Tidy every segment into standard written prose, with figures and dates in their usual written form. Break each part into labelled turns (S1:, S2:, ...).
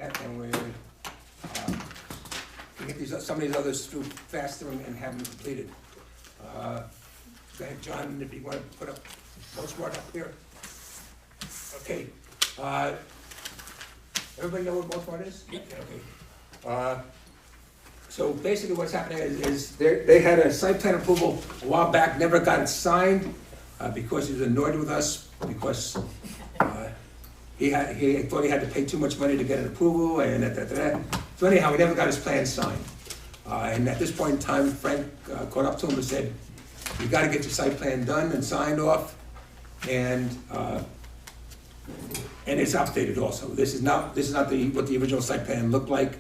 S1: And we can get some of these others through faster and have them completed. Go ahead, John, if you want to put up postmark up here. Okay. Everybody know what postmark is? Yeah. Okay. So basically what's happening is they had a site plan approval a while back, never got it signed because he was annoyed with us because he thought he had to pay too much money to get an approval and that. So anyhow, we never got his plan signed. And at this point in time, Frank caught up to him and said, you gotta get your site plan done and signed off, and it's updated also. This is not what the original site plan looked like.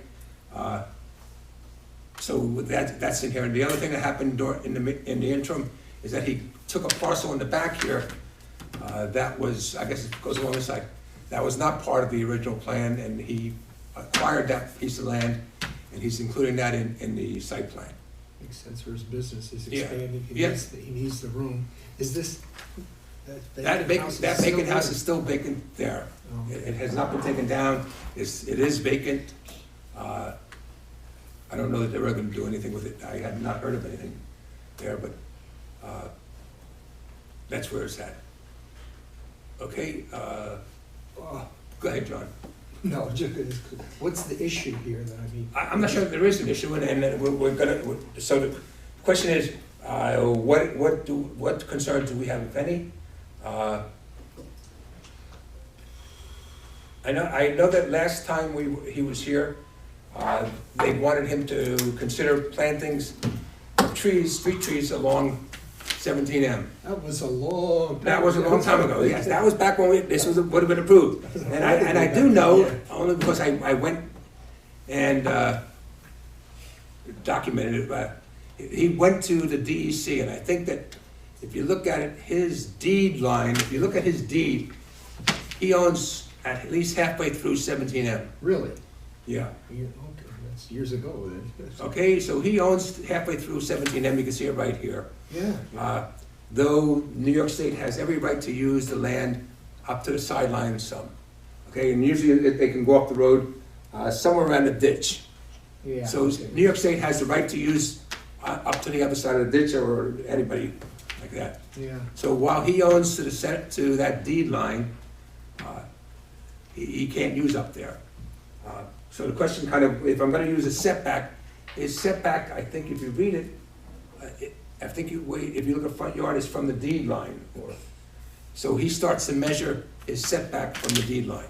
S1: So that's in here. And the other thing that happened in the interim is that he took a parcel in the back here that was, I guess it goes along the side, that was not part of the original plan, and he acquired that piece of land, and he's including that in the site plan.
S2: Makes sense for his business. He's
S1: Yeah.
S2: expanding.
S1: Yeah.
S2: He needs the room. Is this
S1: That vacant house is still vacant there.
S2: Oh.
S1: It has not been taken down. It is vacant. I don't know that they were going to do anything with it. I had not heard of anything there, but that's where it's at. Okay. Go ahead, John.
S2: No, just, what's the issue here that
S1: I'm not sure that there is an issue, and we're gonna. So the question is, what concerns do we have, if any? I know that last time he was here, they wanted him to consider plantings of trees, street trees along 17M.
S2: That was a long time
S1: That was a long time ago, yes. That was back when would have been approved. And I do know, only because I went and documented it, he went to the DEC, and I think that if you look at it, his deed line, if you look at his deed, he owns at least halfway through 17M.
S2: Really?
S1: Yeah.
S2: Okay, that's years ago then.
S1: Okay, so he owns halfway through 17M, you can see it right here.
S2: Yeah.
S1: Though New York State has every right to use the land up to the sideline some. Okay, and usually they can go off the road somewhere around the ditch.
S2: Yeah.
S1: So
S2: okay.
S1: New York State has the right to use up to the other side of the ditch, or anybody like that.
S2: Yeah.
S1: So while he owns to that deed line, he can't use up there. So the question kind of, if I'm gonna use a setback, is setback, I think if you read it, I think if you look at front yard, it's from the deed line. So he starts to measure his setback from the deed line,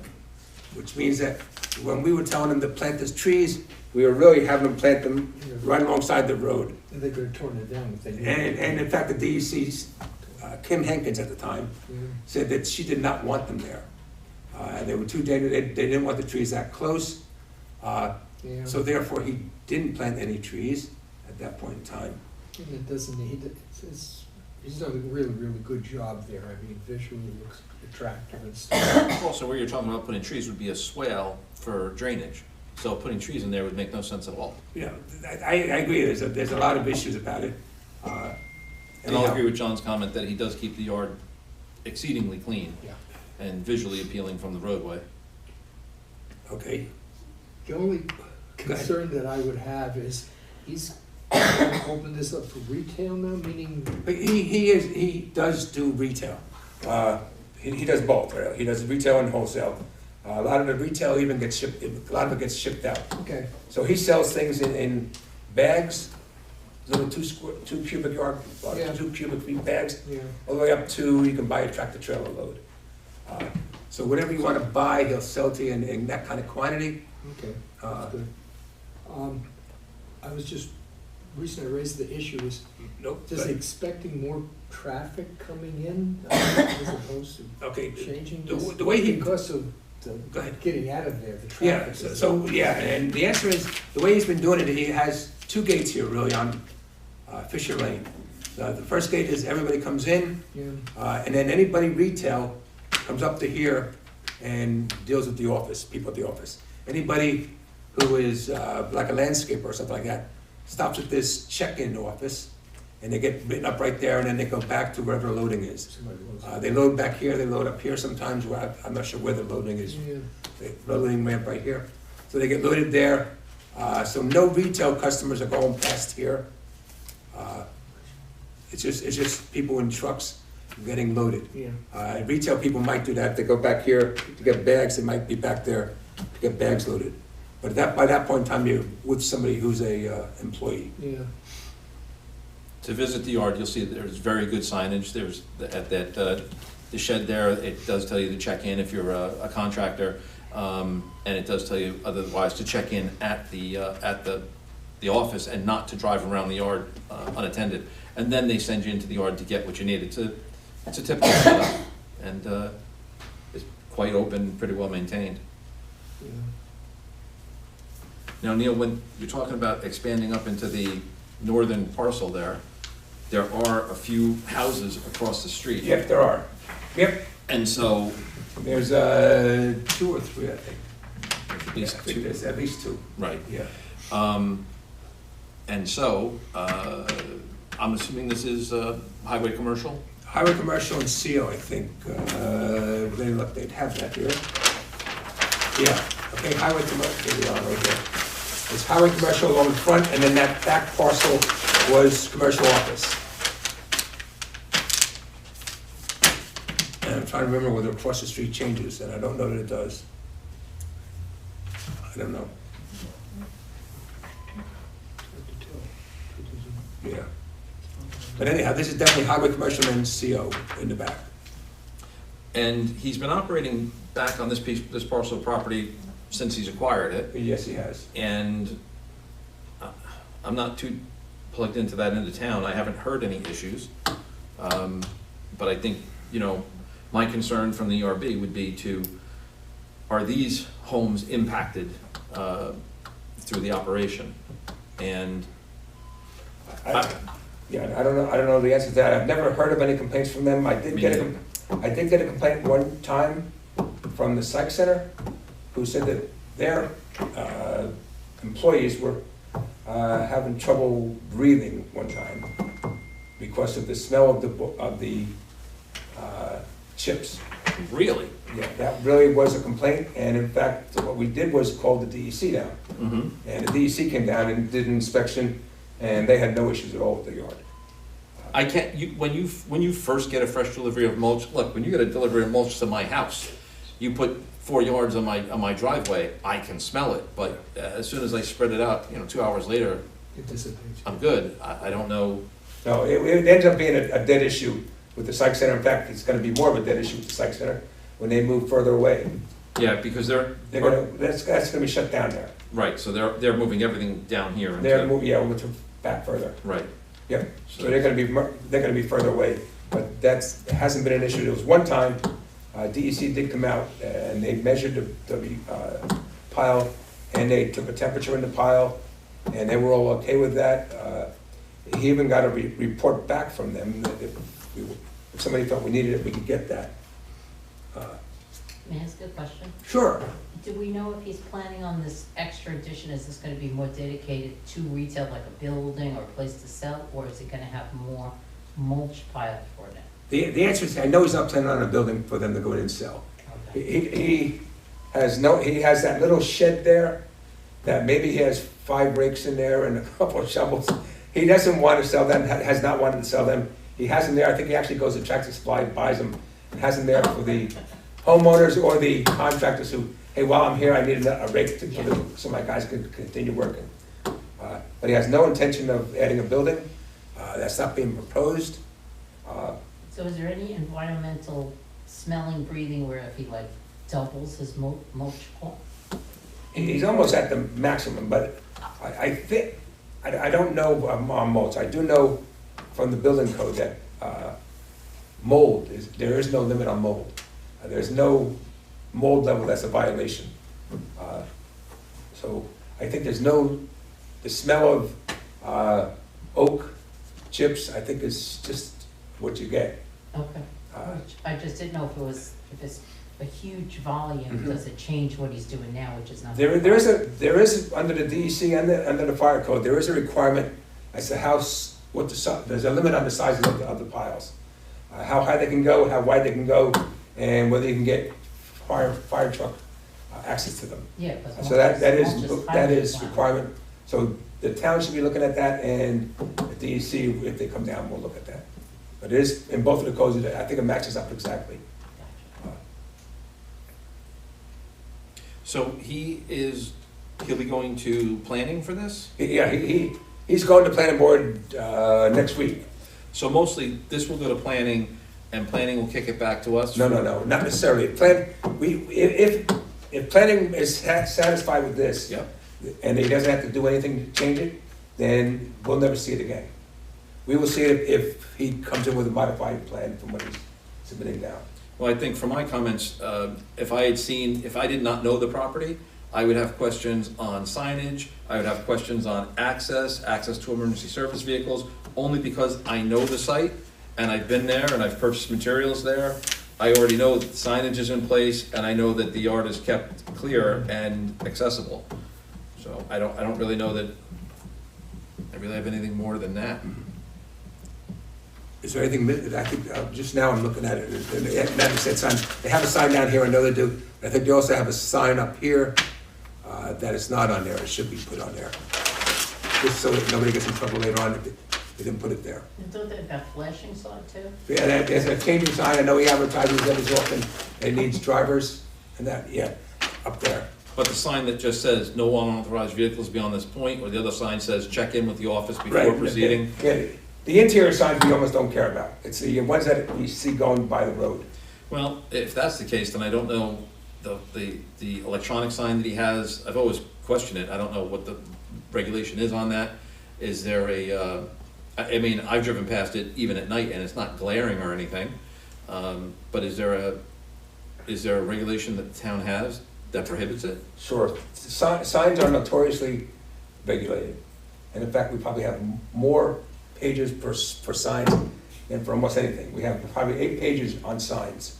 S1: which means that when we were telling him to plant his trees, we were really having him plant them right alongside the road.
S2: And they could have torn it down if they did.
S1: And in fact, the DEC's, Kim Hankins at the time, said that she did not want them there. They were too dangerous, they didn't want the trees that close. So therefore, he didn't plant any trees at that point in time.
S2: And it doesn't, he's done a really, really good job there. I mean, visually it looks attractive and stuff.
S3: Also, where you're talking about putting trees would be a swale for drainage. So putting trees in there would make no sense at all.
S1: Yeah, I agree, there's a lot of issues about it.
S3: And I'll agree with John's comment that he does keep the yard exceedingly clean
S2: Yeah.
S3: and visually appealing from the roadway.
S1: Okay,
S2: The only concern that I would have is he's gonna open this up for retail now, meaning,
S1: but he does do retail. He does both, really. He does retail and wholesale. A lot of the retail even gets shipped, a lot of it gets shipped out.
S2: okay,
S1: So he sells things in bags, little 2 cubic yard,
S2: Yeah.
S1: 2 cubic feet bags,
S2: yeah,
S1: all the way up to, you can buy a tractor trailer load. So whatever you want to buy, he'll sell to you in that kind of quantity.
S2: okay, that's good. I was just, the reason I raised the issue is,
S1: Nope.
S2: just expecting more traffic coming in as opposed to
S1: Okay,
S2: changing
S1: the
S2: this?
S1: way he,
S2: Because of
S1: go ahead.
S2: getting out of there, the
S1: Yeah,
S2: traffic.
S1: yeah, and the answer is, the way he's been doing it, he has 2 gates here really on Fisher Lane. The first gate is everybody comes in,
S2: Yeah,
S1: and then anybody retail comes up to here and deals with the office, people at the office. Anybody who is like a landscaper or something like that stops at this check-in office, and they get written up right there, and then they go back to wherever loading is.
S2: somebody loves
S1: They load back here, they load up here sometimes, where I'm not sure where the loading is.
S2: Yeah.
S1: The loading ramp right here. so they get loaded there. So no retail customers are going past here. It's just people in trucks getting loaded.
S2: Yeah.
S1: Retail people might do that, they go back here to get bags, they might be back there to get bags loaded. But by that point in time, you're with somebody who's a employee.
S2: Yeah.
S3: To visit the yard, you'll see that there's very good signage. There's, at that, the shed there, it does tell you to check in if you're a contractor. And it does tell you otherwise to check in at the office and not to drive around the yard unattended. And then they send you into the yard to get what you need. It's a typical setup, and it's quite open, pretty well maintained.
S2: Yeah.
S3: Now, Neil, when you're talking about expanding up into the northern parcel there are a few houses across the street.
S1: Yep, there are. Yep,
S3: And so,
S1: there's 2 or 3, I think.
S3: at least
S1: I think
S3: two,
S1: there's at least 2.
S3: right.
S1: Yeah.
S3: And so, I'm assuming this is highway commercial?
S1: Highway commercial and CO, I think. They'd have that here. Yeah, okay, highway commercial, here we are, right there. It's highway commercial along the front, and then that back parcel was commercial office. And I'm trying to remember whether across the street changes, and I don't know that it does. I don't know,
S2: Hard to tell. It doesn't-
S1: yeah. But anyhow, this is definitely highway commercial and CO in the back.
S3: And he's been operating back on this parcel of property since he's acquired it.
S1: Yes, he has.
S3: And I'm not too plugged into that end of town. I haven't heard any issues. But I think, my concern from the ERB would be are these homes impacted through the operation? And
S1: Yeah, I don't know the answer to that. I've never heard of any complaints from them. I did get a complaint one time from the psych center, who said that their employees were having trouble breathing one time because of the smell of the chips.
S3: really?
S1: Yeah, that really was a complaint, and in fact, what we did was call the DEC down.
S3: Mm-hmm.
S1: And the DEC came down and did an inspection, and they had no issues at all with the yard.
S3: I can't, when you first get a fresh delivery of mulch, look, when you get a delivery of mulch to my house, you put 4 yards on my driveway, I can smell it, but as soon as I spread it out, 2 hours later,
S2: It dissipates.
S3: I'm good. I don't know.
S1: No, it ends up being a dead issue with the psych center. In fact, it's gonna be more of a dead issue with the psych center when they move further away.
S3: Yeah, because
S1: That's gonna be shut down there.
S3: right, so they're moving everything down here.
S1: They're back further.
S3: Right.
S1: Yep, so they're gonna be further away, but it hasn't been an issue. There was one time, DEC did come out and they measured the pile, and they took a temperature in the pile, and they were all okay with that. He even got a report back from them that if somebody thought we needed it, we could get that.
S4: May I ask a question?
S1: Sure.
S4: Do we know if he's planning on this extra addition, is this gonna be more dedicated to retail, like a building or a place to sell, or is it gonna have more mulch piled for them?
S1: The answer is, I know he's not planning on a building for them to go in and sell.
S4: Okay.
S1: He has that little shed there, that maybe he has 5 rakes in there and a couple of shovels. He doesn't want to sell them, has not wanted to sell them. He has them there, I think he actually goes to Tractor Supply and buys them, and has them there for the homeowners or the contractors who, hey, while I'm here, I need a rake so my guys can continue working. But he has no intention of adding a building, that's not being proposed.
S4: So is there any environmental smelling, breathing, where if he like doubles his mulch pole?
S1: He's almost at the maximum, but I think, I don't know on mulch. I do know from the building code that mold, there is no limit on mold. There's no mold level that's a violation. So I think the smell of oak chips, I think is just what you get.
S4: Okay. I just didn't know if it's a huge volume,
S1: Mhm.
S4: does it change what he's doing now, which is not.
S1: There is, under the DEC and under the fire code, there is a requirement as to there's a limit on the size of the piles. How high they can go, how wide they can go, and whether you can get fire truck access to them.
S4: Yeah, because
S1: So that
S4: mulch
S1: is
S4: highly
S1: requirement, so the town should be looking at that, and the DEC, if they come down, we'll look at that. But it is, in both of the codes, I think it matches up exactly.
S3: So he'll be going to planning for this?
S1: Yeah, he's going to planning board, next week.
S3: So mostly, this will go to planning, and planning will kick it back to us?
S1: No, not necessarily. If planning is satisfied with this,
S3: Yep.
S1: and he doesn't have to do anything to change it, then we'll never see it again. We will see it if he comes in with a modified plan from what he's submitting now.
S3: Well, I think from my comments, if I did not know the property, I would have questions on signage, I would have questions on access to emergency service vehicles, only because I know the site, and I've been there, and I've purchased materials there. I already know that the signage is in place, and I know that the yard is kept clear and accessible. So I don't really know that I really have anything more than that.
S1: Is there anything, I think, just now I'm looking at it, and that said sign, they have a sign down here, I know they do. I think they also have a sign up here, that is not on there, it should be put on there. Just so that nobody gets in trouble later on if they didn't put it there.
S4: And don't they have that flashing sign too?
S1: Yeah, there's a changing sign, I know he advertises every so often, it needs drivers, and that, yeah, up there.
S3: But the sign that just says, no unauthorized vehicles beyond this point, or the other sign says, check in with the office before
S1: Right,
S3: proceeding?
S1: Yeah, the interior signs we almost don't care about, it's the ones that we see going by the road.
S3: Well, if that's the case, then I don't know the electronic sign that he has. I've always questioned it. I don't know what the regulation is on that. Is there I mean, I've driven past it even at night and it's not glaring or anything. But is there a regulation that the town has that prohibits it?
S1: Sure, signs are notoriously regulated, and in fact, we probably have more pages for signs than for almost anything. We have probably 8 pages on signs.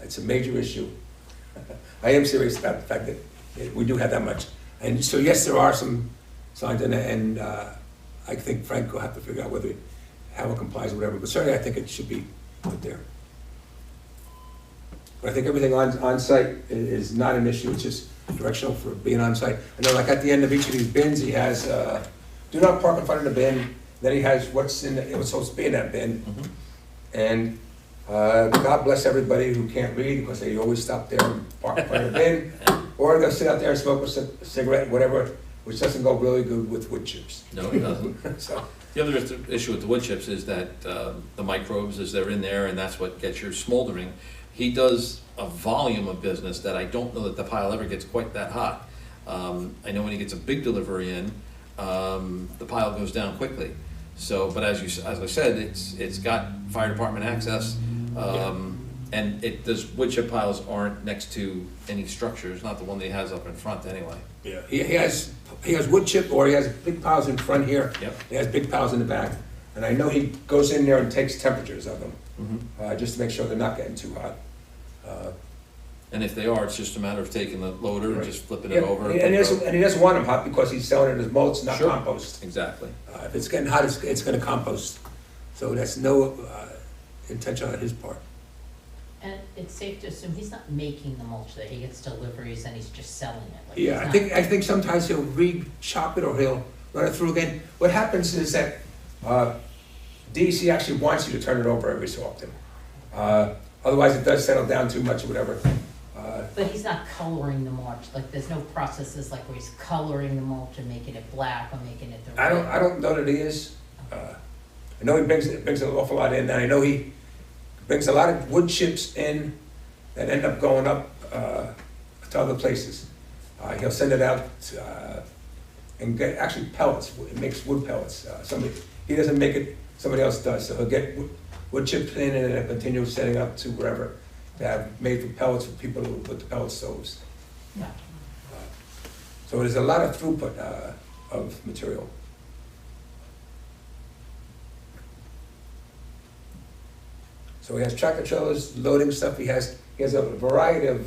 S1: It's a major issue. I am serious about the fact that we do have that much. And so, yes, there are some signs, and I think Frank will have to figure out how it complies or whatever, but certainly I think it should be put there. But I think everything on site is not an issue, it's just directional for being on site. I know, like at the end of each of these bins, he has, do not park in front of the bin, then he has what's supposed to be in that bin. And God bless everybody who can't read, because they always stop there and park in front of the bin, or they'll sit out there and smoke a cigarette, whatever, which doesn't go really good with wood chips.
S3: No, it doesn't.
S1: So,
S3: The other issue with the wood chips is that the microbes, as they're in there, and that's what gets your smoldering. He does a volume of business that I don't know that the pile ever gets quite that hot. I know when he gets a big delivery in, the pile goes down quickly. So, but as I said, it's got fire department access, and those wood chip piles aren't next to any structures, not the one that he has up in front anyway.
S1: yeah, he has wood chip, or he has big piles in front here.
S3: Yep.
S1: He has big piles in the back, and I know he goes in there and takes temperatures of them,
S3: Mm-hmm.
S1: just to make sure they're not getting too hot.
S3: And if they are, it's just a matter of taking the loader and
S1: Right.
S3: just flipping
S1: Yeah,
S3: it over.
S1: and he doesn't want them hot because he's selling it as mulch, not
S3: Sure.
S1: compost.
S3: Exactly.
S1: If it's getting hot, it's gonna compost. So that's no intention on his part.
S4: And it's safe to assume he's not making the mulch there, he gets deliveries and he's just selling it. Like,
S1: Yeah,
S4: he's
S1: I think sometimes he'll re-chop it or he'll run it through again. What happens is that DEC actually wants you to turn it over every so often. Otherwise, it does settle down too much or whatever.
S4: But he's not coloring the mulch, like there's no processes like where he's coloring the mulch and making it black or making it the red.
S1: I don't know that he is. I know he brings an awful lot in, and I know he brings a lot of wood chips in that end up going up to other places. He'll send it out and get actually pellets. It makes wood pellets. He doesn't make it, somebody else does. So he'll get wood chips in and then continue setting up to wherever to have made for pellets for people who put the pellet stoves.
S4: Yeah.
S1: So there's a lot of throughput of material. So he has tractor trailers, loading stuff. He has a variety of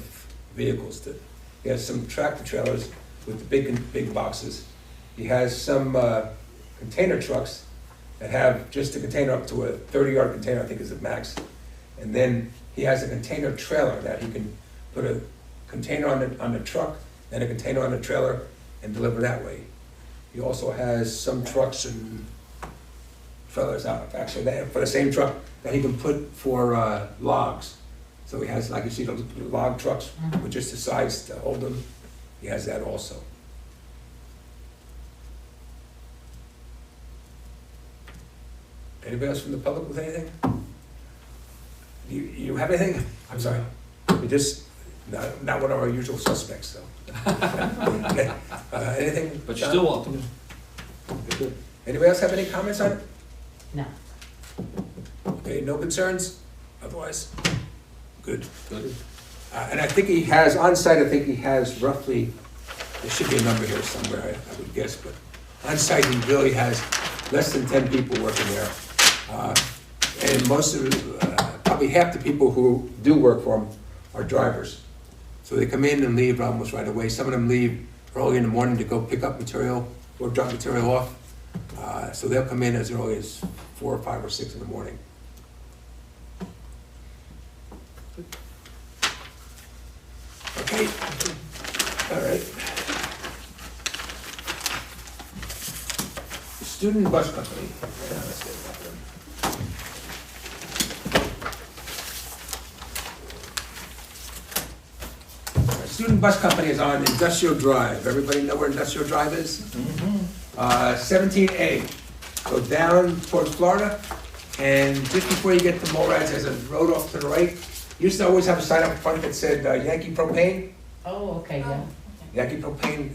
S1: vehicles. He has some tractor trailers with the big boxes. He has some container trucks that have just a container up to a 30-yard container, I think is the max. And then he has a container trailer that he can put a container on the truck, and a container on the trailer, and deliver that way. He also has some trucks and trailers out, actually, for the same truck that he can put for logs. So he has, like you see, the log trucks with just the sides to hold them. He has that also. Anybody else from the public with anything? You have anything? I'm sorry. We just, not one of our usual suspects, though. Okay. Anything?
S3: But you're still welcome.
S1: Good. Anybody else have any comments on it?
S4: No.
S1: Okay, no concerns? Otherwise, good.
S3: Good.
S1: And I think he has, on site, I think he has roughly, there should be a number here somewhere, I would guess, but on site, he really has less than 10 people working there. And most of, probably half the people who do work for him are drivers. So they come in and leave almost right away. Some of them leave early in the morning to go pick up material or drop material off. So they'll come in as early as 4 or 5 or 6 in the morning. Okay, all right. Student bus company. Yeah, let's get that one. Student bus company is on Industrial Drive. Everybody know where Industrial Drive is? 17A. Go down towards Florida, and just before you get to Morad's, there's a road off to the right. Used to always have a sign up front that said Yankee Propane.
S4: Oh, okay, yeah.
S1: Yankee Propane,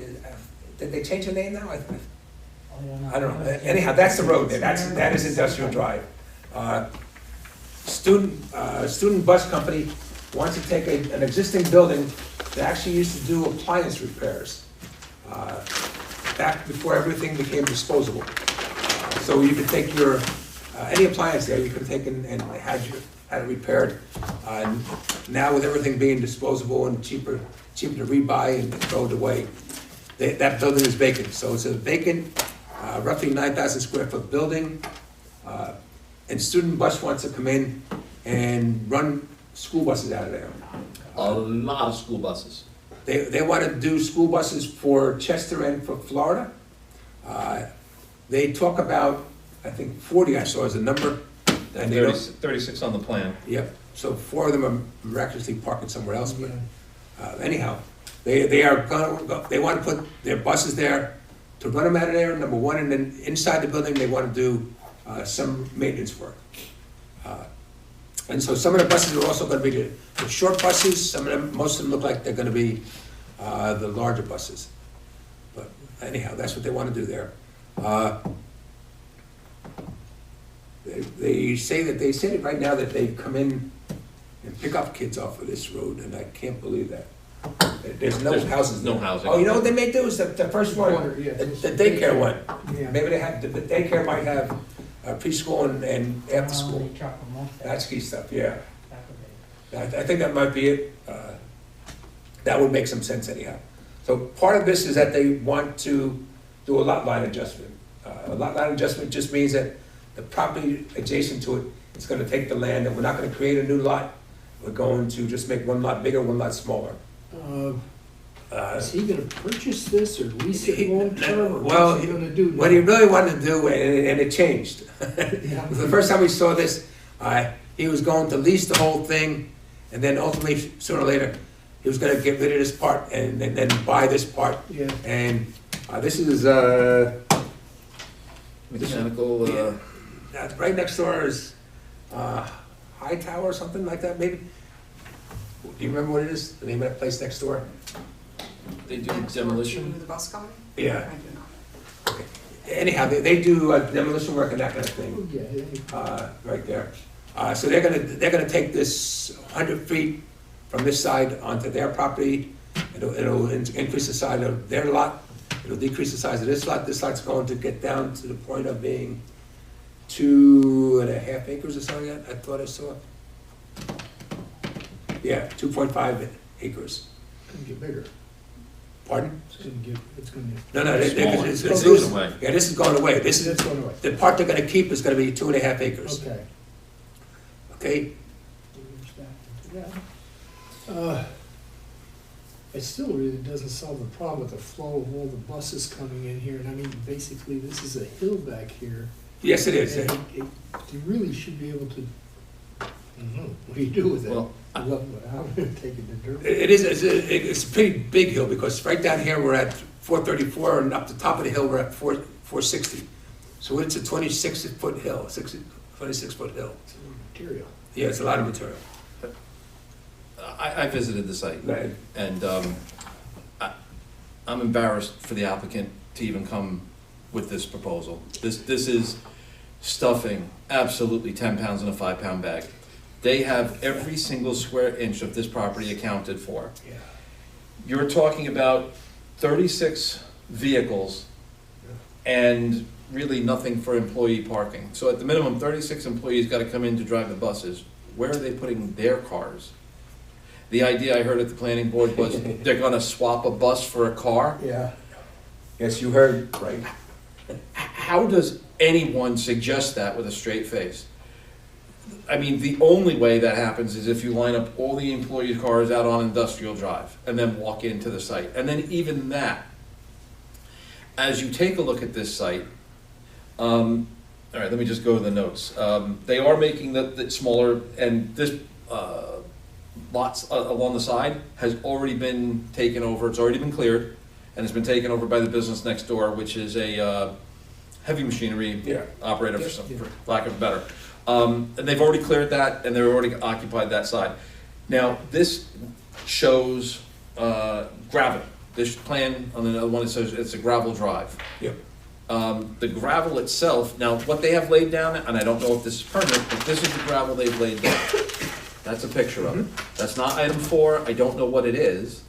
S1: did they change the name now?
S4: I don't know.
S1: I don't know. Anyhow, that's the road there. That is Industrial Drive. Student bus company wants to take an existing building that actually used to do appliance repairs back before everything became disposable. So you could take your any appliance there, you could take and had it repaired. Now with everything being disposable and cheaper to rebuy and throw it away, that building is vacant. So it's a vacant, roughly 9,000 square foot building. And Student Bus wants to come in and run school buses out of there.
S3: A lot of school buses.
S1: They want to do school buses for Chester and for Florida. They talk about, I think 40 I saw as a number. And they don't,
S3: 36 on the plan.
S1: yep, so 4 of them are miraculously parking somewhere else, but anyhow, they want to put their buses there to run them out of there, number one, and then inside the building, they want to do some maintenance work. And so some of the buses are also going to be the short buses, some of them, most of them look like they're going to be the larger buses. But anyhow, that's what they want to do there. They say it right now that they come in and pick up kids off of this road, and I can't believe that. There's no houses there.
S3: No housing.
S1: Oh, you know what they may do is the first one,
S2: Yeah.
S1: the daycare one.
S2: Yeah.
S1: Maybe they have, the daycare might have preschool and after school.
S4: They drop them off there.
S1: That's key stuff, yeah.
S4: That would be-
S1: I think that might be it. That would make some sense anyhow. So part of this is that they want to do a lot line adjustment. A lot line adjustment just means that the property adjacent to it is gonna take the land, and we're not gonna create a new lot. We're going to just make one lot bigger, one lot smaller.
S2: Is he gonna purchase this or lease it long term, or
S1: Well,
S2: what's he gonna do now?
S1: what he really wanted to do, and it changed.
S2: Yeah.
S1: The first time we saw this, he was going to lease the whole thing, and then ultimately, sooner or later, he was gonna get rid of this part and then buy this part.
S2: Yeah.
S1: And this is,
S3: Mechanical,
S1: right next door is High Tower or something like that, maybe? Do you remember what it is, the name of that place next door?
S3: they do
S5: Next door
S3: demolition.
S5: to the bus company?
S1: Yeah.
S5: I do not.
S1: Anyhow, they do demolition work and that kind of thing.
S2: Oh, yeah.
S1: Right there. So they're gonna take this 100 feet from this side onto their property. It'll increase the size of their lot. It'll decrease the size of this lot. This lot's going to get down to the point of being 2.5 acres or something like that, I thought I saw. Yeah, 2.5 acres.
S2: It's gonna get bigger.
S1: Pardon?
S2: It's gonna get.
S1: No,
S3: Smaller.
S1: it's
S3: It's
S1: losing.
S3: going away.
S1: Yeah, this is going away. This
S2: That's
S1: is,
S2: going away.
S1: the part they're gonna keep is gonna be 2.5 acres.
S2: Okay.
S1: Okay?
S2: Yeah. it still really doesn't solve the problem with the flow of all the buses coming in here, and I mean, basically, this is a hill back here.
S1: Yes, it is.
S2: And you really should be able to, I don't know, what do you do with it?
S3: Well,
S2: I'm gonna take it to dirt.
S1: It is, it's a pretty big hill, because right down here, we're at 434, and up the top of the hill, we're at 460. So it's a 26-foot hill, 26-foot hill.
S2: It's a lot of material.
S1: Yeah, it's a lot of material.
S3: I visited the site,
S1: Right.
S3: and I'm embarrassed for the applicant to even come with this proposal. This is stuffing absolutely 10 pounds in a 5-pound bag. They have every single square inch of this property accounted for.
S2: Yeah.
S3: You're talking about 36 vehicles and really nothing for employee parking. So at the minimum, 36 employees gotta come in to drive the buses. Where are they putting their cars? The idea I heard at the planning board was they're gonna swap a bus for a car.
S2: Yeah.
S1: Yes, you heard, right?
S3: How does anyone suggest that with a straight face? I mean, the only way that happens is if you line up all the employee cars out on Industrial Drive and then walk into the site. And then even that, as you take a look at this site, all right, let me just go to the notes. They are making the smaller, and this lots along the side has already been taken over. It's already been cleared, and it's been taken over by the business next door, which is a heavy machinery operator, for lack of a better. And they've already cleared that, and they've already occupied that side. Now, this shows gravel. This plan on the other one, it says it's a gravel drive.
S1: Yep.
S3: The gravel itself, now what they have laid down, and I don't know if this is permanent, but this is the gravel they've laid down. That's a picture of it. That's not item 4, I don't know what it is,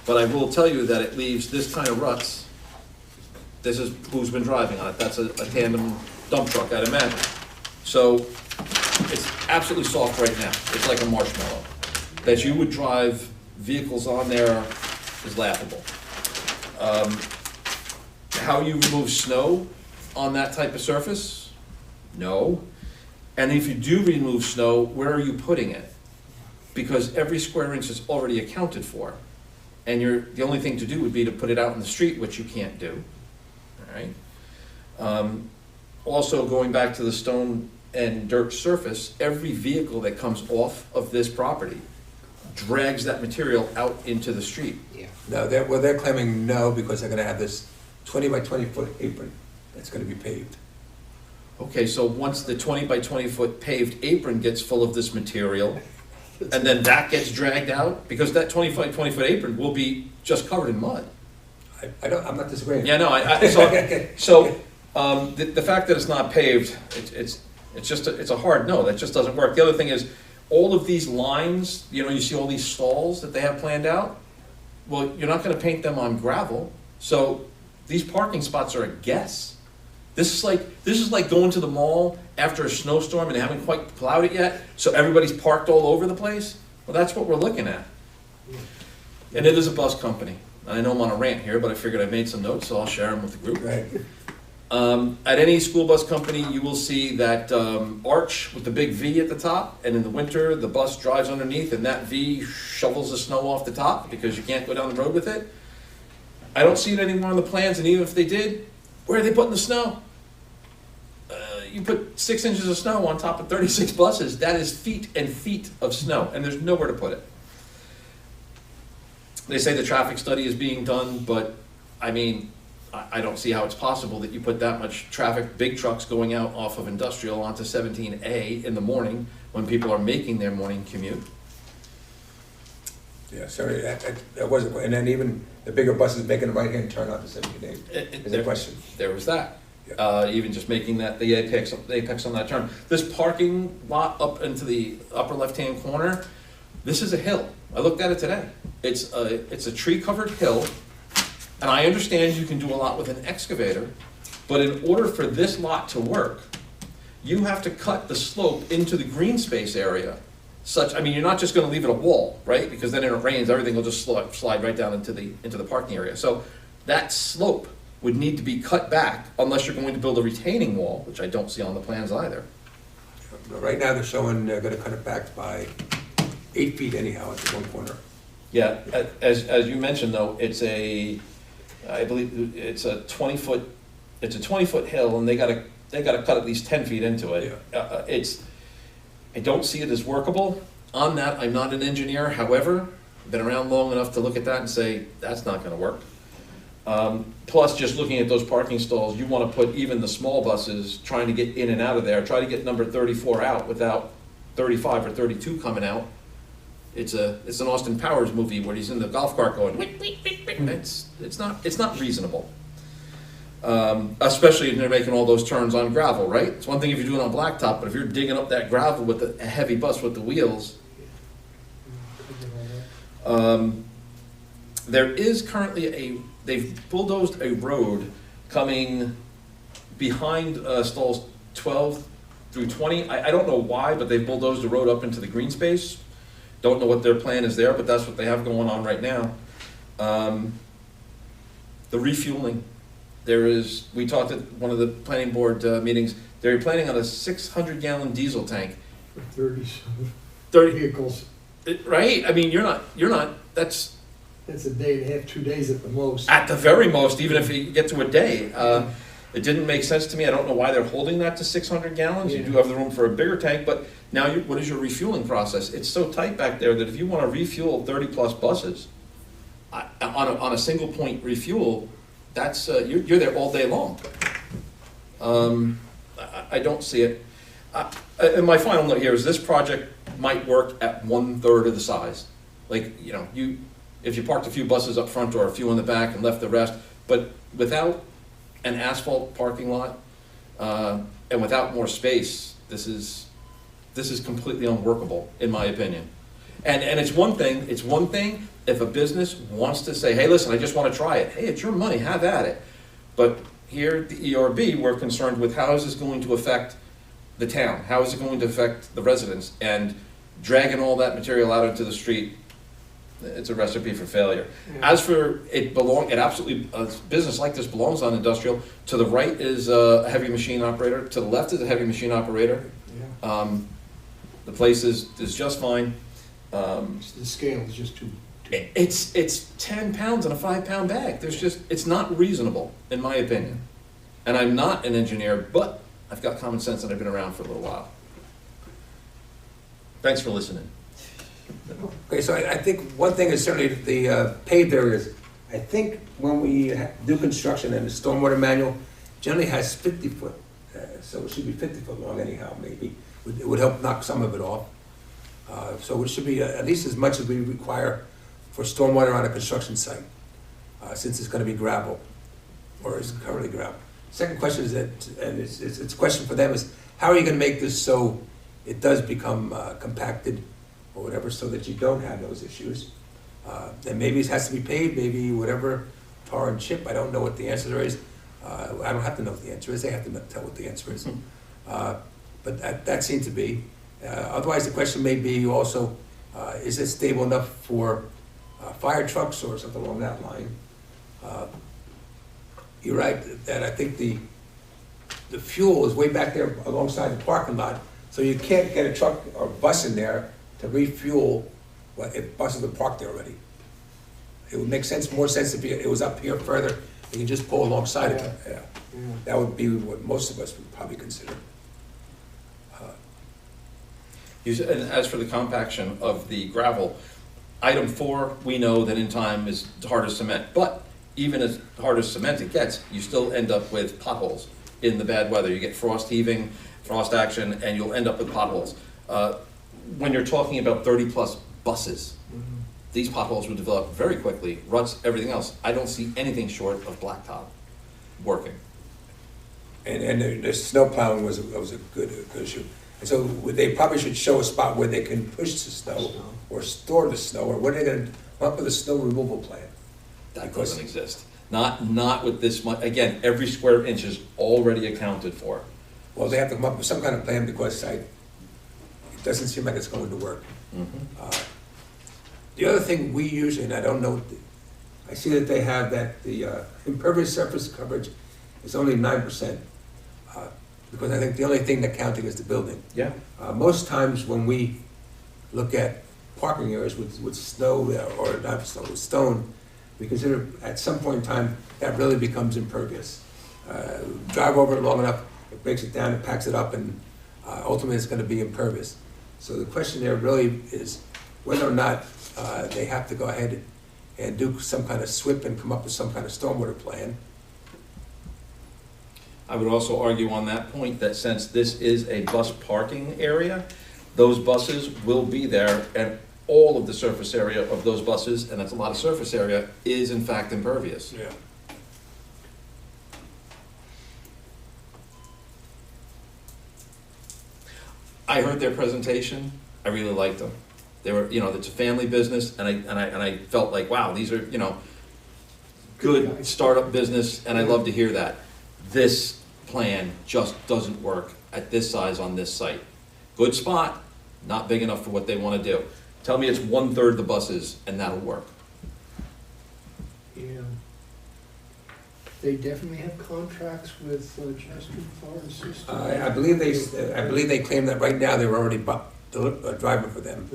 S3: but I will tell you that it leaves this kind of ruts. This is who's been driving on it, that's a tandem dump truck, I'd imagine. So, it's absolutely soft right now, it's like a marshmallow. That you would drive vehicles on there is laughable. How you remove snow on that type of surface? No. And if you do remove snow, where are you putting it? Because every square inch is already accounted for. And the only thing to do would be to put it out in the street, which you can't do, all right? Also, going back to the stone and dirt surface, every vehicle that comes off of this property drags that material out into the street.
S2: Yeah.
S1: No, they're claiming no, because they're gonna have this 20 by 20-foot apron that's gonna be paved.
S3: Okay, so once the 20 by 20 foot paved apron gets full of this material, and then that gets dragged out, because that 20 by 20 foot apron will be just covered in mud.
S1: I'm not disagreeing.
S3: Yeah, no, the fact that it's not paved, it's a hard no, that just doesn't work. The other thing is, all of these lines, you see all these stalls that they have planned out, well, you're not gonna paint them on gravel, so these parking spots are a guess. This is like going to the mall after a snowstorm and they haven't quite plowed it yet, so everybody's parked all over the place. Well, that's what we're looking at. And it is a bus company. I know I'm on a rant here, but I figured I made some notes, so I'll share them with the group.
S1: Right.
S3: At any school bus company, you will see that arch with the big V at the top, and in the winter, the bus drives underneath, and that V shovels the snow off the top because you can't go down the road with it. I don't see it anymore on the plans, and even if they did, where are they putting the snow? You put 6 inches of snow on top of 36 buses, that is feet and feet of snow, and there's nowhere to put it. They say the traffic study is being done, but I mean, I don't see how it's possible that you put that much traffic, big trucks going out off of Industrial onto 17A in the morning when people are making their morning commute.
S1: Yeah, sorry, that wasn't, and then even the bigger buses making a right-hand turn onto 17A is a question.
S3: There was that.
S1: Yeah.
S3: Even just making that the apex on that turn. This parking lot up into the upper left-hand corner, this is a hill. I looked at it today. It's a tree-covered hill, and I understand you can do a lot with an excavator, but in order for this lot to work, you have to cut the slope into the green space area. I mean, you're not just gonna leave it a wall, right? Because then if it rains, everything will just slide right down into the parking area. So that slope would need to be cut back unless you're going to build a retaining wall, which I don't see on the plans either.
S1: Right now, they're showing they're gonna cut it back by 8 feet anyhow at the one corner.
S3: Yeah, as you mentioned though, I believe it's a 20-foot hill, and they gotta cut at least 10 feet into it. I don't see it as workable. On that, I'm not an engineer, however, I've been around long enough to look at that and say, that's not gonna work. Plus, just looking at those parking stalls, you wanna put even the small buses trying to get in and out of there, try to get number 34 out without 35 or 32 coming out. It's an Austin Powers movie where he's in the golf cart going, "Wick, wick, wick, wick." It's not reasonable. Especially if they're making all those turns on gravel, right? It's one thing if you're doing it on blacktop, but if you're digging up that gravel with a heavy bus with the wheels. There is currently they've bulldozed a road coming behind stalls 12 through 20. I don't know why, but they've bulldozed the road up into the green space. Don't know what their plan is there, but that's what they have going on right now. The refueling. We talked at one of the planning board meetings, they're planning on a 600-gallon diesel tank.
S2: For
S3: 30
S2: vehicles.
S3: Right? I mean, that's
S2: That's a day and a half, 2 days at the most.
S3: at the very most, even if you get to a day. It didn't make sense to me. I don't know why they're holding that to 600 gallons. You do have the room for a bigger tank, but now what is your refueling process? It's so tight back there that if you want to refuel 30-plus buses on a single point refuel, that's you're there all day long. I don't see it. And my final note here is this project might work at 1/3 of the size. Like, if you parked a few buses up front or a few in the back and left the rest, but without an asphalt parking lot and without more space, this is completely unworkable, in my opinion. And it's one thing if a business wants to say, hey, listen, I just want to try it. Hey, it's your money, have at it. But here at the ERB, we're concerned with how is this going to affect the town? How is it going to affect the residents? And dragging all that material out into the street, it's a recipe for failure.
S2: Yeah.
S3: As for it absolutely, a business like this belongs on industrial. To the right is a heavy machine operator. To the left is a heavy machine operator.
S2: Yeah.
S3: The place is just fine.
S2: The scale is just too.
S3: It's 10 pounds in a 5-pound bag. It's not reasonable, in my opinion. And I'm not an engineer, but I've got common sense and I've been around for a little while. Thanks for listening.
S1: Okay, so I think one thing is certainly the paved areas. I think when we do construction and the stormwater manual generally has 50 foot, so it should be 50 foot long anyhow, maybe. It would help knock some of it off. So it should be at least as much as we require for stormwater on a construction site, since it's going to be gravel, or is currently gravel. Second question is that, and it's a question for them, is how are you going to make this so it does become compacted or whatever, so that you don't have those issues? And maybe it has to be paved, maybe whatever, tar and chip. I don't know what the answer is. I don't have to know what the answer is. They have to tell what the answer is. But that seemed to be. Otherwise, the question may be also, is it stable enough for fire trucks or something along that line? You're right, that I think the fuel is way back there alongside the parking lot, so you can't get a truck or bus in there to refuel if buses are parked there already. It would make more sense if it was up here further, you can just pull alongside it. Yeah. That would be what most of us would probably consider.
S3: And as for the compaction of the gravel, item 4, we know that in time is hard as cement, but even as hard as cement it gets, you still end up with potholes in the bad weather. You get frost heaving, frost action, and you'll end up with potholes. When you're talking about 30-plus buses, these potholes will develop very quickly, ruts, everything else. I don't see anything short of blacktop working.
S1: And the snow plowing was a good issue. And so they probably should show a spot where they can push the snow or store the snow, or what are they going to come up with a snow removal plan?
S3: That doesn't exist. Not with this much. Again, every square inch is already accounted for.
S1: Well, they have to come up with some kind of plan because it doesn't seem like it's going to work. The other thing we usually, and I don't know, I see that they have that the impervious surface coverage is only 9%. Because I think the only thing they're counting is the building.
S3: Yeah.
S1: Most times when we look at parking areas with snow or not snow, with stone, we consider at some point in time, that really becomes impervious. Drive over it long enough, it breaks it down, it packs it up, and ultimately it's gonna be impervious. So the question there really is whether or not they have to go ahead and do some kind of SWIP and come up with some kind of stormwater plan.
S3: I would also argue on that point that since this is a bus parking area, those buses will be there, and all of the surface area of those buses, and that's a lot of surface area, is in fact impervious.
S1: Yeah.
S3: I heard their presentation, I really liked them. They were, it's a family business, and I felt like, wow, these are, good startup business, and I love to hear that. This plan just doesn't work at this size on this site. Good spot, not big enough for what they wanna do. Tell me it's 1/3 the buses, and that'll work.
S2: Yeah. They definitely have contracts with Chester Fire System.
S1: I believe they claim that right now they're already driving for them.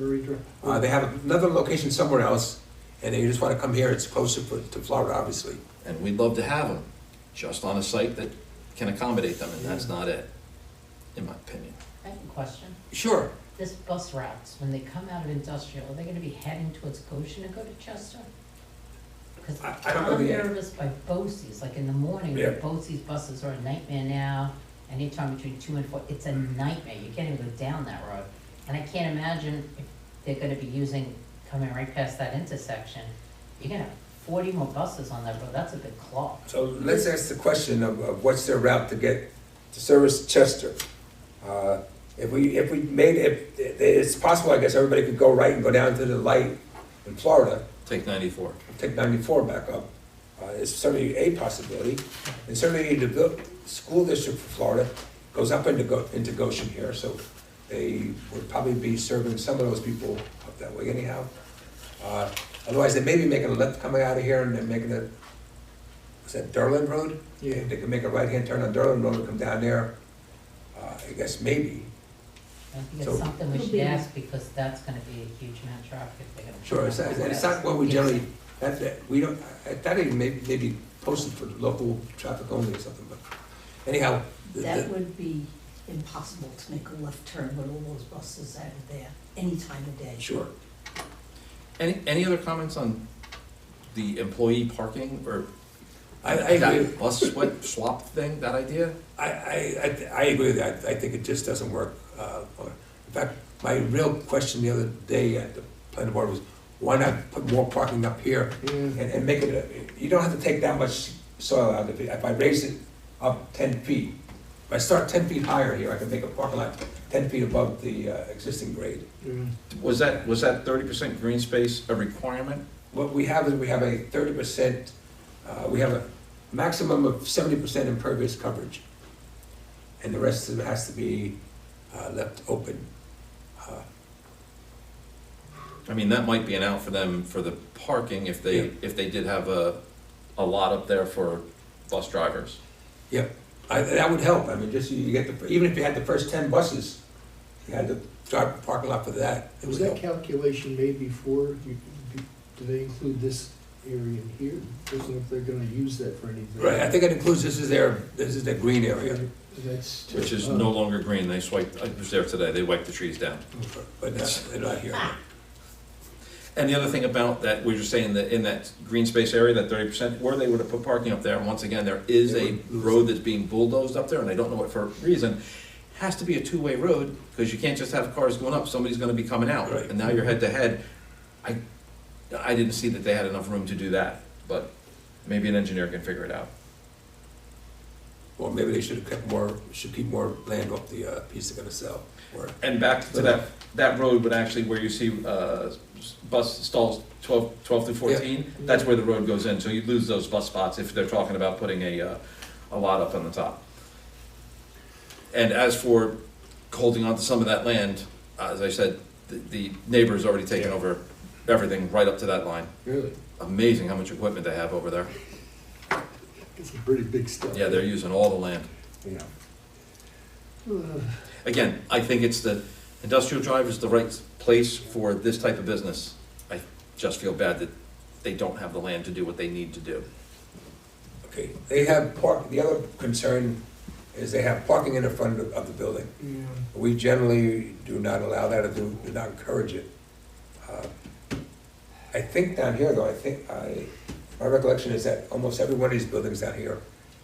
S1: They have another location somewhere else, and they just want to come here. It's closer to Florida, obviously.
S3: And we'd love to have them, just on a site that can accommodate them, and that's not it, in my opinion.
S4: I have a question.
S1: Sure.
S4: This bus routes, when they come out of industrial, are they gonna be heading towards Goshen to go to Chester? Because
S1: I don't know
S4: I'm
S1: the-
S4: nervous by BOCES, like in the morning,
S1: Yeah.
S4: the BOCES buses are a nightmare now. Anytime between 2 and 4, it's a nightmare, you can't even go down that road. And I can't imagine if they're gonna be coming right past that intersection, you're gonna have 40 more buses on that road, that's a big clog.
S1: So let's ask the question of what's their route to get to service Chester. If we made it, it's possible, I guess, everybody could go right and go down to the light in Florida,
S3: Take 94.
S1: take 94 back up. It's certainly a possibility. And certainly the school district for Florida goes up into Goshen here, so they would probably be serving some of those people up that way anyhow. Otherwise, they may be making a left coming out of here and then making a, is that Durland Road?
S2: Yeah.
S1: They could make a right-hand turn on Durland Road and come down there. I guess maybe.
S4: I think
S1: So-
S4: it's something we should ask, because that's gonna be a huge amount of traffic if they're gonna.
S1: Sure, it's not what we generally, we don't, that even maybe posted for local traffic only or something, but anyhow.
S5: That would be impossible to make a left turn with all those buses out of there any time of day.
S1: Sure.
S3: Any other comments on the employee parking, or
S1: I agree.
S3: that bus swap thing, that idea?
S1: I agree with that. I think it just doesn't work. In fact, my real question the other day at the planning board was, why not put more parking up here and make it, you don't have to take that much soil out of it. If I raise it up 10 feet, if I start 10 feet higher here, I can make a parking lot 10 feet above the existing grade.
S3: Was that 30% green space a requirement?
S1: What we have is we have a 30%, we have a maximum of 70% impervious coverage. And the rest of it has to be left open.
S3: I mean, that might be an out for them for the parking if they did have a lot up there for bus drivers.
S1: Yep, that would help. I mean, just you get even if you had the first 10 buses, you had to drive a parking lot for that. It
S2: Was
S1: would
S2: that
S1: help.
S2: calculation made before? Do they include this area in here? Doesn't know if they're gonna use that for anything.
S1: Right, I think it includes, this is their green area,
S2: That's.
S3: Which is no longer green, they swiped, I was there today, they wiped the trees down.
S1: but they're not here.
S3: And the other thing about that, we were saying that in that green space area, that 30%, where they would have put parking up there, and once again, there is a road that's being bulldozed up there, and I don't know what for reason, has to be a two-way road, because you can't just have cars going up, somebody's gonna be coming out.
S1: Right.
S3: And now you're head to head. I didn't see that they had enough room to do that, but maybe an engineer can figure it out.
S1: Or maybe they should keep more land off the piece they're gonna sell. Or,
S3: And back to that road would actually, where you see bus stalls 12 through 14, that's where the road goes in, so you'd lose those bus spots if they're talking about putting a lot up on the top. And as for holding on to some of that land, as I said, the neighbor's already taken over everything right up to that line.
S2: Really?
S3: Amazing how much equipment they have over there.
S2: It's some pretty big stuff.
S3: Yeah, they're using all the land.
S2: Yeah.
S3: Again, I think it's Industrial Drive is the right place for this type of business. I just feel bad that they don't have the land to do what they need to do.
S1: Okay, they have the other concern is they have parking in the front of the building.
S2: Yeah.
S1: We generally do not allow that or do not encourage it. I think down here though, my recollection is that almost every one of these buildings down here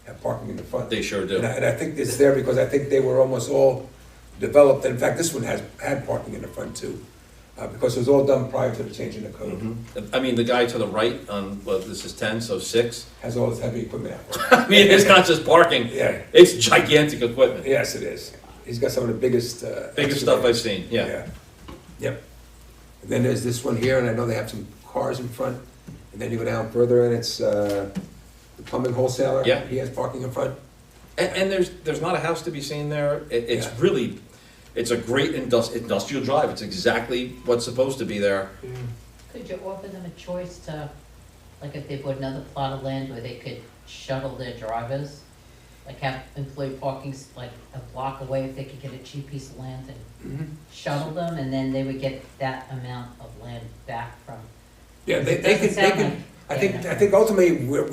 S1: have parking in the front.
S3: They sure do.
S1: And I think it's there because I think they were almost all developed. In fact, this one had parking in the front too, because it was all done prior to the change in the code.
S3: I mean, the guy to the right on, well, this is 10, so 6.
S1: Has all this heavy equipment out front.
S3: I mean, it's not just parking,
S1: Yeah,
S3: it's gigantic equipment.
S1: yes, it is. He's got some of the biggest.
S3: Biggest stuff I've seen, yeah.
S1: Yep. And then there's this one here, and I know they have some cars in front. And then you go down further, and it's the plumbing wholesaler.
S3: Yeah.
S1: He has parking in front.
S3: And there's not a house to be seen there. It's
S1: Yeah.
S3: really, it's a great industrial drive. It's exactly what's supposed to be there.
S2: Yeah.
S4: Could you offer them a choice to, like if they bought another plot of land where they could shuttle their drivers? Like have employee parking like a block away if they could get a cheap piece of land and shuttle them, and then they would get that amount of land back from.
S1: Yeah, they
S4: Doesn't
S1: could,
S4: sound like-
S1: I think ultimately what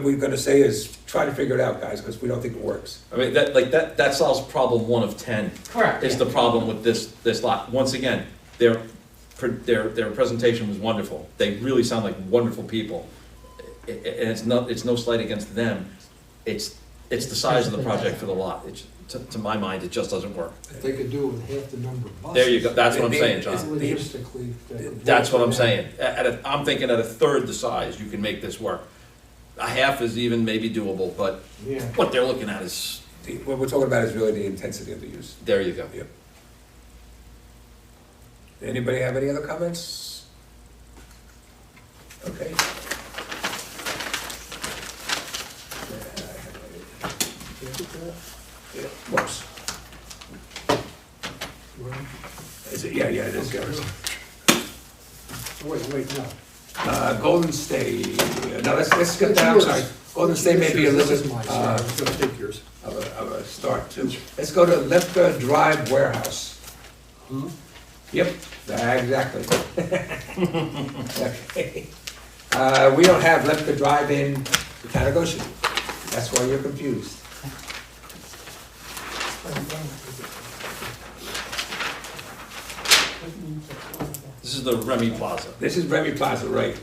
S1: we're gonna say is try to figure it out, guys, because we don't think it works.
S3: I mean, that solves problem 1 of 10.
S4: Correct.
S3: Is the problem with this lot. Once again, their presentation was wonderful. They really sound like wonderful people. And it's no slight against them. It's the size of the project for the lot. To my mind, it just doesn't work.
S2: If they could do it with half the number of buses.
S3: There you go, that's what I'm saying, John.
S2: Logistically. that could
S3: That's
S2: work
S3: what I'm
S2: for them.
S3: saying. I'm thinking at a third the size, you can make this work. A half is even maybe doable, but
S2: Yeah.
S3: what they're looking at is,
S1: What we're talking about is really the intensity of the use.
S3: there you go.
S1: Yep. Anybody have any other comments? Okay. Yeah, whoops. Is it, yeah, it is yours.
S2: Wait, no.
S1: Golden State, no, let's skip
S2: That's
S1: that, I'm
S2: yours.
S1: sorry. Golden State may be a
S2: This
S1: little
S2: is mine,
S1: bit,
S2: sorry, I was gonna take yours.
S1: of a start too. Let's go to Lefka Drive Warehouse.
S2: Huh?
S1: Yep, exactly. Okay. We don't have Lefka Drive in the town of Goshen. That's why you're confused.
S3: This is the Remy Plaza.
S1: This is Remy Plaza, right.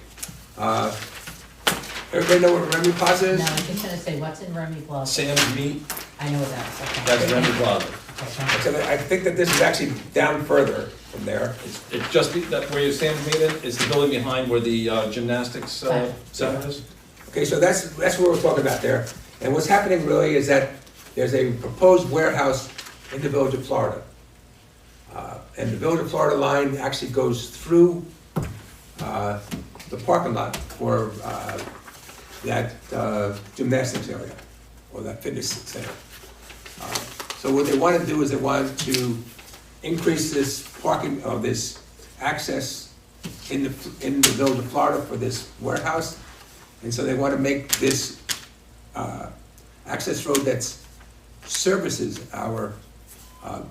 S1: Everybody know what Remy Plaza
S4: No,
S1: is?
S4: I'm just gonna say, what's in Remy Plaza?
S3: Sam's Meat,
S4: I know what that is, okay.
S3: that's Remy Plaza.
S4: Okay.
S1: So I think that this is actually down further from there.
S3: It's just, that where Sam's Meat is the building behind where the gymnastics center is.
S1: Okay, so that's what we're talking about there. And what's happening really is that there's a proposed warehouse in the village of Florida. And the village of Florida line actually goes through the parking lot for that gymnastics area, or that fitness center. So what they want to do is they want to increase this parking, or this access in the village of Florida for this warehouse. And so they want to make this access road that services our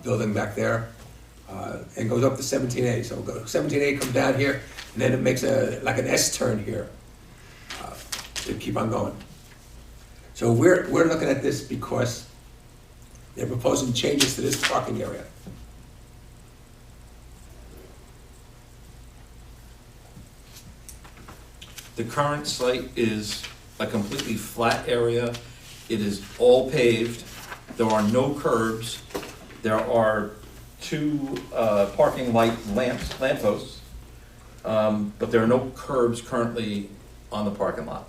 S1: building back there and goes up to 17A. So 17A comes down here, and then it makes like an S turn here to keep on going. So we're looking at this because they're proposing changes to this parking area.
S3: The current site is a completely flat area. It is all paved. There are no curbs. There are 2 parking lampposts, but there are no curbs currently on the parking lot.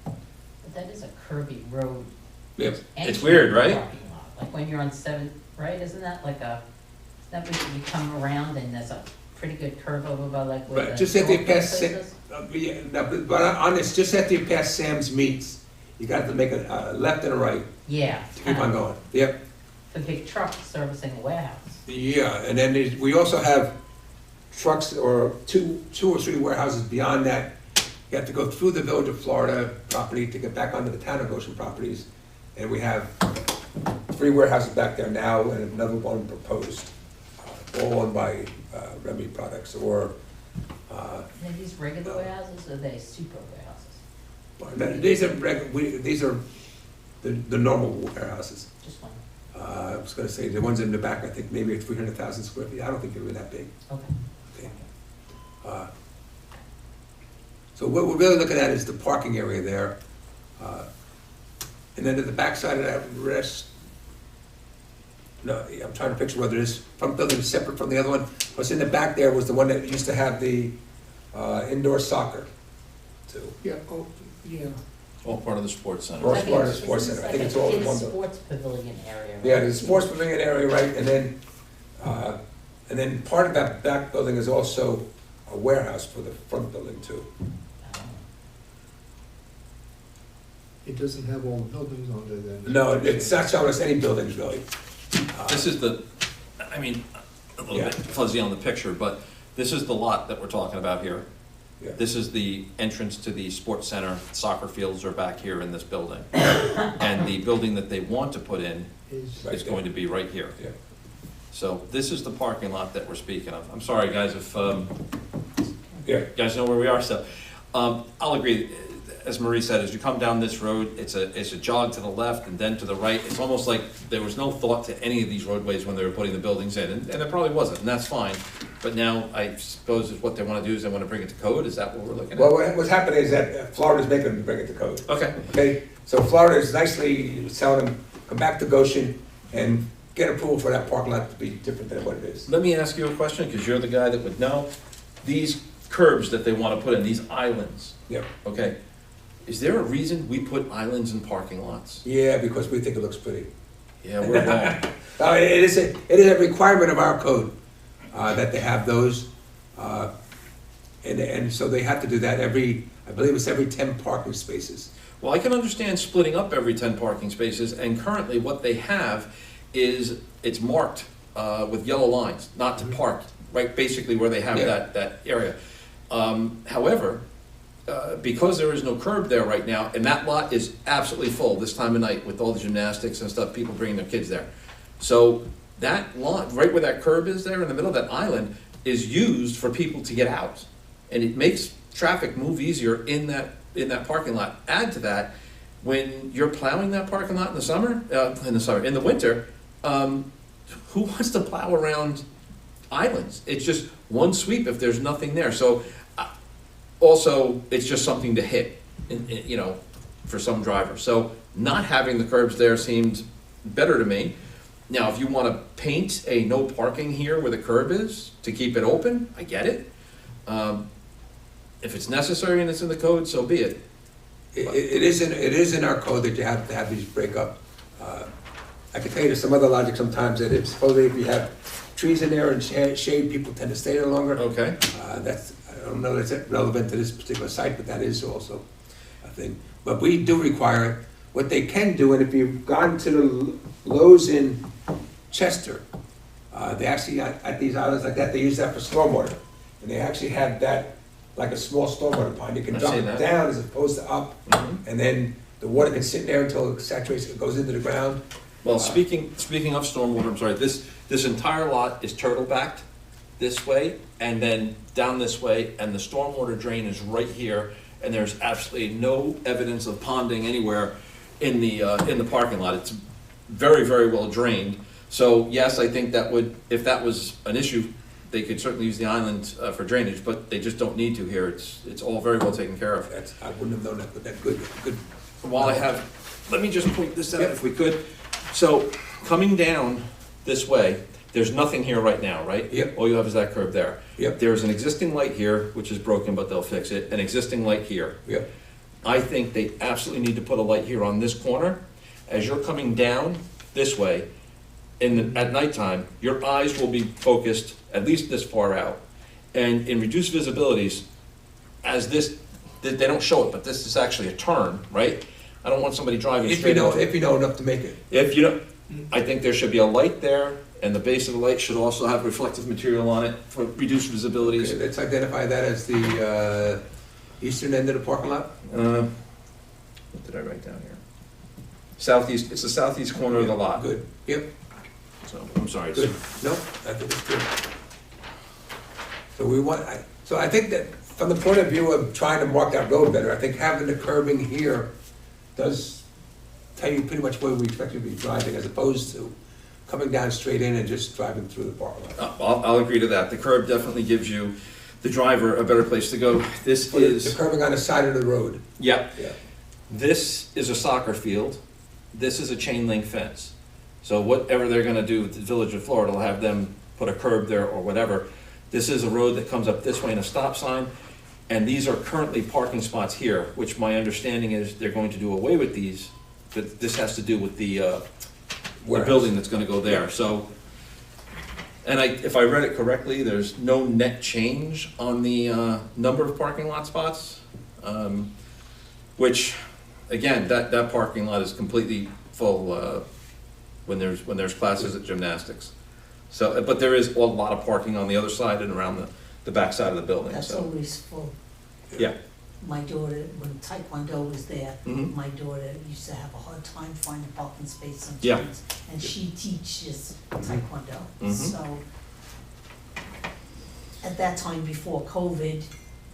S4: But that is a curvy road.
S1: Yep.
S3: It's weird, right?
S4: Parking lot. Like when you're on 7th, right, isn't that like a, that when you come around and there's a pretty good curve over by like where
S1: Right,
S4: the.
S1: just after you
S4: golf
S1: pass,
S4: place is?
S1: yeah, no, but on this, just after you pass Sam's Meats, you got to make a left and a right
S4: Yeah.
S1: to keep on going. Yep.
S4: The big truck servicing the warehouse.
S1: Yeah, and then we also have trucks, or two or three warehouses beyond that. You have to go through the Village of Florida property to get back onto the town of Goshen properties. And we have 3 warehouses back there now and another one proposed. all owned by Remy Products, or,
S4: Are these regular warehouses or are they super warehouses?
S1: these are the normal warehouses.
S4: Just one,
S1: I was gonna say, the ones in the back, I think maybe 300,000 square feet, I don't think they were that big.
S4: okay.
S1: Okay. So what we're really looking at is the parking area there. And then at the backside of that rest, no, I'm trying to picture whether this front building is separate from the other one. What's in the back there was the one that used to have the indoor soccer too.
S2: Yeah, oh, yeah.
S3: All part of the sports center.
S1: Or
S4: I think
S1: part of the
S4: it's-
S1: sports
S4: this is
S1: center. I think
S4: like
S1: it's
S4: a
S1: all in
S4: kids'
S1: one building.
S4: sports pavilion area. right?
S1: Yeah, there's a sports pavilion area, right, and then part of that back building is also a warehouse for the front building too.
S4: Oh.
S2: It doesn't have all the buildings on there then?
S1: No, it's not showing us any buildings really.
S3: This is the, I mean, a little
S1: Yeah.
S3: bit fuzzy on the picture, but this is the lot that we're talking about here.
S1: Yeah.
S3: This is the entrance to the sports center, soccer fields are back here in this building. And the building that they want to put in
S2: Is,
S1: Right
S3: is going to be right here.
S1: Yeah.
S3: So this is the parking lot that we're speaking of. I'm sorry, guys, if,
S1: Yeah.
S3: you guys know where we are, so. I'll agree, as Marie said, as you come down this road, it's a jog to the left and then to the right. It's almost like there was no thought to any of these roadways when they were putting the buildings in, and there probably wasn't, and that's fine. But now, I suppose is what they wanna do is they wanna bring it to code, is that what we're looking at?
S1: Well, what's happening is that Florida's making them bring it to code.
S3: Okay,
S1: Okay, so Florida is nicely telling them, come back to Goshen and get approval for that parking lot to be different than what it is.
S3: let me ask you a question, because you're the guy that would know. These curbs that they wanna put in, these islands,
S1: Yeah,
S3: okay? Is there a reason we put islands in parking lots?
S1: yeah, because we think it looks pretty.
S3: Yeah, we're wrong.
S1: It is a requirement of our code, that they have those. And so they have to do that I believe it's every 10 parking spaces.
S3: Well, I can understand splitting up every 10 parking spaces, and currently what they have is, it's marked with yellow lines, not to park, right, basically where they have
S1: Yeah.
S3: that area. However, because there is no curb there right now, and that lot is absolutely full this time of night with all the gymnastics and stuff, people bringing their kids there. So that lot, right where that curb is there in the middle of that island, is used for people to get out. And it makes traffic move easier in that parking lot. Add to that, when you're plowing that parking lot in the winter, who wants to plow around islands? It's just one sweep if there's nothing there. So, also, it's just something to hit, for some drivers. So, not having the curbs there seemed better to me. Now, if you wanna paint a no parking here where the curb is, to keep it open, I get it. If it's necessary and it's in the code, so be it.
S1: It is in our code that you have to have these break up. I can tell you there's some other logic sometimes that it's supposedly if you have trees in there and shade, people tend to stay there longer.
S3: Okay.
S1: I don't know that's relevant to this particular site, but that is also a thing. But we do require, what they can do, and if you've gone to the Lowe's in Chester, they actually, at these islands like that, they use that for stormwater. And they actually have that like a small stormwater pond. You can
S3: I've
S1: dump
S3: seen
S1: it
S3: that.
S1: down as opposed to up, and then the water can sit there until it saturates, it goes into the ground.
S3: Well, speaking of stormwater, I'm sorry, this entire lot is turtle backed this way and then down this way, and the stormwater drain is right here, and there's absolutely no evidence of ponding anywhere in the parking lot. It's very, very well drained. So yes, I think that would, if that was an issue, they could certainly use the island for drainage, but they just don't need to here. It's all very well taken care of.
S1: I wouldn't have known that, but that good.
S3: While I have, let me just point this out if we could. So, coming down this way, there's nothing here right now, right?
S1: Yep.
S3: All you have is that curb there.
S1: Yep.
S3: There's an existing light here, which is broken, but they'll fix it, an existing light here.
S1: Yep.
S3: I think they absolutely need to put a light here on this corner. As you're coming down this way, at nighttime, your eyes will be focused at least this far out. And in reduced visibilities, as this, they don't show it, but this is actually a turn, right? I don't want somebody driving
S1: If
S3: straight into it.
S1: if you know enough to make it.
S3: If you don't, I think there should be a light there, and the base of the light should also have reflective material on it for reduced
S1: Okay,
S3: visibilities.
S1: let's identify that as the eastern end of the parking lot.
S3: What did I write down here? Southeast, it's the southeast corner of the lot.
S1: Good, yep.
S3: So, I'm sorry.
S1: Good, no, I think it's good. So we want, so I think that from the point of view of trying to mark that road better, I think having the curbing here does tell you pretty much where we expect you to be driving, as opposed to coming down straight in and just driving through the parking lot.
S3: I'll agree to that. The curb definitely gives you, the driver, a better place to go. This
S1: The
S3: is,
S1: curbing on the side of the road.
S3: yep,
S1: Yeah.
S3: this is a soccer field. This is a chain link fence. So whatever they're gonna do with the Village of Florida, will have them put a curb there or whatever. This is a road that comes up this way and a stop sign, and these are currently parking spots here, which my understanding is they're going to do away with these, but this has to do with the building that's gonna go there, so. And if I read it correctly, there's no net change on the number of parking lot spots, which, again, that parking lot is completely full when there's classes at gymnastics. So, but there is a lot of parking on the other side and around the back side of the building,
S5: That's
S3: so,
S5: always full.
S3: yeah.
S5: My daughter, when Taekwondo was there,
S3: Mhm.
S5: my daughter used to have a hard time finding parking space
S3: Yeah.
S5: sometimes. And she teaches Taekwondo,
S3: Mhm.
S5: so. At that time before COVID,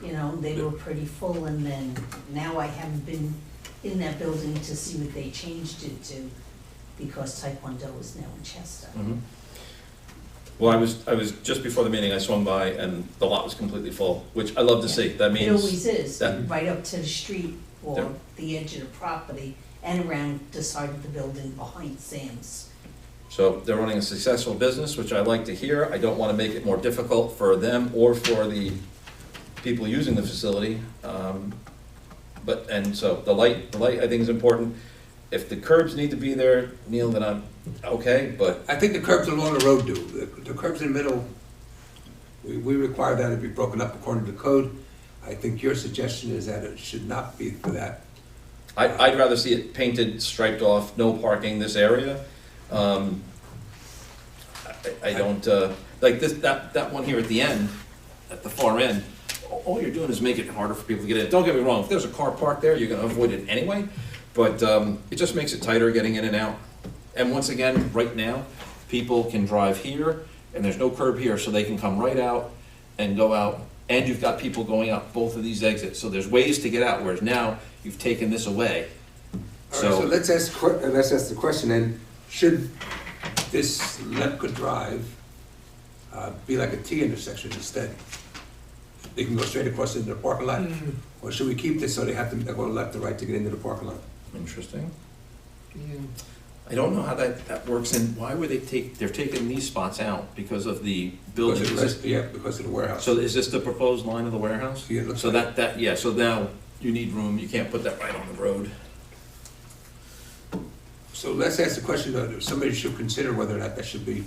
S5: you know, they were pretty full, and then now I haven't been in that building to see what they changed it to, because Taekwondo is now in Chester.
S3: Mhm. Well, I was, just before the meeting, I swung by and the lot was completely full, which I love to see. That
S5: It
S3: means,
S5: always is,
S3: that-
S5: right up to the street
S3: Yeah.
S5: or the edge of the property and around the side of the building behind Sam's.
S3: so they're running a successful business, which I like to hear. I don't wanna make it more difficult for them or for the people using the facility. But, and so the light I think is important. If the curbs need to be there, Neil, then I'm okay, but,
S1: I think the curbs along the road do. The curbs in the middle, we require that to be broken up according to code. I think your suggestion is that it should not be for that.
S3: I'd rather see it painted, striped off, no parking this area. I don't, like this, that one here at the end, at the far end, all you're doing is making it harder for people to get in. Don't get me wrong, if there's a car parked there, you're gonna avoid it anyway, but it just makes it tighter getting in and out. And once again, right now, people can drive here, and there's no curb here, so they can come right out and go out, and you've got people going out both of these exits, so there's ways to get out, whereas now, you've taken this away.
S1: All right, so
S3: So,
S1: let's ask the question then, should this Lemka Drive be like a T intersection instead? They can go straight across into the parking lot? Or should we keep this so they have to go left or right to get into the parking lot?
S3: interesting.
S2: Yeah.
S3: I don't know how that works, and why would they're taking these spots out because of the building?
S1: Because of
S3: Is
S1: the
S3: this-
S1: rest- Yeah, because of the warehouse.
S3: So is this the proposed line of the warehouse?
S1: Yeah, it looks
S3: So
S1: like
S3: yeah, so now you need room, you can't put that right on the road.
S1: So let's ask the question, though, somebody should consider whether or not that should be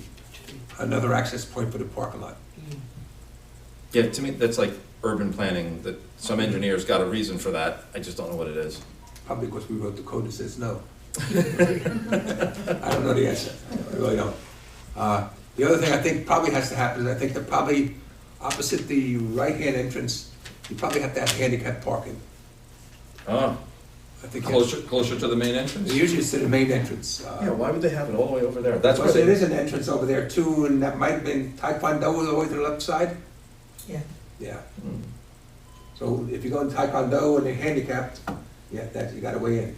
S1: another access point for the parking lot.
S3: Yeah, to me, that's like urban planning, that some engineer's got a reason for that, I just don't know what it is.
S1: Probably because we wrote the code that says no. I don't know the answer, I really don't. The other thing I think probably has to happen is I think that probably opposite the right-hand entrance, you probably have to have handicap parking.
S3: Oh,
S1: I think you have-
S3: closer to the main entrance?
S1: Usually it's to the main entrance.
S3: Yeah, why would they have it all the way over there? That's where
S1: Because it
S3: they,
S1: is an entrance over there too, and that might have been Taekwondo all the way to the left side?
S5: Yeah.
S1: Yeah,
S3: Hmm.
S1: so if you go in Taekwondo and they're handicapped, yeah, that, you gotta weigh in.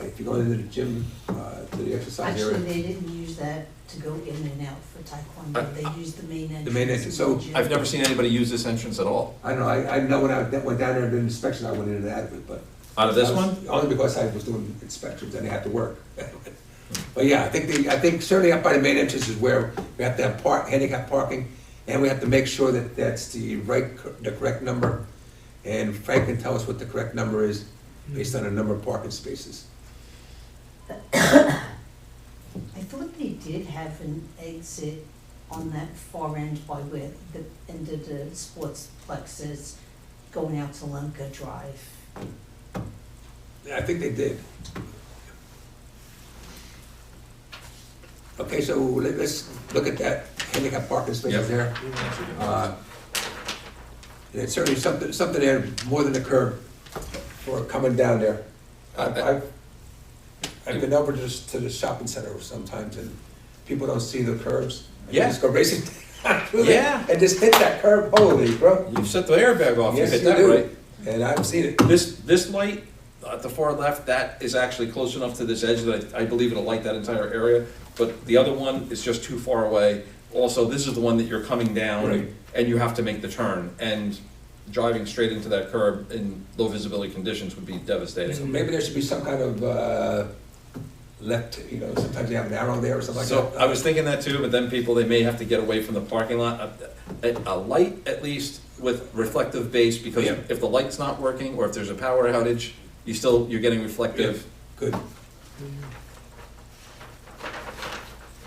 S1: If you go into the gym, to the exercise
S5: Actually,
S1: area,
S5: they didn't use that to go in and out for Taekwondo, they used the main entrance.
S1: The main entrance, so
S5: in the gym.
S3: I've never seen anybody use this entrance at all.
S1: I don't know, I know when I went down there and did an inspection, I went in and out of it, but.
S3: Out of this
S1: I was-
S3: one?
S1: Only because I was doing inspections and they had to work. But yeah, I think certainly up by the main entrance is where we have to have handicap parking, and we have to make sure that that's the correct number. And Frank can tell us what the correct number is based on the number of parking spaces.
S5: I thought they did have an exit on that far end by where the end of the sportsplex is, going out to Lemka Drive.
S1: Yeah, I think they did. Okay, so let's look at that handicap parking spaces
S3: Yep.
S1: there. And it's certainly something there more than a curb for coming down there. I've been over to the shopping center sometimes, and people don't see the curves. And
S3: Yeah.
S1: Just go racing through there
S3: Yeah.
S1: and just hit that curve, holy, bro.
S3: You set the airbag off, you
S1: Yes,
S3: hit
S1: you
S3: that
S1: do.
S3: right.
S1: And I've seen it.
S3: This light at the far left, that is actually close enough to this edge that I believe it'll light that entire area. But the other one is just too far away. Also, this is the one that you're coming down
S1: Right.
S3: and you have to make the turn. And driving straight into that curb in low visibility conditions would be
S1: So
S3: devastating.
S1: maybe there should be some kind of, left, you know, sometimes you have an arrow there or something like
S3: So
S1: that.
S3: I was thinking that too, but then people, they may have to get away from the parking lot. A light at least with reflective base, because
S1: Yeah.
S3: if the light's not working or if there's a power outage, you're getting reflective.
S1: Good,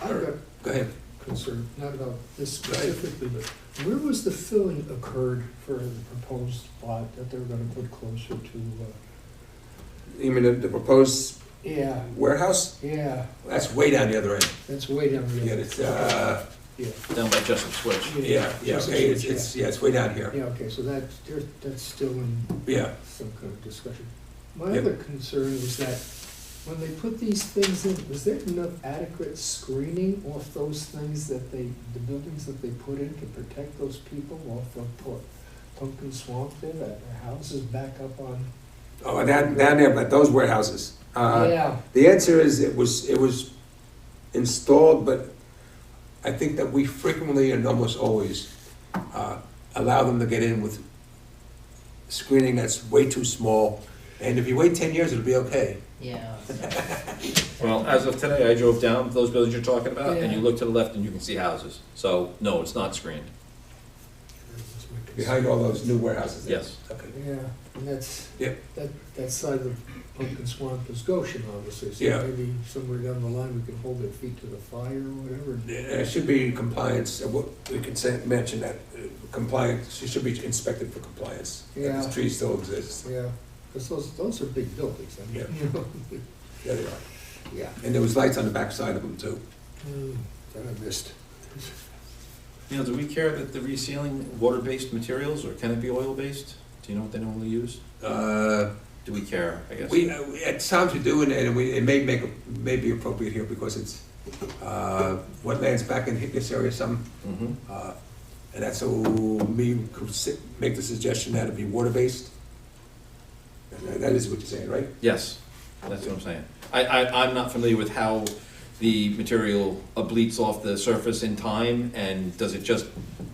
S2: I've got
S1: go ahead.
S2: concern, not about this
S1: Go ahead.
S2: specifically, but where was the filling occurred for the proposed lot that they were gonna put closer to,
S1: You mean the proposed
S2: yeah,
S1: warehouse?
S2: yeah,
S1: That's way down the other end.
S2: that's way down the
S1: Yeah,
S2: other.
S1: it's,
S2: Yeah,
S3: Down by Jessup Switch.
S1: yeah,
S2: Just a
S1: okay,
S2: switch,
S1: it's way down here.
S2: yeah, okay, so that's still in
S1: Yeah,
S2: some kind of discussion. My
S1: Yep.
S2: other concern was that when they put these things in, was there enough adequate screening off those things that the buildings that they put in to protect those people off of Pumpkin Swamp there, that their houses back up on?
S1: oh, down there, but those warehouses.
S2: Yeah,
S1: The answer is it was installed, but I think that we frequently and almost always allow them to get in with screening that's way too small. And if you wait 10 years, it'll be okay.
S4: Yeah.
S3: Well, as of today, I drove down those buildings you're talking about, and you
S2: Yeah.
S3: look to the left and you can see houses. So, no, it's not screened.
S2: that was my concern.
S1: Behind all those new warehouses there.
S3: Yes.
S1: Okay.
S2: Yeah, and that's,
S1: Yep.
S2: that side of the Pumpkin Swamp is Goshen, obviously, so
S1: Yeah.
S2: maybe somewhere down the line we can hold their feet to the fire or whatever.
S1: It should be in compliance, we could say, mention that compliance, it should be inspected for compliance. That
S2: Yeah.
S1: this tree still exists.
S2: Yeah, because those are big buildings, I mean,
S1: Yeah.
S2: you know,
S1: Yeah, they are.
S2: yeah.
S1: And there was lights on the back side of them too.
S2: That I missed.
S3: Neil, do we care that the resealing water-based materials, or can it be oil-based? Do you know what they normally use? Do we care, I guess?
S1: We, at times we do, and it may be appropriate here because it's, wetlands back in this area some.
S3: Mhm.
S1: And that's so me could make the suggestion that it be water-based. And that is what you're saying, right?
S3: Yes, that's what I'm saying. I'm not familiar with how the material bleats off the surface in time, and does it just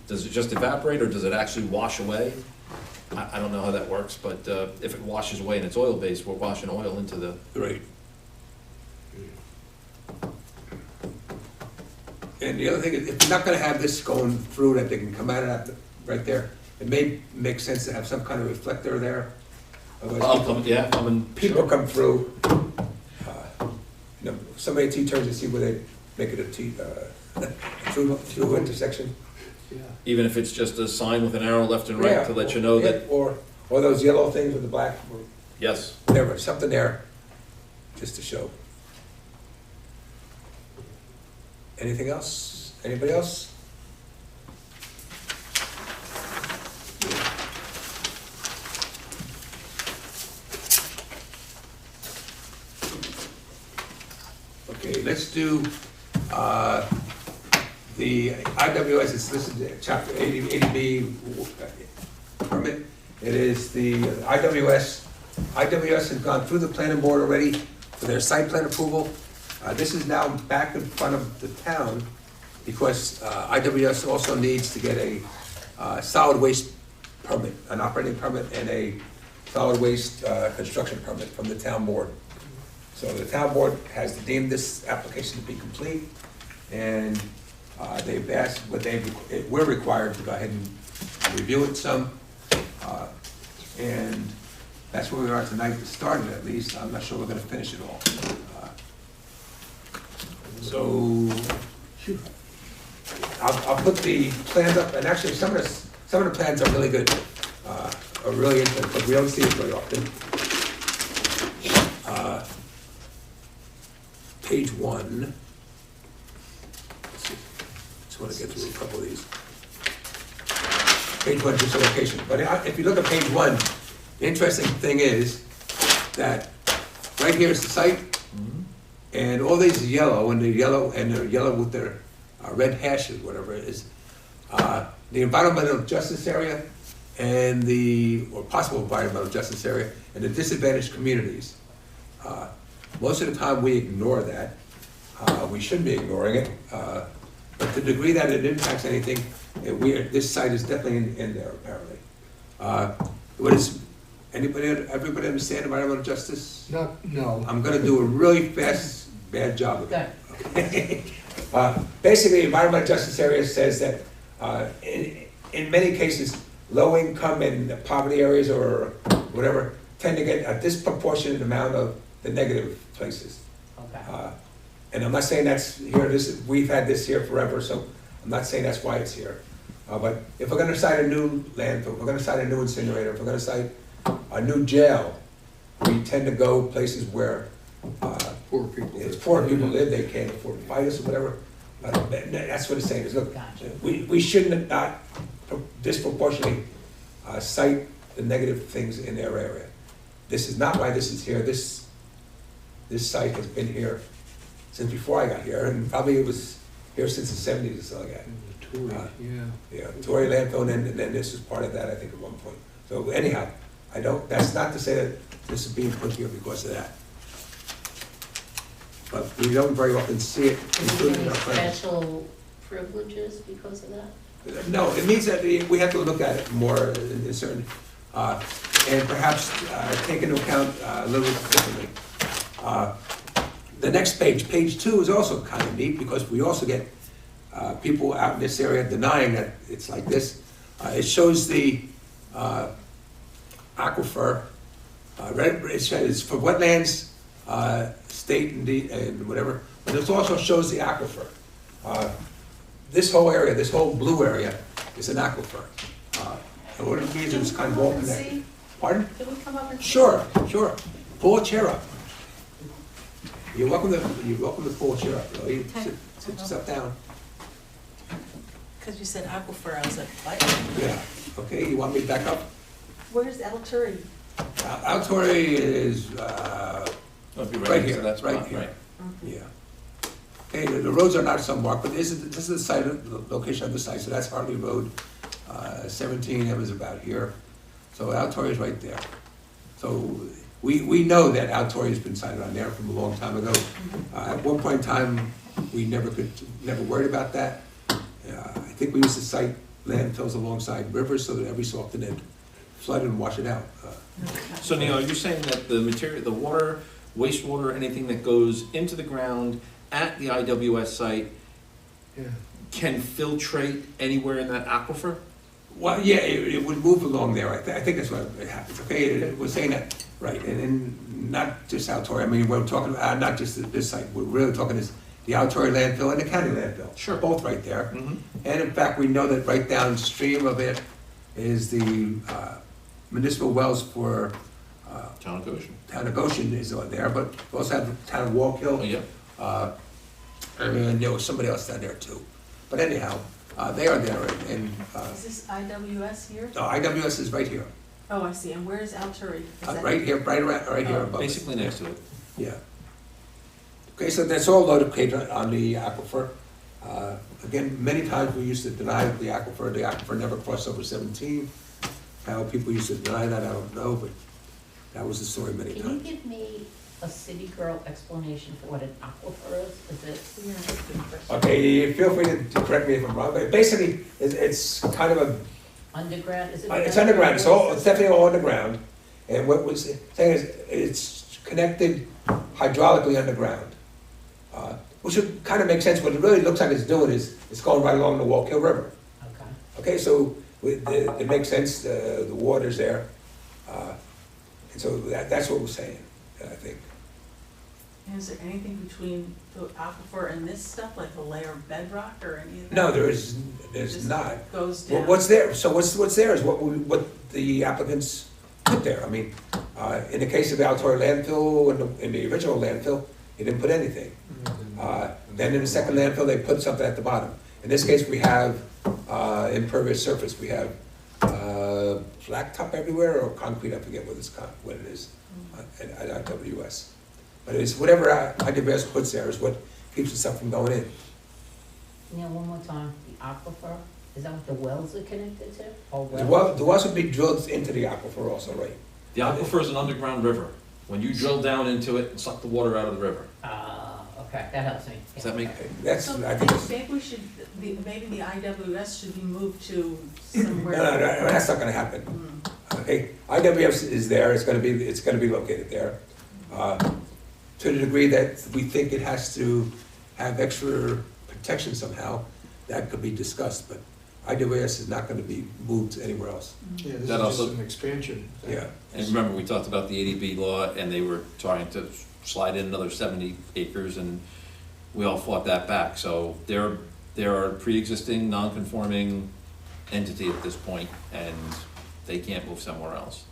S3: evaporate, or does it actually wash away? I don't know how that works, but if it washes away and it's oil-based, we're washing oil into the,
S1: Right. And the other thing is, if you're not gonna have this going through, that they can come out of that right there, it may make sense to have some kind of reflector there. Otherwise, people
S3: sure.
S1: come through, you know, somebody T-turns and see where they make it a T, through intersection.
S2: Yeah.
S3: Even if it's just a sign with an arrow left and right to let you know that,
S1: Yeah, or those yellow things with the black, or
S3: yes.
S1: whatever, something there, just to show. Anything else? Anybody else? Okay, let's do, the IWS, it's listed, chapter 80B permit. It is the IWS has gone through the planning board already for their site plan approval. This is now back in front of the town because IWS also needs to get a solid waste permit, an operating permit and a solid waste construction permit from the town board. So the town board has deemed this application to be complete, and they've asked, we're required to go ahead and review it some. And that's where we are tonight, to start it at least. I'm not sure we're gonna finish it all. So, I'll put the plans up, and actually, some of the plans are really good, are really interesting, but we don't see it very often. Page 1. Let's see. Just wanna get through a couple of these. Page 1, just a location, but if you look at page 1, the interesting thing is that right here is the site, And all these yellow, and they're yellow with their red hashes, whatever it is, the environmental justice area and or possible environmental justice area and the disadvantaged communities. Most of the time we ignore that. We shouldn't be ignoring it. But to the degree that it impacts anything, this site is definitely in there apparently. Everybody understand environmental justice?
S2: No.
S1: I'm gonna do a really fast, bad job of it.
S4: Good.
S1: Basically, environmental justice area says that in many cases, low income and poverty areas or whatever tend to get a disproportionate amount of the negative places.
S4: Okay.
S1: And I'm not saying that's here, we've had this here forever, so I'm not saying that's why it's here. But if we're gonna site a new landfill, if we're gonna site a new incinerator, if we're gonna site a new jail, we tend to go places where
S2: Poor people.
S1: it's poor people live, they can't afford to buy this or whatever. That's what it's saying is, look,
S4: Gotcha.
S1: we shouldn't not disproportionately cite the negative things in their area. This is not why this is here. This site has been here since before I got here, and probably it was here since the 70s or something like that.
S2: Tory,
S1: Yeah, Tory landfill, and then this was part of that, I think, at one point. So anyhow, that's not to say that this is being put here because of that. But we don't very often see it
S6: Is
S1: included
S6: there
S1: in
S6: any
S1: our plans.
S6: special privileges because of that?
S1: No, it means that we have to look at it more in certain, and perhaps take into account a little bit differently. The next page, page 2, is also kind of neat because we also get people out in this area denying that it's like this. It shows the aquifer, it says for wetlands, state and whatever, but it also shows the aquifer. This whole area, this whole blue area is an aquifer. And what it means is it's kind of all connected. Pardon?
S6: Can we come up and?
S1: Sure. Pull a chair up. You're welcome to pull a chair up. You sit yourself down.
S7: Because you said aquifer, I was like, what?
S1: Yeah. Okay, you want me to back up?
S7: Where's Altuve?
S1: Altori is,
S3: Oh, if you're
S1: right
S3: to
S1: here,
S3: that
S1: right
S3: spot,
S1: here. Yeah. Okay, the roads are not so marked, but this is the site, the location of the site, so that's Hartley Road. 17, that was about here. So Altori is right there. So we know that Altori has been sited on there from a long time ago. At one point in time, we never worried about that. I think we used to site landfills alongside rivers so that every so often they'd flood and wash it out.
S3: So Neil, are you saying that the material, the water, wastewater, anything that goes into the ground at the IWS site
S2: Yeah.
S3: can filtrate anywhere in that aquifer?
S1: Well, yeah, it would move along there. I think that's what happens, okay? We're saying that, right, and not just Altori. I mean, we're talking about, not just this site, we're really talking is the Altori landfill and the county landfill.
S3: Sure.
S1: Both right there.
S3: Mm-hmm.
S1: And in fact, we know that right downstream of it is the municipal wells for
S3: Town of Goshen.
S1: Town of Goshen is on there, but we also have the town of Wallkill.
S3: Oh, yeah.
S1: And there was somebody else down there too. But anyhow, they are there, and
S7: Is this IWS here?
S1: no, IWS is right here.
S7: Oh, I see, and where's Altuve? Is that-
S1: Right here, right here
S7: Oh.
S1: above us.
S3: Basically next to it.
S1: Yeah. Okay, so that's all located on the aquifer. Again, many times we used to deny the aquifer never crossed over 17. How people used to deny that, I don't know, but that was the story many
S4: Can you
S1: times.
S4: give me a city girl explanation for what an aquifer is? Is it,
S7: Yeah, that's a good question.
S1: Okay, feel free to correct me if I'm wrong, but basically, it's kind of a,
S4: underground, is it?
S1: it's underground, it's definitely all underground. And what was saying is, it's connected hydraulically underground. Which would kind of make sense. What it really looks like it's doing is, it's going right along the Wallkill River.
S4: Okay.
S1: Okay, so it makes sense, the water's there. And so that's what we're saying, I think.
S7: And is there anything between the aquifer and this stuff, like a layer of bedrock or any of that?
S1: No, there's
S7: Just
S1: not.
S7: Goes down?
S1: What's there, so what's there is what the applicants put there. I mean, in the case of the Altori landfill, in the original landfill, they didn't put anything. Then in the second landfill, they put something at the bottom. In this case, we have impervious surface. We have blacktop everywhere or concrete, I forget what it is at IWS. But it's whatever IWS puts there is what keeps the stuff from going in.
S4: Neil, one more time, the aquifer, is that what the wells are connected to? Or
S1: The
S4: wells?
S1: wells would be drilled into the aquifer also, right?
S3: The aquifer is an underground river. When you drill down into it and suck the water out of the river.
S4: Okay, that helps me.
S3: Does that make,
S1: That's,
S7: So
S1: I think it's,
S7: maybe we should, maybe the IWS should be moved to
S1: no,
S7: somewhere.
S1: that's not gonna happen.
S7: Hmm.
S1: Okay, IWS is there, it's gonna be located there. To the degree that we think it has to have extra protection somehow, that could be discussed, but IWS is not gonna be moved anywhere else.
S2: Yeah, this is
S3: That
S2: just
S3: also-
S2: an expansion.
S1: Yeah,
S3: and remember, we talked about the ADB law, and they were trying to slide in another 70 acres, and we all fought that back. So they're a pre-existing, non-conforming entity at this point, and they can't move somewhere else.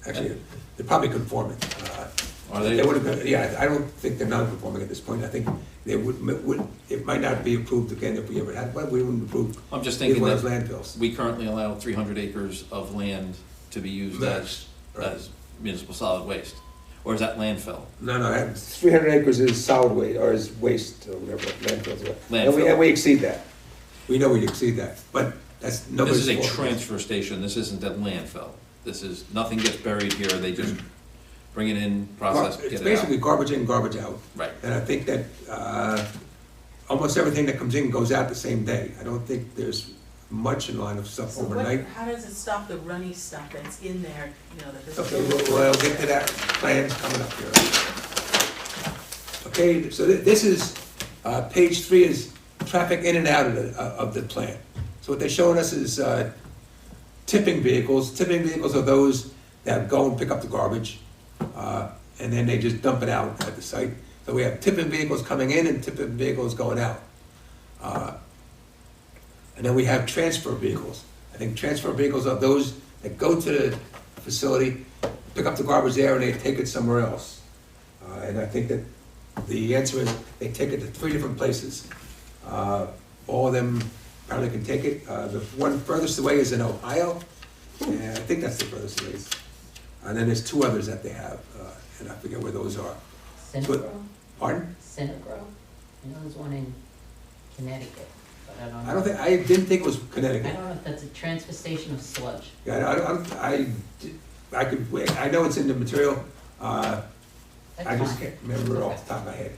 S1: actually, they're probably conforming.
S3: Are
S1: They
S3: they?
S1: would have, yeah, I don't think they're non-conforming at this point, I think they would, it might not be approved again if we ever had, but we wouldn't approve
S3: I'm just
S1: either
S3: thinking
S1: one of
S3: that
S1: those landfills.
S3: we currently allow 300 acres of land to be used
S1: Right.
S3: as municipal solid waste. Or is that landfill?
S1: No, 300 acres is solid waste, or is waste, or whatever, landfills are.
S3: Landfill.
S1: And we exceed that. We know we exceed that, but that's
S3: This
S1: nobody's
S3: is a
S1: fault.
S3: transfer station, this isn't a landfill. This is, nothing gets buried here, they just bring it in, process,
S1: It's
S3: get it
S1: basically
S3: out.
S1: garbage in, garbage out.
S3: Right.
S1: And I think that almost everything that comes in goes out the same day. I don't think there's much in line of stuff
S7: So what,
S1: overnight.
S7: how does it stop the runny stuff that's in there, you know, that there's.
S1: Okay, we'll get to that, plans coming up here. Okay, so this is, page 3 is traffic in and out of the plant. So what they're showing us is tipping vehicles. Tipping vehicles are those that go and pick up the garbage, and then they just dump it out at the site. So we have tipping vehicles coming in and tipping vehicles going out. And then we have transfer vehicles. I think transfer vehicles are those that go to the facility, pick up the garbage there, and they take it somewhere else. And I think that the answer is they take it to 3 different places. All of them probably can take it. The one furthest away is in Ohio, and I think that's the furthest away. And then there's 2 others that they have, and I forget where those are.
S4: Cinegro?
S1: Pardon?
S4: Cinegro? I know there's one in Connecticut, but I don't know.
S1: I didn't think it was
S4: I
S1: Connecticut.
S4: don't know if that's a transfer station of sludge.
S1: Yeah, I know it's in the material,
S4: That's
S1: I just
S4: fine.
S1: can't remember off the top of my head.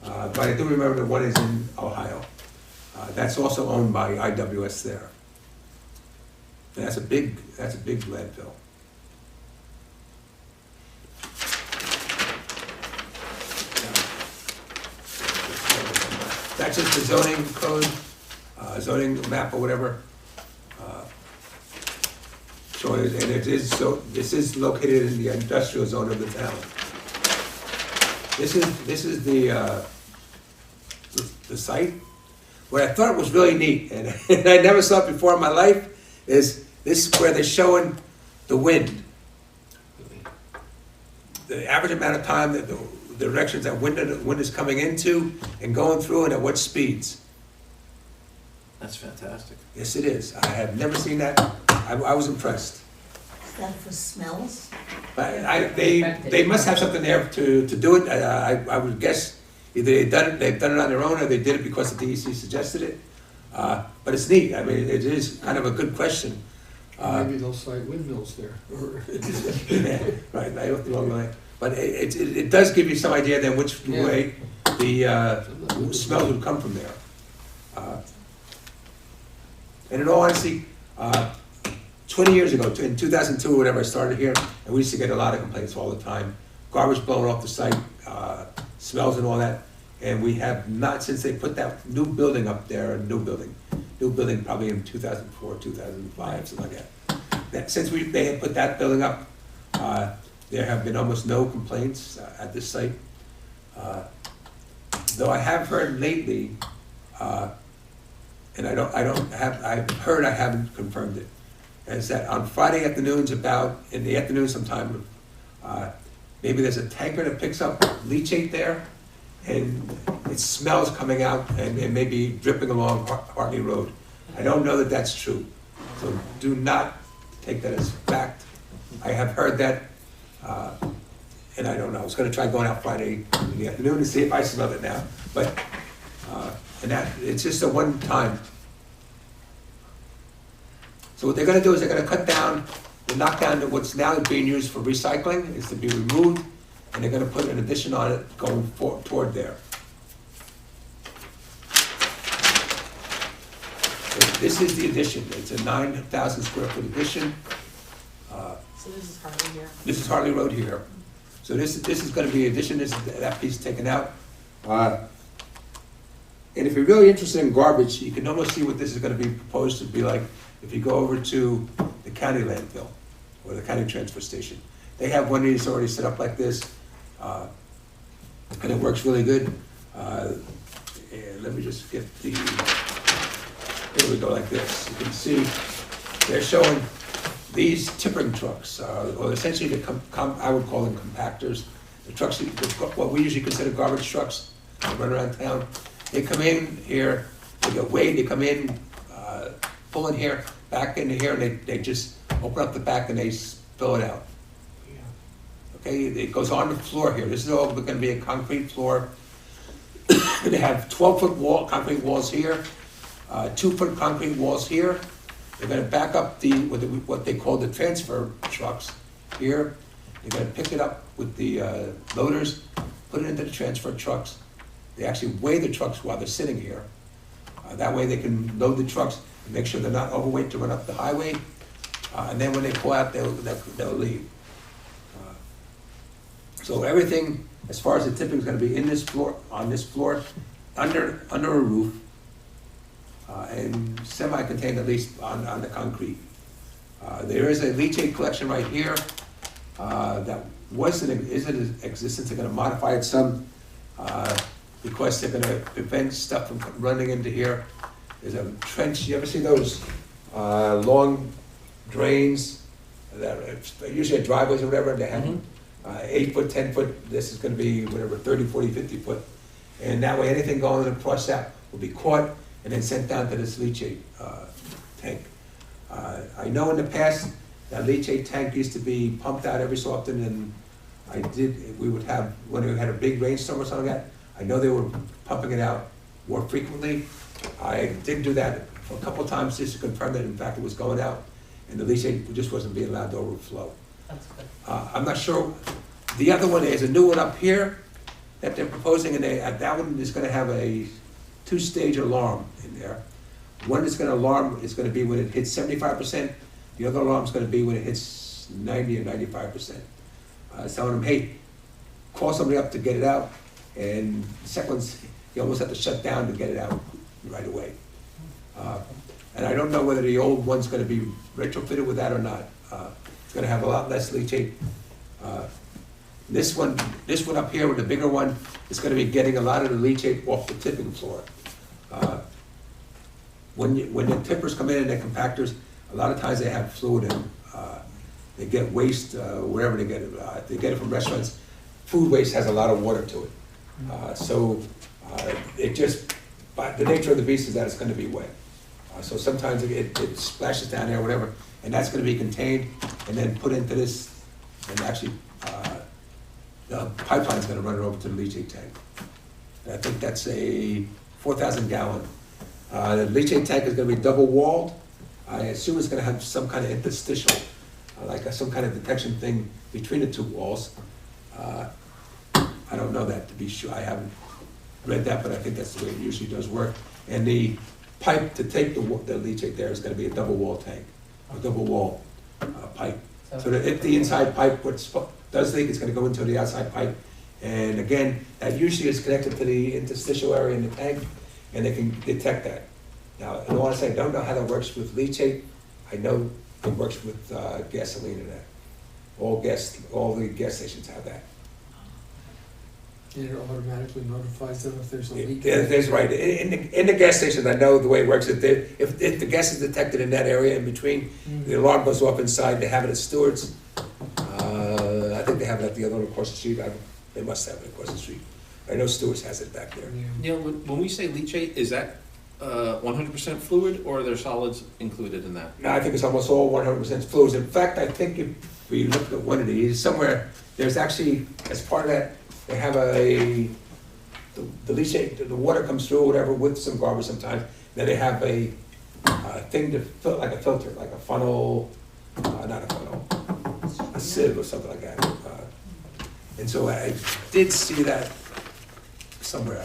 S1: But I do remember the one is in Ohio. That's also owned by IWS there. And that's a big landfill. That's just the zoning code, zoning map or whatever. So, this is located in the industrial zone of the town. This is the site. What I thought was really neat, and I never saw it before in my life, is this is where they're showing the wind. The average amount of time that the directions that wind is coming into and going through, and at what speeds.
S3: That's fantastic.
S1: Yes, it is. I have never seen that. I was impressed.
S5: Is that for smells?
S1: But they must have something there to do it. I would guess either they've done it on their own, or they did it because the DEC suggested it. But it's neat. I mean, it is kind of a good question.
S2: Maybe they'll cite windmills there.
S1: Yeah, right, I looked along the line. But it does give you some idea then which
S2: Yeah.
S1: way the smells would come from there. And in all honesty, 20 years ago, in 2002 or whatever, I started here, and we used to get a lot of complaints all the time. Garbage blowing off the site, smells and all that. And we have not, since they put that new building up there, new building probably in 2004, 2005, something like that. Since they had put that building up, there have been almost no complaints at this site. Though I have heard lately, and I've heard, I haven't confirmed it, is that on Friday afternoons, in the afternoon sometime, maybe there's a tanker that picks up leachate there, and it smells coming out and maybe dripping along Hartley Road. I don't know that that's true, so do not take that as fact. I have heard that And I don't know, I was gonna try going out Friday in the afternoon to see if I smell it now, but, and that, it's just a one time. So what they're gonna do is they're gonna cut down, they knock down to what's now being used for recycling, is to be removed, and they're gonna put an addition on it going toward there. So this is the addition, it's a 9,000 square foot addition.
S7: So this is Harley here.
S1: This is Harley Road here. So this is gonna be addition, that piece taken out. And if you're really interested in garbage, you can almost see what this is gonna be proposed to be like if you go over to the county landfill or the county transfer station. They have one of these already set up like this, and it works really good. And let me just get the, here we go like this. You can see they're showing these tipping trucks, or essentially I would call them compactors. The trucks, what we usually consider garbage trucks, that run around town. They come in here, they get weighed, they come in, pull in here, back into here, and they just open up the back and they spill it out. Okay, it goes on the floor here. This is all gonna be a concrete floor. They have 12-foot concrete walls here, 2-foot concrete walls here. They're gonna back up what they call the transfer trucks here. They're gonna pick it up with the loaders, put it into the transfer trucks. They actually weigh the trucks while they're sitting here. That way they can load the trucks and make sure they're not overweight to run up the highway. And then when they pull out, they'll leave. So everything, as far as the tipping, is gonna be in this floor, on this floor, under a roof, and semi-contained at least on the concrete. There is a leachate collection right here that is in existence. They're gonna modify it some because they're gonna prevent stuff from running into here. There's a trench, you ever see those long drains that are usually at driveways or whatever, they have 8 foot, 10 foot, this is gonna be whatever, 30, 40, 50 foot. And that way anything going across that will be caught and then sent down to this leachate tank. I know in the past, that leachate tank used to be pumped out every so often, and we would have, when we had a big rainstorm or something like that, I know they were pumping it out more frequently. I did do that for a couple times just to confirm that in fact it was going out, and the leachate just wasn't being allowed to overflow.
S4: That's good.
S1: I'm not sure, the other one is a new one up here that they're proposing, and that one is gonna have a 2-stage alarm in there. One is gonna be when it hits 75%, the other alarm is gonna be when it hits 90 or 95%. Telling them, hey, call somebody up to get it out, and the second one's, you almost have to shut down to get it out right away. And I don't know whether the old one's gonna be retrofitted with that or not. It's gonna have a lot less leachate. This one up here with the bigger one is gonna be getting a lot of the leachate off the tipping floor. When the tippers come in and they're compactors, a lot of times they have fluid in them. They get waste, wherever they get it. They get it from restaurants. Food waste has a lot of water to it. So it just, by the nature of the beast is that it's gonna be wet. So sometimes it splashes down there or whatever, and that's gonna be contained and then put into this, and actually, the pipeline's gonna run it over to the leachate tank. And I think that's a 4,000 gallon. The leachate tank is gonna be double walled. I assume it's gonna have some kind of interstitial, like some kind of detection thing between the two walls. I don't know that to be sure, I haven't read that, but I think that's the way it usually does work. And the pipe to take the leachate there is gonna be a double wall tank, a double wall pipe. So that if the inside pipe does leak, it's gonna go into the outside pipe. And again, that usually is connected to the interstitial area in the tank, and they can detect that. Now, I don't wanna say I don't know how that works with leachate. I know it works with gasoline and that. All the gas stations have that.
S2: And it automatically notifies them if there's a leak.
S1: That's right. In the gas station, I know the way it works. If the gas is detected in that area in between, the alarm goes off inside. They have it at Stewart's. I think they have it at the other one across the street. They must have it across the street. I know Stewart's has it back there.
S2: Yeah.
S3: Neil, when we say leachate, is that 100% fluid, or are there solids included in that?
S1: No, I think it's almost all 100% fluids. In fact, I think if we looked at one of these, somewhere, there's actually, as part of that, they have the leachate, the water comes through, whatever, with some garbage sometimes, then they have a thing to fill, like a filter, like a funnel, not a funnel, a sieve or something like that. And so I did see that somewhere.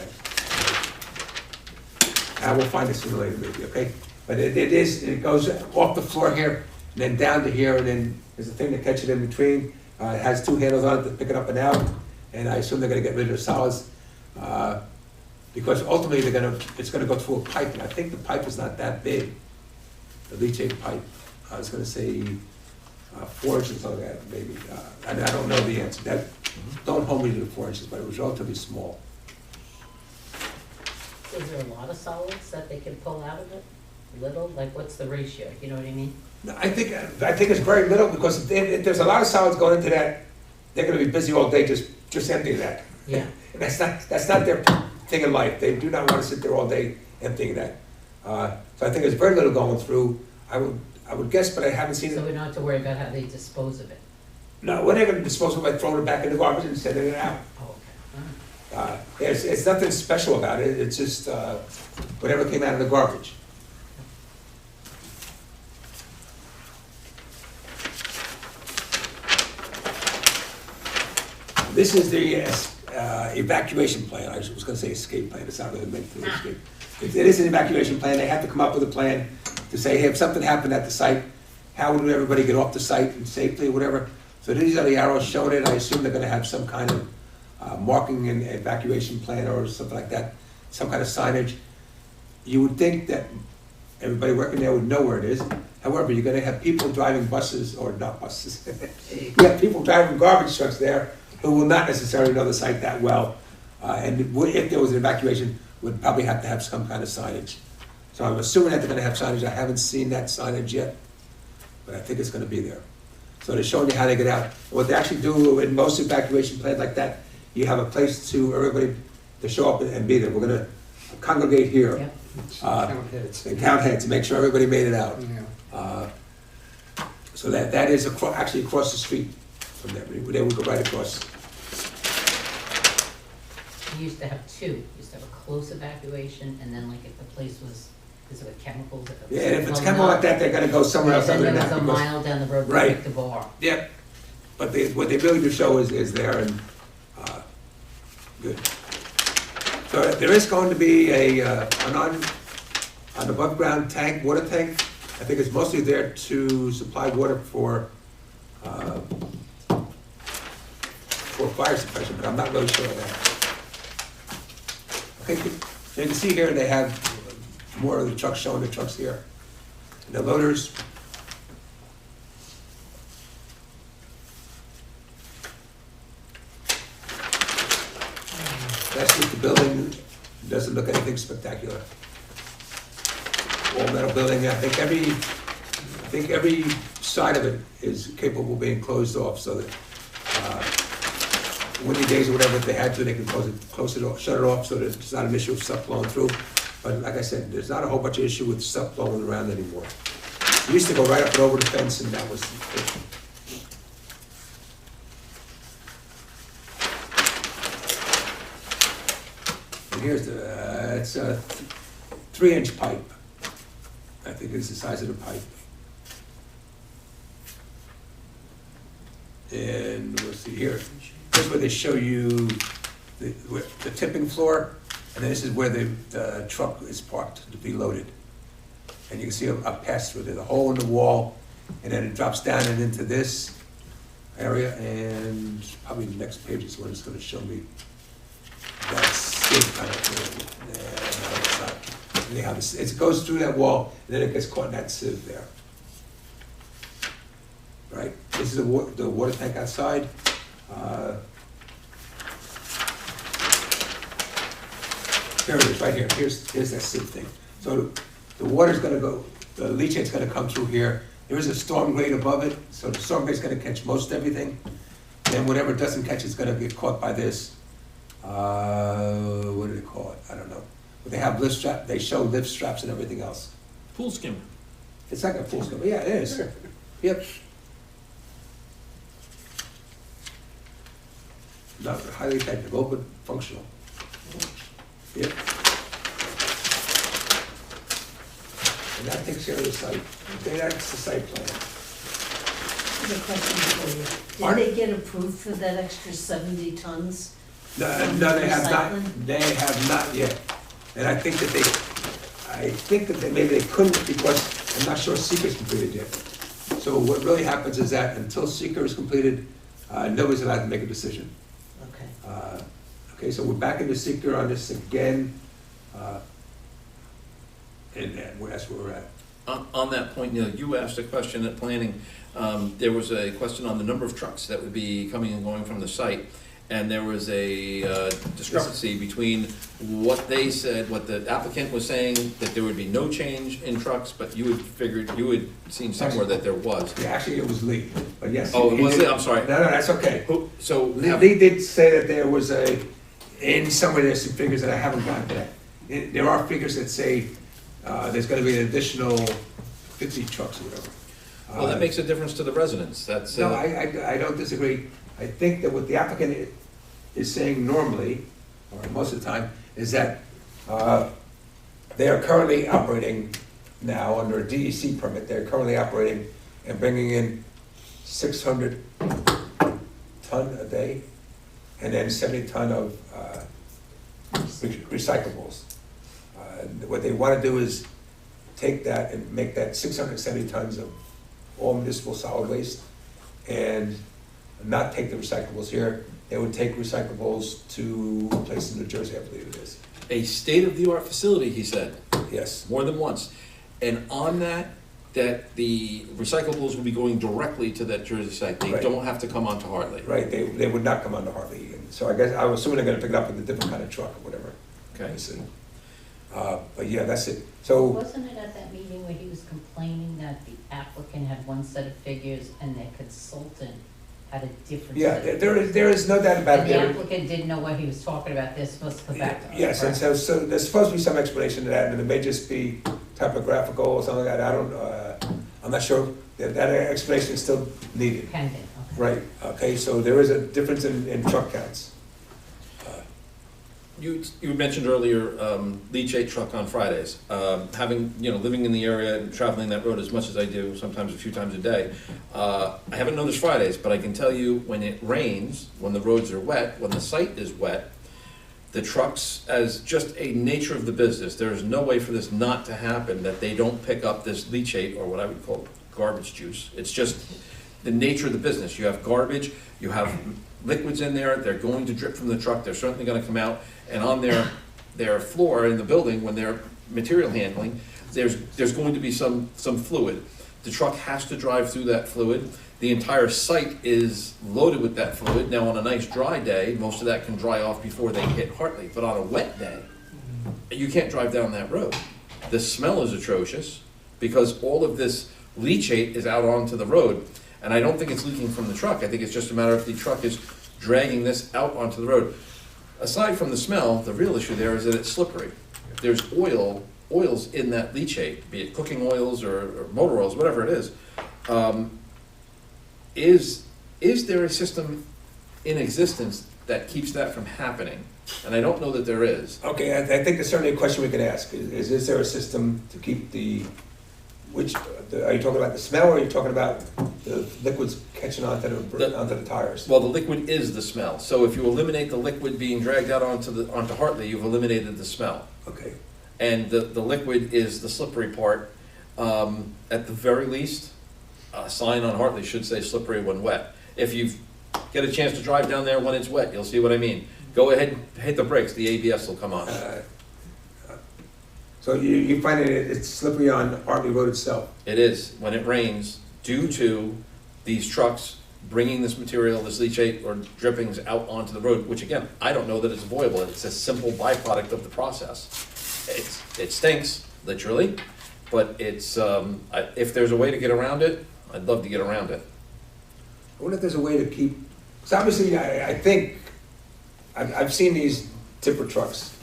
S1: I will find it sooner or later, maybe, okay? But it goes off the floor here, and then down to here, and then there's a thing to catch it in between. It has two handles on it to pick it up and out, and I assume they're gonna get rid of the solids. Because ultimately, it's gonna go through a pipe, and I think the pipe is not that big, the leachate pipe. I was gonna say 4 inches or that, maybe. I don't know the answer. Don't hold me to the 4 inches, but it was relatively small.
S4: Is there a lot of solids that they can pull out of it? Little, like what's the ratio, you know what I mean?
S1: No, I think it's very little, because if there's a lot of solids going into that, they're gonna be busy all day just emptying that.
S4: Yeah.
S1: And that's not their thing in life. They do not wanna sit there all day emptying that. So I think there's very little going through. I would guess, but I haven't seen
S4: So
S1: it.
S4: we don't have to worry about how they dispose of it?
S1: No, we're not gonna dispose of it by throwing it back in the garbage and sending it out.
S4: Oh, okay. All right.
S1: It's nothing special about it. It's just whatever came out of the garbage. This is the evacuation plan. I was gonna say escape plan. It's not really meant for escape. It is an evacuation plan. They have to come up with a plan to say, hey, if something happened at the site, how would everybody get off the site and safely, or whatever. So these are the arrows showing it. I assume they're gonna have some kind of marking and evacuation plan or something like that, some kind of signage. You would think that everybody working there would know where it is. However, you're gonna have people driving buses, or not buses. You have people driving garbage trucks there who will not necessarily know the site that well. And if there was an evacuation, would probably have to have some kind of signage. So I'm assuming that they're gonna have signage. I haven't seen that signage yet, but I think it's gonna be there. So they're showing you how they get out. What they actually do in most evacuation plans like that, you have a place to everybody to show up and be there. We're gonna congregate here.
S4: Yep.
S2: Count heads.
S1: And count heads, to make sure everybody made it out.
S2: Yeah.
S1: So that is actually across the street from there. They would go right across.
S4: You used to have two, you used to have a close evacuation, and then like if the place was, because of chemicals.
S1: Yeah, and if it's chemical like that, they're gonna go somewhere else other
S4: Then
S1: than
S4: there
S1: that.
S4: was a
S1: because-
S4: mile down the road to
S1: Right.
S4: pick the bar.
S1: Yep. But what they really do show is there, and, good. So there is going to be an above ground tank, water tank. I think it's mostly there to supply water for fire suppression, but I'm not really sure of that. Okay, so you can see here, they have more of the trucks, showing the trucks here. And the loaders. That's just the building, doesn't look anything spectacular. All metal building, I think every side of it is capable of being closed off, so that windy days or whatever, if they had to, they can close it off, shut it off, so that it's not an issue of stuff blowing through. But like I said, there's not a whole bunch of issue with stuff blowing around anymore. We used to go right up and over the fence, and that was it. And here's it's a 3-inch pipe. I think it's the size of the pipe. And we'll see here. Here's where they show you the tipping floor, and then this is where the truck is parked to be loaded. And you can see a pass-through. There's a hole in the wall, and then it drops down and into this area, and probably the next page is when it's gonna show me that sieve kind of thing. No, it's not. Anyhow, it goes through that wall, and then it gets caught in that sieve there. Right, this is the water tank outside. Here it is, right here. Here's that sieve thing. So the water's gonna go, the leachate's gonna come through here. There is a storm grate above it, so the storm grate's gonna catch most everything. Then whatever it doesn't catch is gonna get caught by this. What do they call it? I don't know. But they have lift strap, they show lift straps and everything else.
S3: Pool skimmer.
S1: It's like a full scope, yeah, it is. Yep. not highly technical, but functional. Yep. And that takes care of the site. Okay, that's the site plan.
S5: I have a question for you.
S1: Pardon?
S5: Did they get approved for that extra 70 tons?
S1: No, they have not,
S5: Recycling?
S1: they have not yet. And I think that maybe they couldn't because I'm not sure seeker's completed yet. So what really happens is that until seeker is completed, nobody's allowed to make a decision.
S5: Okay.
S1: Okay, so we're back into seeker on this again. And that's where we're at.
S3: On that point, Neil, you asked a question at planning. There was a question on the number of trucks that would be coming and going from the site. And there was a discrepancy between what they said, what the applicant was saying, that there would be no change in trucks, but you had figured, you had seen somewhere that there was.
S1: Yeah, actually, it was Lee, but yes.
S3: Oh,
S1: he
S3: it was
S1: did-
S3: Lee, I'm sorry.
S1: No, that's okay.
S3: So,
S1: Lee did say that there was in somewhere there's some figures that I haven't gotten yet. There are figures that say there's gonna be an additional 50 trucks or whatever.
S3: well, that makes a difference to the residents, that's.
S1: No, I don't disagree. I think that what the applicant is saying normally, or most of the time, is that they are currently operating now under a DEC permit, they're currently operating and bringing in 600 ton a day, and then 70 ton of recyclables. What they want to do is take that and make that 670 tons of all municipal solid waste, and not take the recyclables here. They would take recyclables to a place in New Jersey, I believe it is.
S3: A state-of-the-art facility, he said,
S1: Yes,
S3: more than once. And on that the recyclables will be going directly to that Jersey site. They
S1: Right.
S3: don't have to come onto Hartley.
S1: right, they would not come onto Hartley. And so I guess, I'm assuming they're gonna pick it up with a different kind of truck or whatever.
S3: Okay.
S1: I see. But yeah, that's it. So,
S4: Wasn't it at that meeting where he was complaining that the applicant had one set of figures and their consultant had a different
S1: yeah,
S4: set of
S1: there is no doubt about
S4: And
S1: it.
S4: the
S1: There-
S4: applicant didn't know what he was talking about, they're supposed to come back to us.
S1: Yes, and
S4: correct?
S1: so there's supposed to be some explanation to that, and it may just be typographical or something like that. I don't, I'm not sure. That explanation is still needed.
S4: Pending, okay.
S1: Right, okay, so there is a difference in truck counts.
S3: You mentioned earlier, leachate truck on Fridays. Having, living in the area and traveling that road as much as I do, sometimes a few times a day, I haven't noticed Fridays, but I can tell you when it rains, when the roads are wet, when the site is wet, the trucks, as just a nature of the business, there is no way for this not to happen, that they don't pick up this leachate, or what I would call garbage juice. It's just the nature of the business. You have garbage, you have liquids in there, they're going to drip from the truck, they're certainly gonna come out, and on their floor in the building, when they're material handling, there's going to be some fluid. The truck has to drive through that fluid. The entire site is loaded with that fluid. Now, on a nice dry day, most of that can dry off before they hit Hartley, but on a wet day, you can't drive down that road. The smell is atrocious, because all of this leachate is out onto the road. And I don't think it's leaking from the truck. I think it's just a matter of the truck is dragging this out onto the road. Aside from the smell, the real issue there is that it's slippery. There's oils in that leachate, be it cooking oils or motor oils, whatever it is. Is there a system in existence that keeps that from happening? And I don't know that there is.
S1: Okay, I think there's certainly a question we can ask. Is there a system to keep are you talking about the smell, or are you talking about the liquids catching onto the tires?
S3: Well, the liquid is the smell. So if you eliminate the liquid being dragged out onto Hartley, you've eliminated the smell.
S1: Okay,
S3: And the liquid is the slippery part. At the very least, a sign on Hartley should say slippery when wet. If you get a chance to drive down there when it's wet, you'll see what I mean. Go ahead, hit the brakes, the ABS will come on.
S1: so you find it's slippery on Hartley Road itself?
S3: It is, when it rains, due to these trucks bringing this material, this leachate or drippings out onto the road, which again, I don't know that it's avoidable. It's a simple byproduct of the process. It stinks, literally, but it's, if there's a way to get around it, I'd love to get around it.
S1: I wonder if there's a way to keep, because obviously I think, I've seen these tipper trucks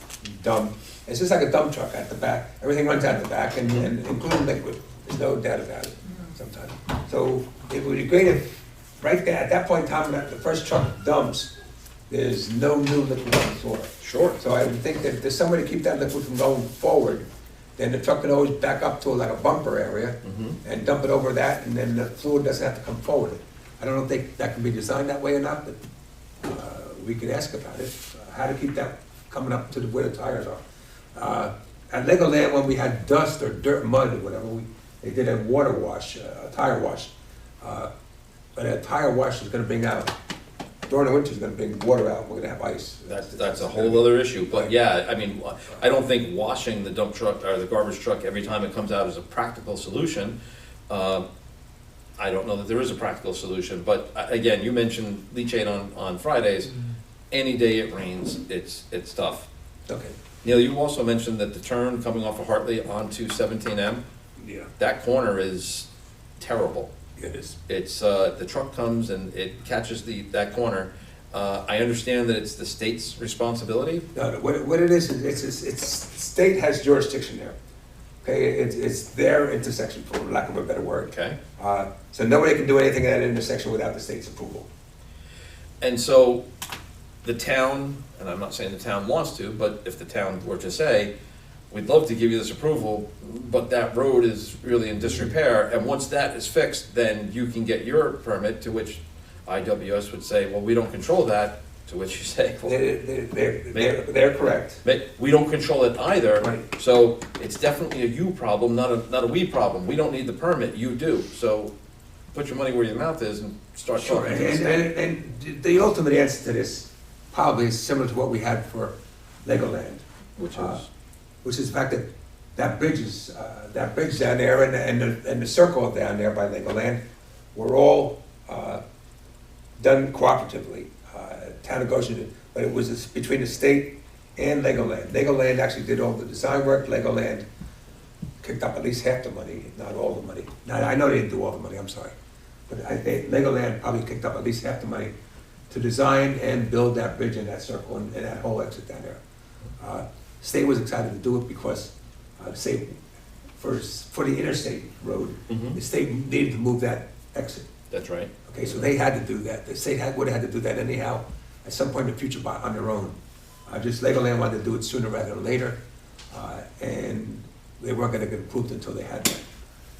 S1: dump. It's just like a dump truck at the back. Everything runs out the back, and including liquid. There's no doubt about it sometimes. So it would be great if, right there, at that point in time, when the first truck dumps, there's no new liquid on the soil.
S3: Sure.
S1: So I would think that if there's some way to keep that liquid from going forward, then the truck can always back up to like a bumper area and dump it over that, and then the fluid doesn't have to come forward. I don't think that can be designed that way or not, but we could ask about it, how to keep that coming up to where the tires are. At Legoland, when we had dust or dirt, mud or whatever, they did a water wash, a tire wash. But a tire wash is gonna bring out, during the winter, is gonna bring water out, we're gonna have ice.
S3: That's a whole other issue, but yeah, I mean, I don't think washing the dump truck or the garbage truck every time it comes out is a practical solution. I don't know that there is a practical solution, but again, you mentioned leachate on Fridays. Any day it rains, it's tough.
S1: Okay,
S3: Neil, you also mentioned that the turn coming off of Hartley onto 17M,
S1: yeah,
S3: that corner is terrible.
S1: it is.
S3: It's, the truck comes and it catches that corner. I understand that it's the state's responsibility.
S1: No, what it is, it's, state has jurisdiction there. Okay, it's their intersection, for lack of a better word.
S3: Okay.
S1: So nobody can do anything at that intersection without the state's approval.
S3: And so the town, and I'm not saying the town wants to, but if the town were to say, we'd love to give you this approval, but that road is really in disrepair, and once that is fixed, then you can get your permit, to which IWS would say, well, we don't control that, to which you say, well,
S1: They're correct.
S3: we don't control it either.
S1: Right.
S3: So it's definitely a you problem, not a we problem. We don't need the permit, you do. So put your money where your mouth is and start
S1: Sure,
S3: talking to the state.
S1: and the ultimate answer to this probably is similar to what we had for Legoland. Which is the fact that that bridge down there and the circle down there by Legoland were all done cooperatively. Town of Goshen, but it was between the state and Legoland. Legoland actually did all the design work. Legoland kicked up at least half the money, if not all the money. Now, I know they didn't do all the money, I'm sorry. But Legoland probably kicked up at least half the money to design and build that bridge and that circle and that whole exit down there. State was excited to do it because, say, for the interstate road, the state needed to move that exit.
S3: That's right.
S1: Okay, so they had to do that. The state would have had to do that anyhow, at some point in the future on their own. Just Legoland wanted to do it sooner rather than later, and they weren't gonna get approved until they had that.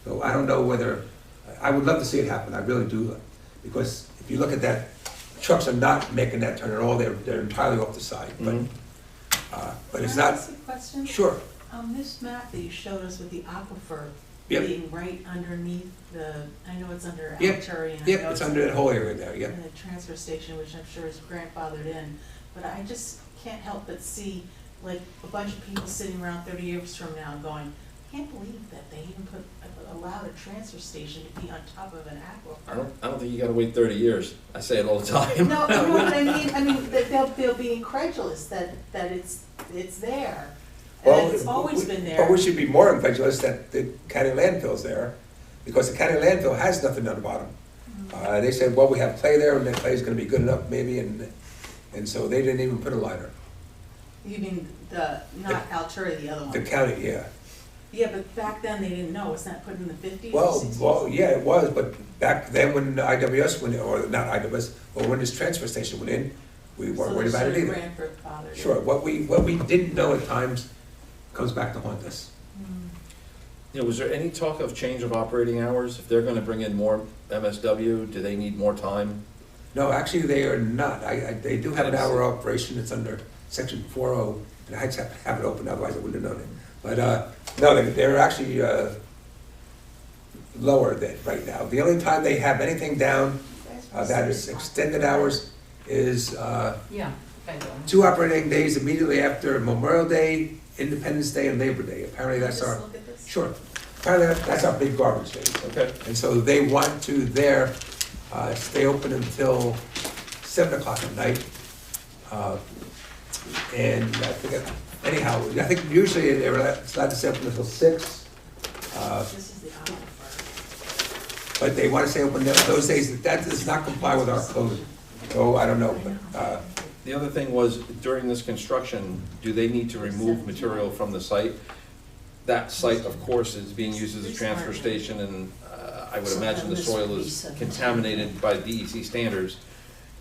S1: So I don't know whether, I would love to see it happen, I really do, because if you look at that, trucks are not making that turn at all, they're entirely off the side, but it's
S7: Can I
S1: not,
S7: ask a question?
S1: sure,
S7: This map that you showed us with the aquifer
S1: Yep.
S7: being right underneath I know it's under
S1: Yep.
S7: Altury, and I
S1: yep,
S7: know
S1: it's under that whole area there, yep.
S7: in the transfer station, which I'm sure is grandfathered in, but I just can't help but see, like, a bunch of people sitting around 30 years from now going, I can't believe that they even allowed a transfer station to be on top of an aquifer.
S3: I don't think you gotta wait 30 years. I say it all the time.
S7: No, but I mean, that they'll be incredulous that it's there. And it's always been there.
S1: But we should be more incredulous that the county landfill's there, because the county landfill has nothing on the bottom. They said, well, we have clay there, and that clay's gonna be good enough, maybe, and so they didn't even put a liner.
S7: You mean not Altury, the other one?
S1: The county, yeah.
S7: Yeah, but back then they didn't know, wasn't that put in the 50s or
S1: Well,
S7: 60s?
S1: yeah, it was, but back then when the IWS went in, or not IWS, but when this transfer station went in, we weren't worried about it either.
S7: So they're grandfathered.
S1: Sure, what we didn't know at times comes back to haunt us.
S3: You know, was there any talk of change of operating hours? If they're gonna bring in more MSW, do they need more time?
S1: No, actually, they are not. They do have an hour operation, it's under section 40, and I just have to have it open, otherwise I wouldn't have known it. But, no, they're actually lower than right now. The only time they have anything down that is extended hours is
S4: Yeah, okay, go on.
S1: 2 operating days immediately after Memorial Day, Independence Day, and Labor Day. Apparently that's
S7: Just
S1: our,
S7: look at this.
S1: sure, apparently that's our big garbage day.
S3: Okay.
S1: And so they want to there stay open until 7 o'clock at night. And I forget, anyhow, I think usually they're allowed to stay open until 6.
S7: This is the aquifer.
S1: But they want to stay open those days. That does not comply with our code. So I don't know, but
S3: The other thing was, during this construction, do they need to remove material from the site? That site, of course, is being used as a transfer station, and I would imagine the soil is contaminated by DEC standards.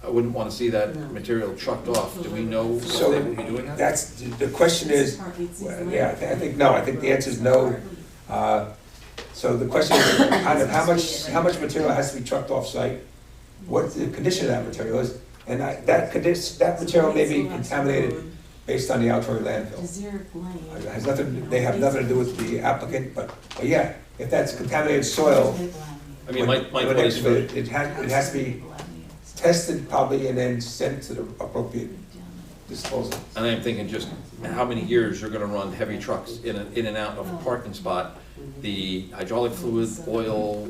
S3: I wouldn't wanna see that
S5: No.
S3: material trucked off. Do we know if
S1: So
S3: they will be doing that?
S1: that's, the question is, well, yeah, I think no, I think the answer is no. So the question is, kind of how much material has to be trucked off-site? What the condition of that material is, and that material may be contaminated based on the outdoor landfill. It has nothing, they have nothing to do with the applicant, but yeah, if that's contaminated soil,
S3: I mean, my point is for,
S1: it has to be tested probably and then sent to the appropriate disposal.
S3: and I'm thinking just how many years you're gonna run heavy trucks in and out of a parking spot. The hydraulic fluid, oil,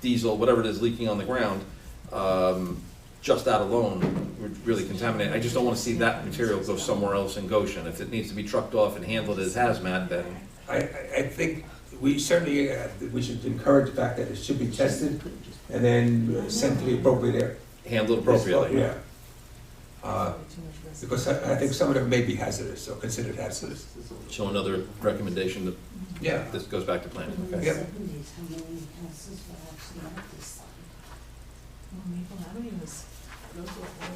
S3: diesel, whatever it is leaking on the ground, just that alone would really contaminate. I just don't wanna see that material go somewhere else in Goshen. If it needs to be trucked off and handled as hazmat, then
S1: I think we certainly, we should encourage the fact that it should be tested and then sent to the appropriate area.
S3: handle it appropriately.
S1: Yeah. Because I think some of them may be hazardous, or considered hazardous.
S3: So another recommendation that
S1: Yeah.
S3: this goes back to planning, okay?
S1: Yep.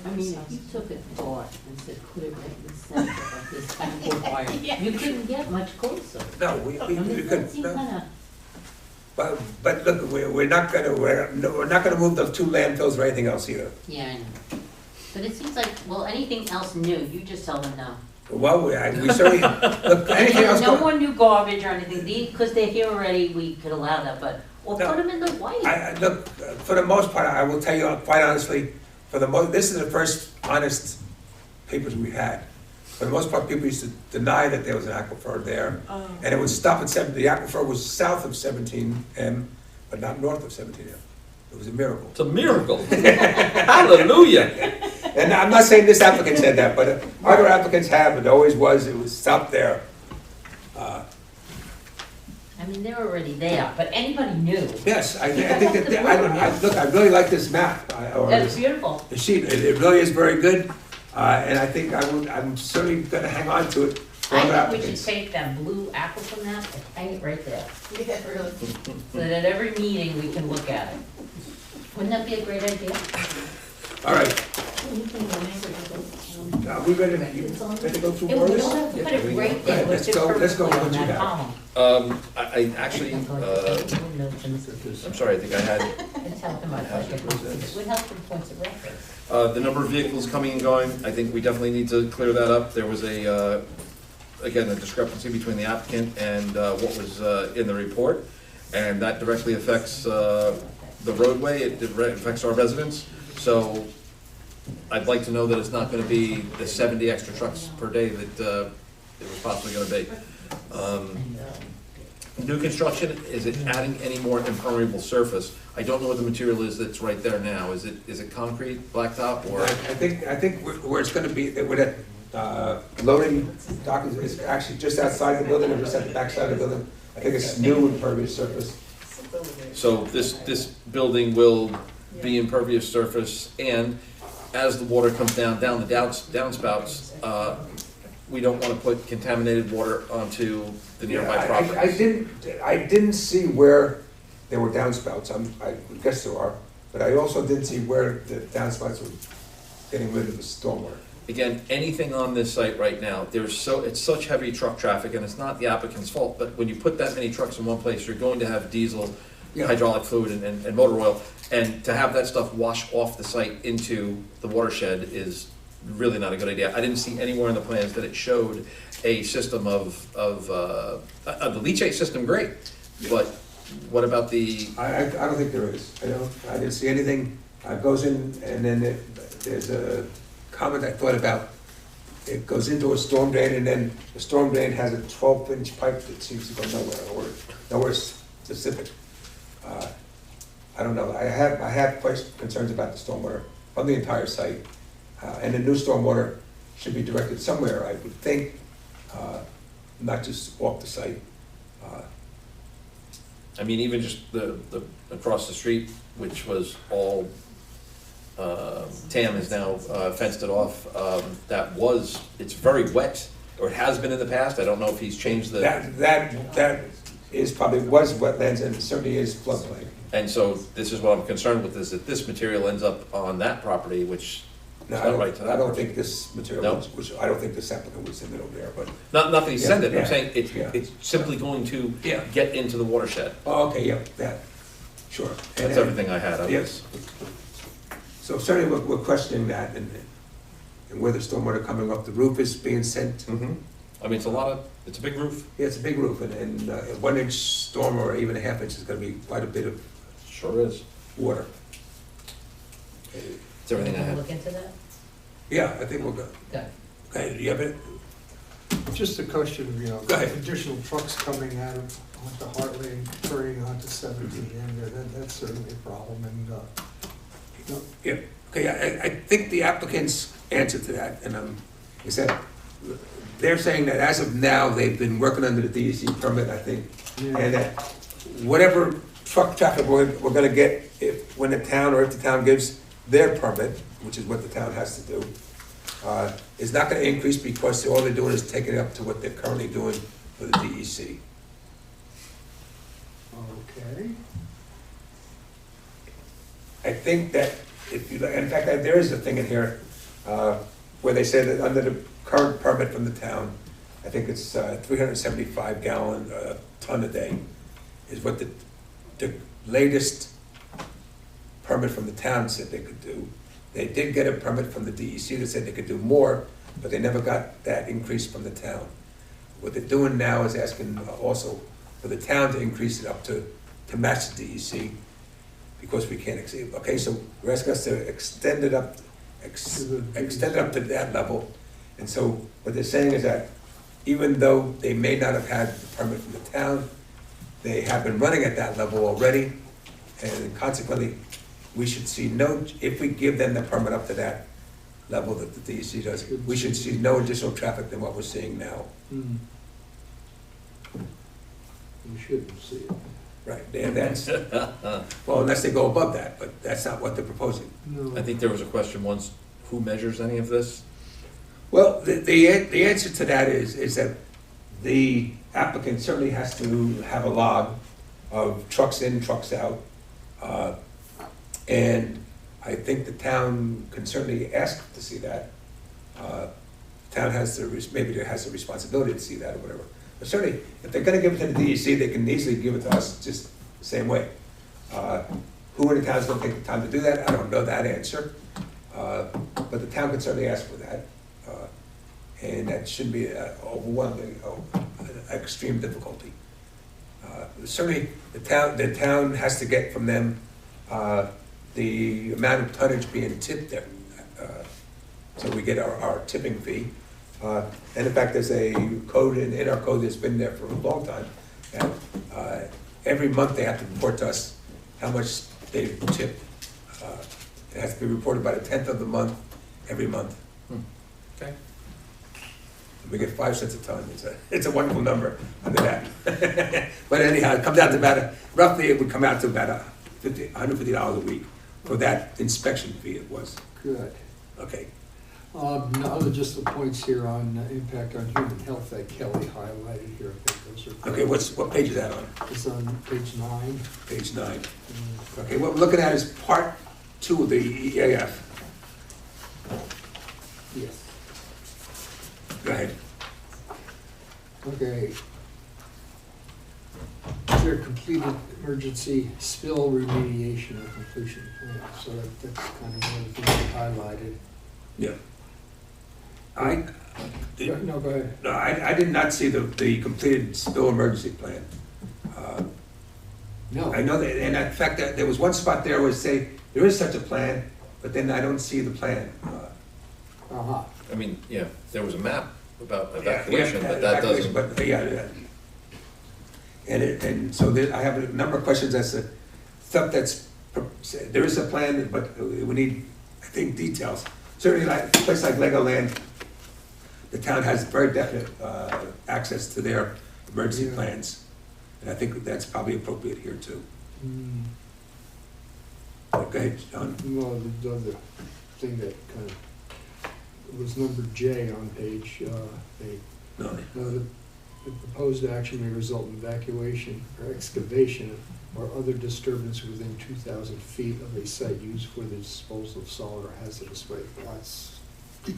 S4: I mean, if you took it apart and said, put it right in the center of this backboard wire, you couldn't get much closer.
S1: No, we
S4: I mean,
S1: could,
S4: that seems
S1: no.
S4: kinda,
S1: But look, we're not gonna move those two landfills or anything else either.
S4: yeah, I know. But it seems like, well, anything else new, you just tell them no.
S1: Well, we certainly, look, anything else
S4: No
S1: going.
S4: more new garbage or anything, because they're here already, we could allow that, but, or
S1: No.
S4: put them in the white.
S1: Look, for the most part, I will tell you quite honestly, this is the first honest papers we had. For the most part, people used to deny that there was an aquifer there, and it would stop at the aquifer was south of 17M, but not north of 17M. It was a miracle.
S3: It's a miracle. Hallelujah.
S1: And I'm not saying this applicant said that, but other applicants have, it always was, it was stopped there.
S4: I mean, they're already there, but anybody new.
S1: Yes, I think that, look, I really like this map, or
S4: That's
S1: this,
S4: beautiful.
S1: the sheet, it really is very good, and I think I'm certainly gonna hang on to it for other
S4: I think we should
S1: applicants.
S4: take that blue aquifer map and hang it right there,
S7: Yeah, really.
S4: so that at every meeting we can look at it. Wouldn't that be a great idea?
S1: All right. Are we ready to go through
S4: It
S1: orders?
S4: would have put it right there,
S1: Let's
S4: with
S1: go- let's go with
S4: on
S1: what you
S4: that
S1: got.
S4: column.
S3: I actually, I'm sorry, I think I had,
S4: And tell them about it, it would help with points of reference.
S3: the number of vehicles coming and going, I think we definitely need to clear that up. There was again, a discrepancy between the applicant and what was in the report, and that directly affects the roadway, it affects our residents. So I'd like to know that it's not gonna be the 70 extra trucks per day that it was possibly gonna be. New construction, is it adding any more impermeable surface? I don't know what the material is that's right there now. Is it concrete, blacktop, or?
S1: I think where it's gonna be, where that loading dock is actually just outside the building, or just at the backside of the building. I think it's new impervious surface.
S3: So this building will be impervious surface, and as the water comes down the downspouts, we don't wanna put contaminated water onto the nearby
S1: Yeah,
S3: properties.
S1: I didn't see where there were downspouts, I guess there are, but I also didn't see where the downspouts were getting rid of the stormwater.
S3: Again, anything on this site right now, it's such heavy truck traffic, and it's not the applicant's fault, but when you put that many trucks in one place, you're going to have diesel,
S1: Yeah.
S3: hydraulic fluid, and motor oil, and to have that stuff wash off the site into the watershed is really not a good idea. I didn't see anywhere in the plans that it showed a system of the leachate system, great, but what about the,
S1: I don't think there is, I didn't see anything, goes in, and then there's a comment I thought about, it goes into a storm drain, and then the storm drain has a 12-inch pipe that seems to go nowhere, or nowhere specific. I don't know, I have concerns about the stormwater on the entire site, and the new stormwater should be directed somewhere, I would think, not just off the site.
S3: I mean, even just the across the street, which was all, Tam has now fenced it off, it's very wet, or it has been in the past, I don't know if he's changed the.
S1: That is probably was wetlands, and certainly is floodplain.
S3: And so this is what I'm concerned with, is that this material ends up on that property, which
S1: No,
S3: is
S1: I
S3: not right to
S1: don't,
S3: that
S1: I don't
S3: person.
S1: think this material,
S3: No?
S1: which I don't think this applicant would send it over there, but,
S3: Not that he sent it,
S1: Yeah,
S3: I'm saying it's,
S1: yeah.
S3: it's simply going to
S1: yeah.
S3: get into the watershed.
S1: Oh, okay, yeah, that, sure.
S3: That's everything I had. I
S1: Yes.
S3: was-
S1: So certainly we're questioning that and whether stormwater coming off the roof is being sent.
S3: Mhm. I mean, it's a big roof.
S1: Yeah, it's a big roof and a 1 inch storm or even a half inch is gonna be quite a bit of
S3: Sure is.
S1: water.
S3: It's everything I
S4: Wanna
S3: had.
S4: look into that?
S1: Yeah, I think we're good.
S4: Good.
S1: Okay, do you have it?
S2: Just a question of,
S1: Go ahead.
S2: additional trucks coming out of, onto Hartley and turning onto 17, and that's certainly a problem, and,
S1: Yeah, okay, I think the applicant's answer to that, and is that they're saying that as of now, they've been working under the DEC permit, I think, and that whatever truck traffic we're gonna get when the town, or if the town gives their permit, which is what the town has to do, is not gonna increase because all they're doing is taking it up to what they're currently doing for the DEC.
S2: okay.
S1: I think that if you, in fact, there is a thing in here, where they say that under the current permit from the town, I think it's 375 gallon ton a day, is what the latest permit from the town said they could do. They did get a permit from the DEC that said they could do more, but they never got that increase from the town. What they're doing now is asking also for the town to increase it up to match the DEC, because we can't exceed. Okay, so we're asking us to extend it up to that level. And so what they're saying is that even though they may not have had the permit from the town, they have been running at that level already, and consequently, we should see no, if we give them the permit up to that level that the DEC does, we should see no additional traffic than what we're seeing now.
S2: Hmm. You shouldn't see it.
S1: Right, and that's, well, unless they go above that, but that's not what they're proposing.
S2: No.
S3: I think there was a question once, who measures any of this?
S1: Well, the answer to that is that the applicant certainly has to have a log of trucks in, trucks out. And I think the town can certainly ask to see that. Town has maybe there has a responsibility to see that or whatever. But certainly, if they're gonna give it to the DEC, they can easily give it to us just the same way. Who in the town is gonna take the time to do that? I don't know that answer. But the town can certainly ask for that. And that shouldn't be overwhelming, extreme difficulty. Certainly, the town has to get from them the amount of tonnage being tipped there. So we get our tipping fee. And in fact, there's a code in our code that's been there for a long time. And every month they have to report to us how much they've tipped. It has to be reported by the 10th of the month, every month.
S3: Okay.
S1: We get 5 cents a ton. It's a wonderful number under that. But anyhow, it comes out to roughly it would come out to about $150 a week for that inspection fee it was.
S2: Good.
S1: Okay.
S2: Now, just the points here on impact on human health that Kelly highlighted here, I think those are.
S1: Okay, what page is that on?
S2: It's on page 9.
S1: Page 9. Okay, what we're looking at is part 2 of the EAF.
S2: Yes.
S1: Go ahead.
S2: Okay. There completed emergency spill remediation or completion plan, so that's kind of one of the things we highlighted.
S1: Yeah. I
S2: No, go ahead.
S1: No, I did not see the completed spill emergency plan.
S2: No.
S1: I know that, and in fact, that there was one spot there where it say, there is such a plan, but then I don't see the plan.
S2: Uh-huh.
S3: I mean, yeah, there was a map about
S1: Yeah,
S3: evacuation, but that
S1: evacuation,
S3: doesn't.
S1: But, yeah. And so I have a number of questions as to stuff there is a plan, but we need, I think, details. Certainly, like, a place like Legoland, the town has very definite access to their emergency
S2: Yeah.
S1: plans. And I think that's probably appropriate here too.
S2: Hmm.
S1: Go ahead, John.
S2: Well, the other thing that kind of was number J on page 8.
S1: No,
S2: The proposed action may result in evacuation or excavation or other disturbance within 2,000 feet of a site used for the disposal of solid or hazardous waste. Well,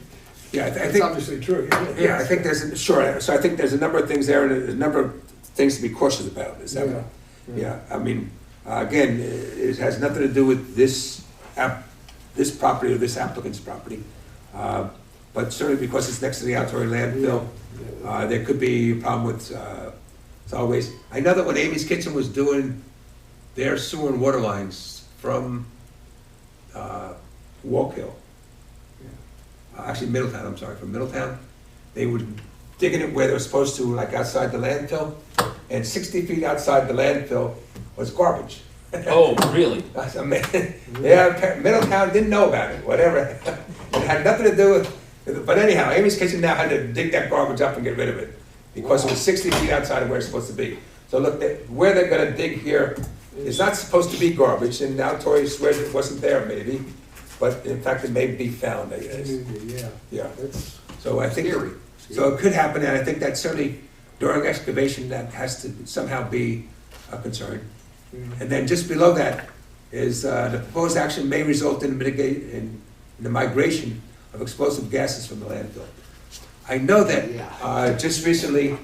S1: Yeah, I
S2: that's
S1: think,
S2: obviously true.
S1: yeah, I think sure, so I think there's a number of things there, and there's a number of things to be cautious about, is that what? Yeah, I mean, again, it has nothing to do with this this property or this applicant's property. But certainly because it's next to the outdoor landfill, there could be a problem with solid waste. I know that when Amy's Kitchen was doing their sewer and water lines from Walk Hill, actually Middletown, I'm sorry, from Middletown, they would digging it where they were supposed to, like outside the landfill, and 60 feet outside the landfill was garbage.
S3: Oh, really?
S1: I said, man, yeah, Middletown didn't know about it, whatever. It had nothing to do with, but anyhow, Amy's Kitchen now had to dig that garbage up and get rid of it, because it was 60 feet outside of where it's supposed to be. So look, where they're gonna dig here is not supposed to be garbage, and now Tori swears it wasn't there maybe, but in fact, it may be found, I guess.
S2: Yeah.
S1: Yeah,
S2: That's
S1: so I think, so it could happen, and I think that certainly during excavation, that has to somehow be a concern. And then just below that is the proposed action may result in the migration of explosive gases from the landfill. I know that just recently,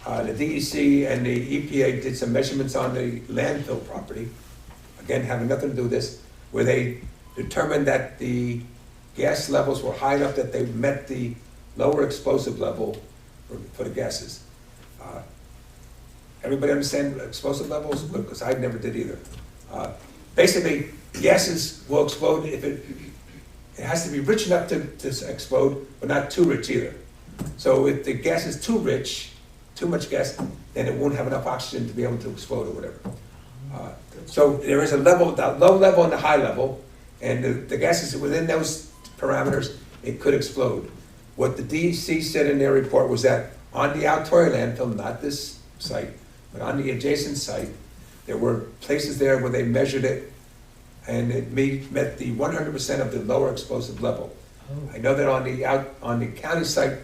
S1: the DEC and the EPA did some measurements on the landfill property, again, having nothing to do with this, where they determined that the gas levels were high enough that they met the lower explosive level for the gases. Everybody understand explosive levels? Because I never did either. Basically, gases will explode if it has to be rich enough to explode, but not too rich either. So if the gas is too rich, too much gas, then it won't have enough oxygen to be able to explode or whatever. So there is a level, the low level and the high level, and the gases within those parameters, it could explode. What the DEC said in their report was that on the Altoria landfill, not this site, but on the adjacent site, there were places there where they measured it, and it met the 100% of the lower explosive level. I know that on the county site,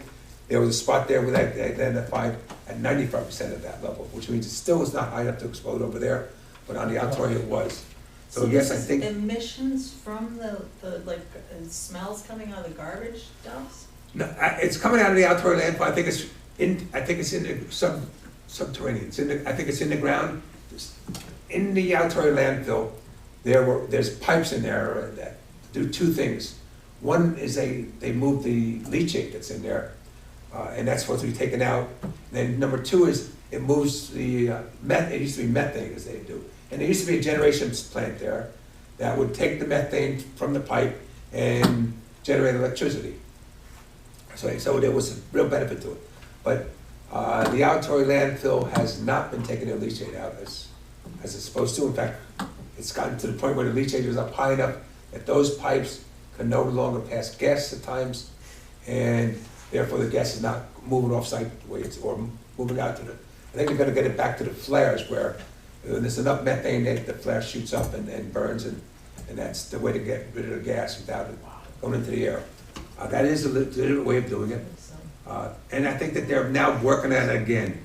S1: there was a spot there where they identified at 95% of that level, which means it still was not high enough to explode over there, but on the Altoria it was. So yes, I think.
S8: Emissions from the smells coming out of the garbage dumps?
S1: No, it's coming out of the Altoria landfill. I think it's in the subterranean. I think it's in the ground. In the Altoria landfill, there's pipes in there that do two things. One is they move the leachate that's in there, and that's supposed to be taken out. Then number two is it moves the it used to be methane, as they do. And there used to be a generation plant there that would take the methane from the pipe and generate electricity. So there was a real benefit to it. But the Altoria landfill has not been taking their leachate out as it's supposed to. In fact, it's gotten to the point where the leachate is up high enough that those pipes can no longer pass gas at times, and therefore the gas is not moving off site the way it's, or moving out to the, I think they're gonna get it back to the flares where there's enough methane that the flare shoots up and burns, and that's the way to get rid of the gas without it going into the air. That is a legitimate way of doing it. And I think that they're now working on it again.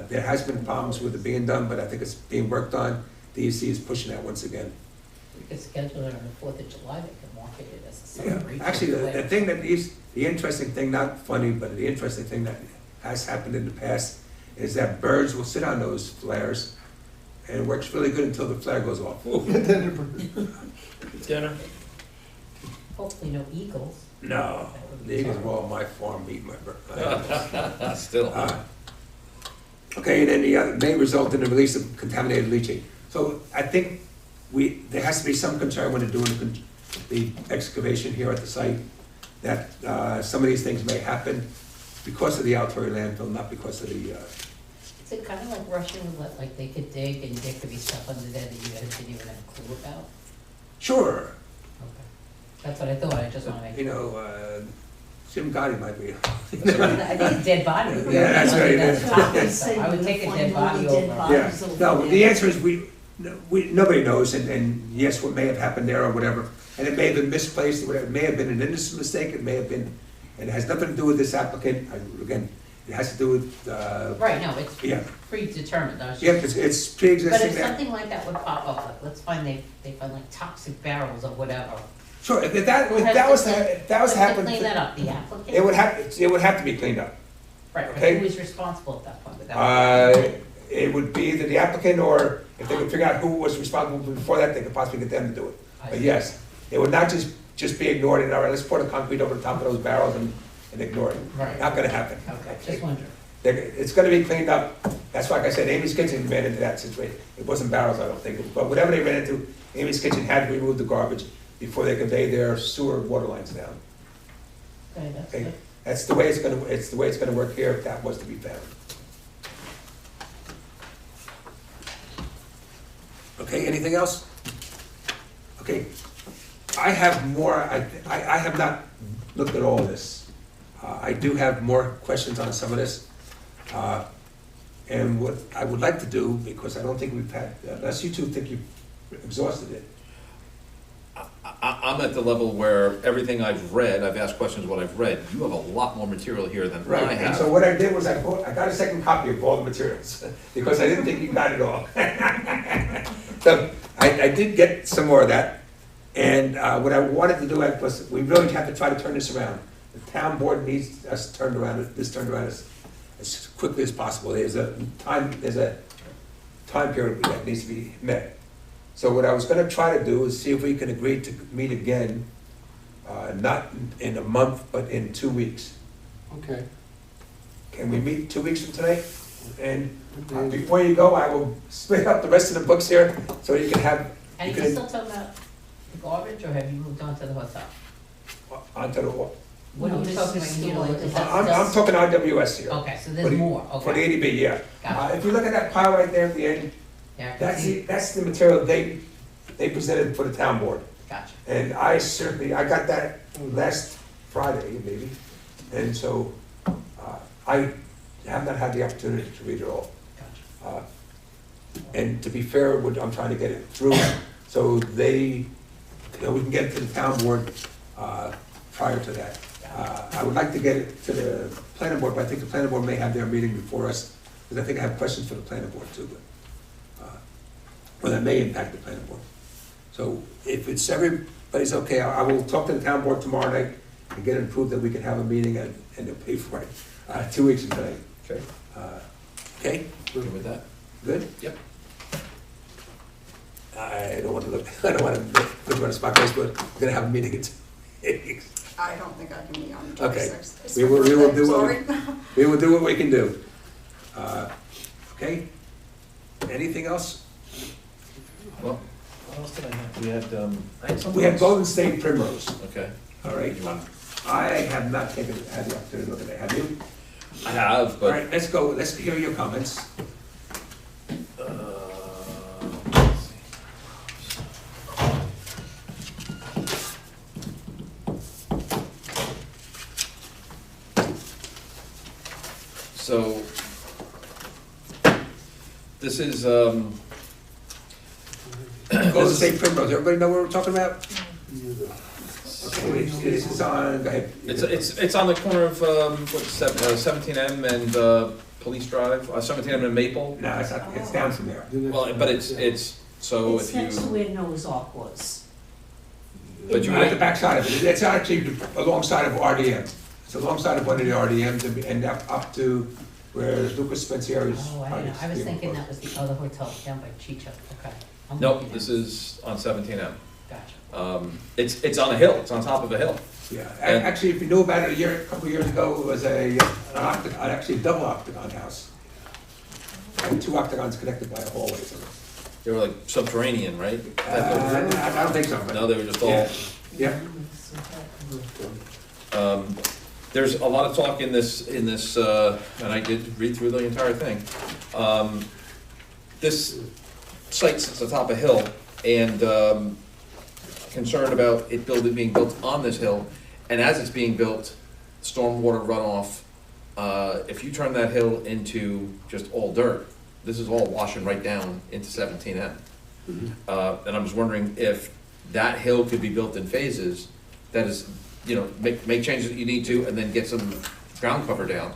S1: There has been problems with it being done, but I think it's being worked on. DEC is pushing that once again.
S4: We could schedule it on the 4th of July, they could market it as a
S1: Yeah,
S4: celebration.
S1: actually, the thing that the interesting thing, not funny, but the interesting thing that has happened in the past is that birds will sit on those flares, and it works really good until the flare goes off.
S3: Dinner?
S4: Hopefully no eagles.
S1: No, the eagles were all on my farm eating my bird.
S3: Still.
S1: Okay, and then the may result in the release of contaminated leachate. So I think there has to be some concern when they're doing the excavation here at the site, that some of these things may happen because of the Altoria landfill, not because of the,
S4: Is it kind of like Russian roulette, like they could dig and there could be stuff under there that you guys didn't even have a clue about?
S1: sure,
S4: Okay. That's what I thought, I just want to make
S1: you
S4: sure.
S1: know, Jim Gotti might be.
S4: I think a dead body would be.
S1: Yeah, that's right.
S4: That's topic,
S5: Say
S4: so I would
S5: we'll
S4: take a
S5: find
S4: dead
S5: all
S4: body
S5: the dead
S4: over.
S5: bodies
S1: Yeah,
S5: over
S1: no,
S5: there.
S1: the answer is nobody knows, and yes, what may have happened there or whatever, and it may have been misplaced or whatever, it may have been an innocent mistake, it may have been, and it has nothing to do with this applicant. Again, It has to do with,
S4: Right, no, it's
S1: yeah,
S4: predetermined, I was
S1: yeah,
S4: just.
S1: it's
S4: But
S1: pre-existing
S4: if
S1: there.
S4: something like that would pop up, like, let's find they find like toxic barrels or whatever.
S1: Sure, if
S4: Who
S1: that
S4: has
S1: was,
S4: to clean-
S1: if that was
S4: who has to
S1: happening,
S4: clean that up, the applicant?
S1: it would have to be cleaned up.
S4: Right, but
S1: okay.
S4: who is responsible at that point? Would that be-
S1: It would be either the applicant, or if they could figure out who was responsible before that, they could possibly get them to do it.
S4: I
S1: But
S4: see.
S1: yes, it would not just be ignored and, all right, let's pour the concrete over the top of those barrels and ignore it.
S4: Right.
S1: Not gonna happen.
S4: Okay, just wondering.
S1: It's gonna be cleaned up. That's why, like I said, Amy's Kitchen ran into that situation. It wasn't barrels, I don't think, but whatever they ran into, Amy's Kitchen had to remove the garbage before they conveyed their sewer water lines down.
S4: Okay, that's
S1: Okay.
S4: good.
S1: It's the way it's gonna work here, if that was to be found. Okay, anything else? Okay, I have more, I have not looked at all of this. I do have more questions on some of this. And what I would like to do, because I don't think we've had, unless you two think you've exhausted it.
S3: I'm at the level where everything I've read, I've asked questions what I've read. You have a lot more material here than I
S1: Right, and so
S3: have.
S1: what I did was I got a second copy of all the materials, because I didn't think you got it all. So I did get some more of that, and what I wanted to do was, we really have to try to turn this around. The town board needs us turned around as quickly as possible. There's a time period that needs to be met. So what I was gonna try to do is see if we can agree to meet again, not in a month, but in 2 weeks.
S2: Okay.
S1: Can we meet 2 weeks from today? And before you go, I will split up the rest of the books here, so you can have,
S4: And
S1: you
S4: you
S1: can,
S4: still talking about the garbage, or have you moved on to the hotel?
S1: onto the wall.
S4: What are
S5: No,
S4: you
S5: this
S4: talking
S5: is
S4: about, you know,
S5: still-
S4: is that
S1: I'm
S4: still?
S1: talking RWS here.
S4: Okay, so
S1: For
S4: there's
S1: the-
S4: more,
S1: For the
S4: okay.
S1: 80B, yeah.
S4: Gotcha.
S1: If you look at that pile right there at the end,
S4: Yeah, I can see.
S1: that's the material they presented for the town board.
S4: Gotcha.
S1: And I got that last Friday, maybe, and so, I have not had the opportunity to read it all.
S4: Gotcha.
S1: And to be fair, I'm trying to get it through, so we can get it to the town board, prior to that. I would like to get it to the planning board, but I think the planning board may have their meeting before us, because I think I have questions for the planning board too, but, well, that may impact the planning board. So if it's everybody's okay, I will talk to the town board tomorrow night and get it approved that we can have a meeting and they'll pay for it, 2 weeks from today.
S3: Okay.
S1: Okay,
S3: Good with that?
S1: good?
S3: Yep.
S1: I don't want to put you on a spot, but we're gonna have a meeting in 2 weeks.
S6: I don't think I can be on the
S1: Okay.
S6: 26th.
S1: We will do what
S6: Sorry.
S1: We will do what we can do. Okay? Anything else?
S3: Well, what else did I have? We had, I had something
S1: We have
S3: else.
S1: Golden State Primrose,
S3: Okay.
S1: all right? I have not had the opportunity to look at that, have you?
S3: I have,
S1: All
S3: but,
S1: right, let's go, let's hear your comments.
S3: let's see. So, this is,
S1: Golden State Primrose, everybody know what we're talking about? Okay, this is on, go ahead.
S3: it's on the corner of, 17M and, Police Drive, 17M and Maple.
S1: No, it's not, it's down from there.
S3: Well, but it's, so
S5: It's
S3: if
S5: next to
S3: you,
S5: where Noah's Ark was.
S3: But you
S1: At the back side of it, it's actually alongside of RDM. It's alongside of one of the RDMs and up to where Lucas Spencieri's.
S4: Oh, I didn't know, I was thinking that was the other hotel down by Chicho, okay. I'm
S3: nope,
S4: looking
S3: this
S4: now.
S3: is on 17M.
S4: Gotcha.
S3: It's on a hill, it's on top of a hill.
S1: Yeah,
S3: And-
S1: actually, if you knew about it a couple of years ago, it was an octagon, actually a double octagon house. And 2 octagons connected by a hallway.
S3: They were like subterranean, right?
S1: I don't think so, but.
S3: No, they were just all,
S1: Yeah,
S3: there's a lot of talk in this, and I did read through the entire thing. This site sits atop a hill, and concerned about it being built on this hill, and as it's being built, stormwater runoff, if you turn that hill into just all dirt, this is all washing right down into 17M. And I was wondering if that hill could be built in phases, that is, make changes that you need to, and then get some ground cover down.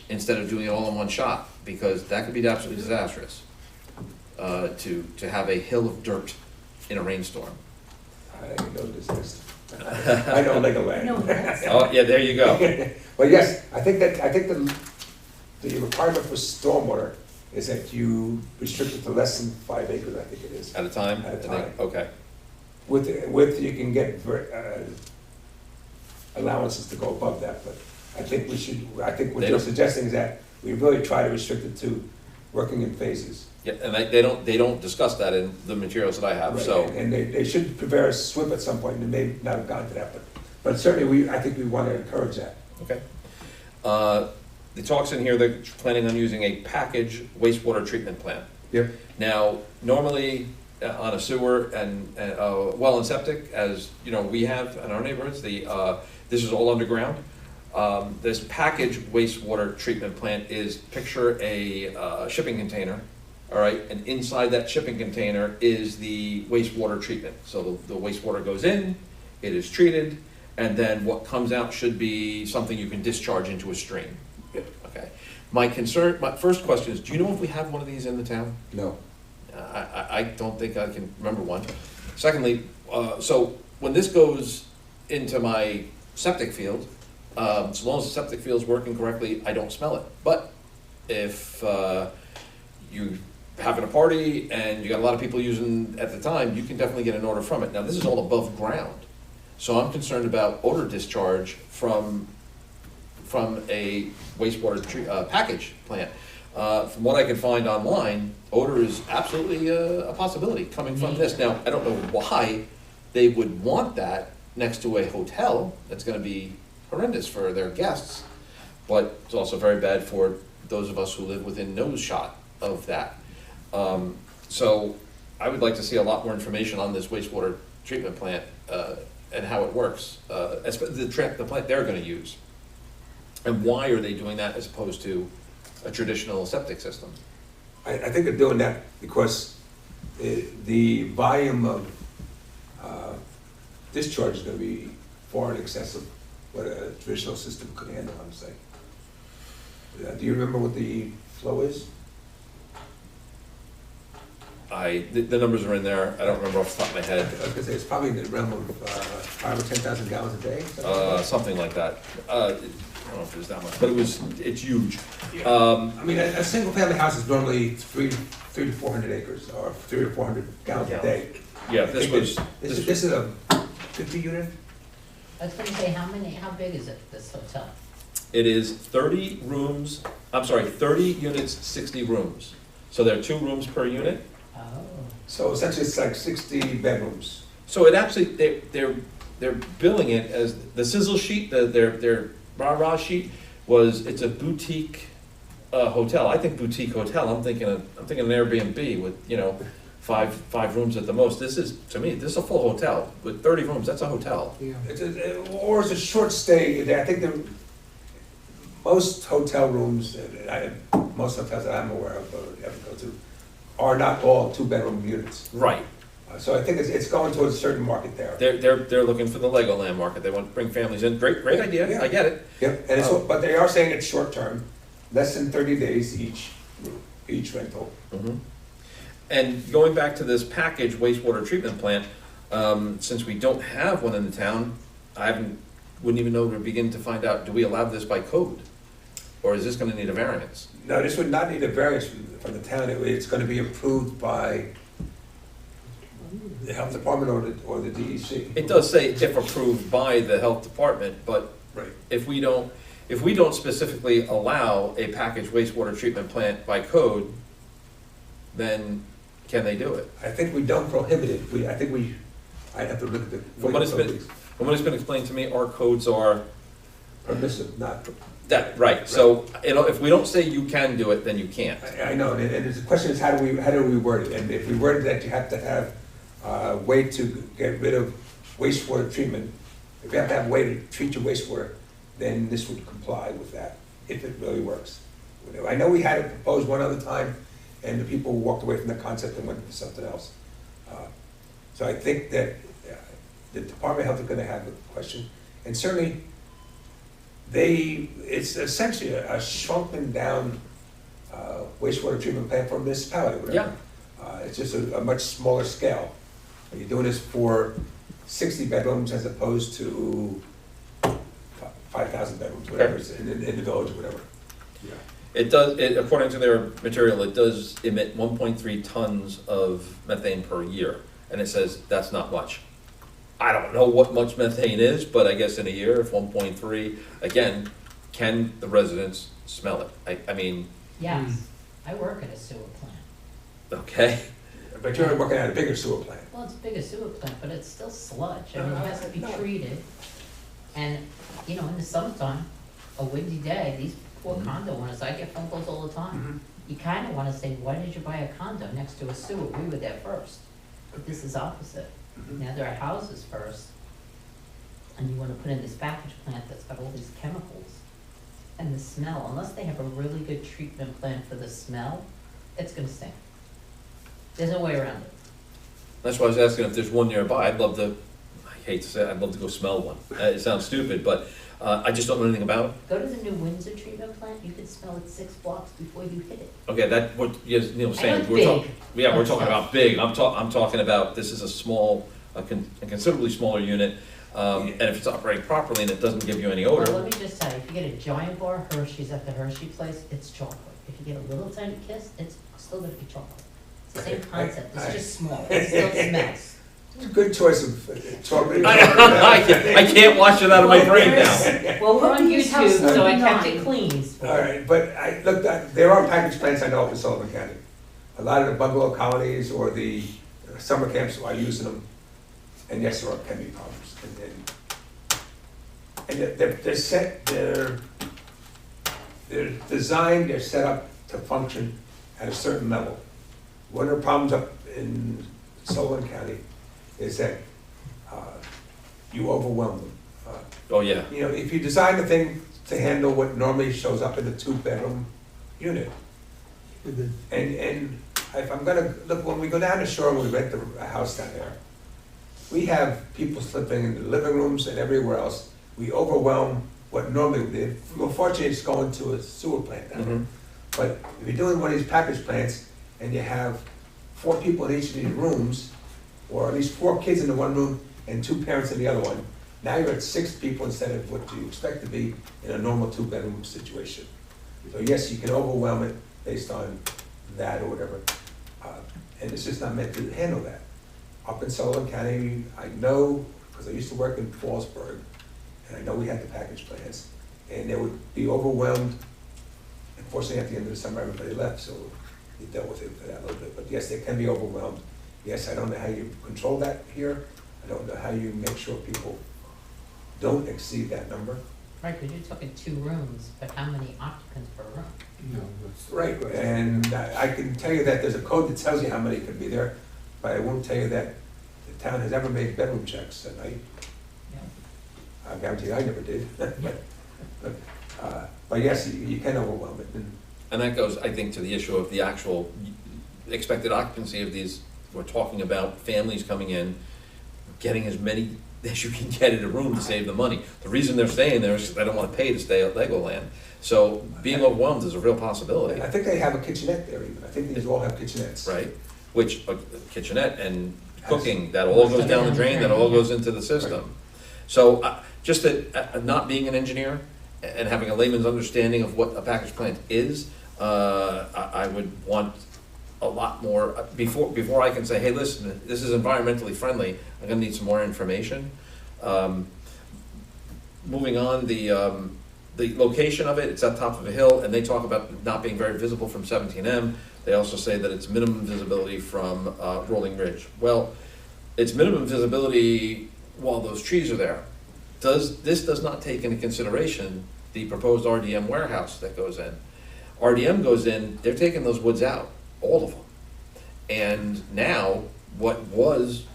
S3: instead of doing it all in one shot, because that could be absolutely disastrous. To have a hill of dirt in a rainstorm.
S1: I know this list. I know Legoland.
S5: No, that's,
S3: Oh, yeah, there you go.
S1: Well, yes, I think the requirement for stormwater is that you restrict it to less than 5 acres, I think it is.
S3: At a time?
S1: At a
S3: I think-
S1: time.
S3: Okay,
S1: With, you can get allowances to go above that, but I think I think what
S3: They
S1: you're
S3: don't-
S1: suggesting is that we really try to restrict it to working in phases.
S3: yeah, and they don't discuss that in the materials that I have, so.
S1: And they should prepare a SWIP at some point, and they may not have gotten to that, but certainly I think we want to encourage that.
S3: Okay. The talks in here, they're planning on using a package wastewater treatment plant.
S1: Yep.
S3: Now, normally, on a sewer and, well and septic, as, you know, we have in our neighborhoods, this is all underground. This package wastewater treatment plant is, picture a shipping container, all right? And inside that shipping container is the wastewater treatment. So the wastewater goes in, it is treated, and then what comes out should be something you can discharge into a stream. Okay. My first question is, do you know if we have one of these in the town?
S1: No.
S3: I don't think I can remember one. Secondly, so when this goes into my septic field, so long as the septic field's working correctly, I don't smell it. But if you having a party and you got a lot of people using at the time, you can definitely get an odor from it. Now, this is all above ground, so I'm concerned about odor discharge from a wastewater package plant. From what I can find online, odor is absolutely a possibility coming from this. Now, I don't know why they would want that next to a hotel. That's gonna be horrendous for their guests, but it's also very bad for those of us who live within nose shot of that. So I would like to see a lot more information on this wastewater treatment plant and how it works, the plant they're gonna use. And why are they doing that as opposed to a traditional septic system?
S1: I think they're doing that because the volume of discharge is gonna be far in excess of what a traditional system could handle, I'm saying. Do you remember what the flow is?
S3: The numbers are in there, I don't remember off the top of my
S1: I
S3: head,
S1: was gonna say, it's probably in the realm of 5,000 or 10,000 gallons a day.
S3: something like that. I don't know if it was that much, but it's huge.
S1: I mean, a single-family house is normally 300 to 400 acres, or 300 to 400 gallons a day.
S3: Yeah, this was,
S1: This is a 50 unit?
S4: I was gonna say, how big is it, this hotel?
S3: it is 30 rooms, 30 units, 60 rooms. So there are 2 rooms per unit.
S4: Oh,
S1: So essentially, it's like 60 bedrooms.
S3: So it actually, they're billing it as, the sizzle sheet, their rah-rah sheet it's a boutique hotel. I think boutique hotel, I'm thinking an Airbnb with, you know, five rooms at the most. This is, to me, this is a full hotel with 30 rooms, that's a hotel.
S2: Yeah.
S1: Or it's a short stay. I think most hotel rooms, most hotels that I'm aware of or ever go to, are not all 2-bedroom units.
S3: Right.
S1: So I think it's going towards a certain market there.
S3: They're looking for the Legoland market. They want to bring families in. Great idea.
S1: Yeah.
S3: I get it.
S1: Yep, and but they are saying it's short-term, less than 30 days each rental.
S3: Mhm. And going back to this package wastewater treatment plant, since we don't have one in the town, wouldn't even know to begin to find out, do we allow this by code? Or is this gonna need a variance?
S1: No, this would not need a variance from the town. It's going to be approved by the health department or the DEC.
S3: It does say if approved by the health department, but
S1: Right.
S3: if we don't specifically allow a packaged wastewater treatment plant by code, then can they do it?
S1: I think we don't prohibit it. I'd have to look at the.
S3: From what it's been explained to me, our codes are
S1: Permissive, not.
S3: that, right, so, you know, if we don't say you can do it, then you can't.
S1: I know, and the question is, how do we word it? And if we word it that you have to have a way to get rid of wastewater treatment, if you have to have a way to treat your wastewater, then this would comply with that, if it really works. I know we had it proposed one other time, and the people walked away from the concept and went to something else. So I think that the Department of Health is gonna have a question, and certainly, it's essentially a shrunken down wastewater treatment plant for a municipality, whatever. It's just a much smaller scale. You're doing this for 60 bedrooms as opposed to 5,000 bedrooms, whatever, it's in the village or whatever.
S3: It does, according to their material, it does emit 1.3 tons of methane per year, and it says that's not much. I don't know what much methane is, but I guess in a year, if 1.3, again, can the residents smell it? I mean,
S4: Yes, I work at a sewer plant.
S3: okay,
S1: But you're working at a bigger sewer plant.
S4: Well, it's a bigger sewer plant, but it's still sludge, I mean, it has to be
S1: No.
S4: treated. And, you know, in the summertime, a windy day, these poor condo owners, I get phone calls all the time. You kinda wanna say, why did you buy a condo next to a sewer? We were there first. But this is opposite. Now there are houses first, and you wanna put in this package plant that's got all these chemicals. And the smell, unless they have a really good treatment plan for the smell, it's gonna stink. There's no way around it.
S3: that's why I was asking if there's one nearby. I'd love to, I hate to say it, I'd love to go smell one. It sounds stupid, but I just don't know anything about it.
S4: Go to the new Windsor treatment plant, you can smell it 6 blocks before you hit it.
S3: Okay, that, what, yes, Neil was
S4: I
S3: saying,
S4: know
S3: we're
S4: it's
S3: talking,
S4: big.
S3: yeah, we're talking about big, I'm talking about, this is a small, a considerably smaller unit, and if it's operating properly and it doesn't give you any
S4: Well,
S3: odor,
S4: let me just tell you, if you get a giant bar Hershey's at the Hershey place, it's chocolate. If you get a little tiny Kiss, it's still gonna be chocolate. It's the same concept, it's just small, it still smells.
S1: It's a good choice of chocolate.
S3: I can't wash it out of my brain now.
S4: Well, we're on
S5: Put these houses
S4: YouTube, so I kept
S5: nine.
S4: it clean.
S1: All right, but there are package plants I know up in Sullivan County. A lot of the bungalow colonies or the summer camps are using them, and yes, there can be problems. And they're set, they're designed, they're set up to function at a certain level. One of the problems up in Sullivan County is that you overwhelm them.
S3: Oh, yeah,
S1: You know, if you design the thing to handle what normally shows up in a 2-bedroom unit, and if I'm gonna, look, when we go down to shore and we rent a house down there, we have people sleeping in the living rooms and everywhere else. We overwhelm what normally would be. Well, fortunately, it's going to a sewer plant down there. But if you're doing one of these package plants and you have 4 people in each of these rooms, or at least 4 kids in the one room and 2 parents in the other one, now you're at 6 people instead of what you expect to be in a normal 2-bedroom situation. So yes, you can overwhelm it based on that or whatever, and it's just not meant to handle that. Up in Sullivan County, I know, because I used to work in Fallsburg, and I know we had the package plants, and they would be overwhelmed. Unfortunately, at the end of the summer, everybody left, so we dealt with it for that a little bit. But yes, they can be overwhelmed. Yes, I don't know how you control that here. I don't know how you make sure people don't exceed that number.
S4: Right, because you're talking 2 rooms, but how many occupants per room?
S2: No, that's.
S1: Right, and I can tell you that there's a code that tells you how many can be there, but I won't tell you that the town has ever made bedroom checks at night.
S4: Yeah.
S1: I guarantee I never did. But yes, you can overwhelm it.
S3: and that goes, I think, to the issue of the actual expected occupancy of these, we're talking about families coming in, getting as many as you can get in a room to save the money. The reason they're staying there is they don't wanna pay to stay at Legoland. So being overwhelmed is a real possibility,
S1: I think they have a kitchenette there even. I think these all have kitchenettes.
S3: right? Which, a kitchenette and cooking, that all goes down the drain, that all goes into the system. So, just that, not being an engineer and having a layman's understanding of what a package plant is, I would want a lot more, before I can say, hey, listen, this is environmentally friendly, I'm gonna need some more information. Moving on, the location of it, it's at top of a hill, and they talk about not being very visible from 17M. They also say that it's minimum visibility from Rolling Ridge. Well, it's minimum visibility while those trees are there. This does not take into consideration the proposed RDM warehouse that goes in. RDM goes in, they're taking those woods out, all of them. And now, what was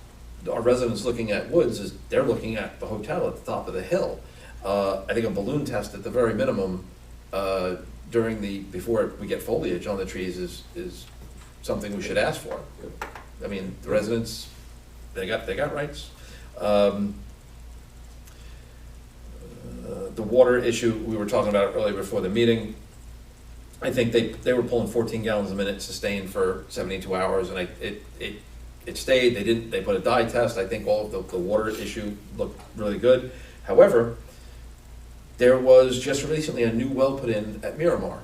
S3: our residents looking at woods is they're looking at the hotel at the top of the hill. I think a balloon test at the very minimum before we get foliage on the trees is something we should ask for. I mean, the residents, they got rights. the water issue, we were talking about it earlier before the meeting. I think they were pulling 14 gallons a minute sustained for 72 hours, and it stayed. They put a dye test. I think all of the water issue looked really good. However, there was just recently a new well put in at Milmar.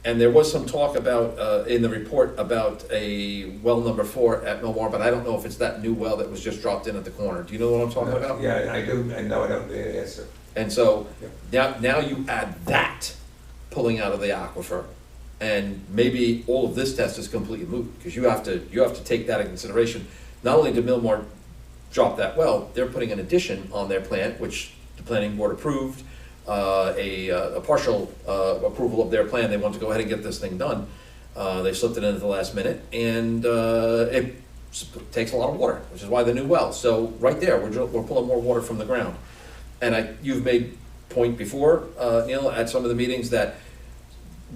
S3: And there was some talk about, in the report, about a well number 4 at Milmar, but I don't know if it's that new well that was just dropped in at the corner. Do you know what I'm talking about?
S1: Yeah, I do, I know, I don't, yes, sir.
S3: And so, now you add that pulling out of the aquifer, and maybe all of this test is completely moot, because you have to take that into consideration. Not only did Milmar drop that well, they're putting an addition on their plant, which the planning board approved, a partial approval of their plan. They wanted to go ahead and get this thing done. They slipped it in at the last minute, and it takes a lot of water, which is why the new well. So right there, we're pulling more water from the ground. And you've made point before, Neil, at some of the meetings, that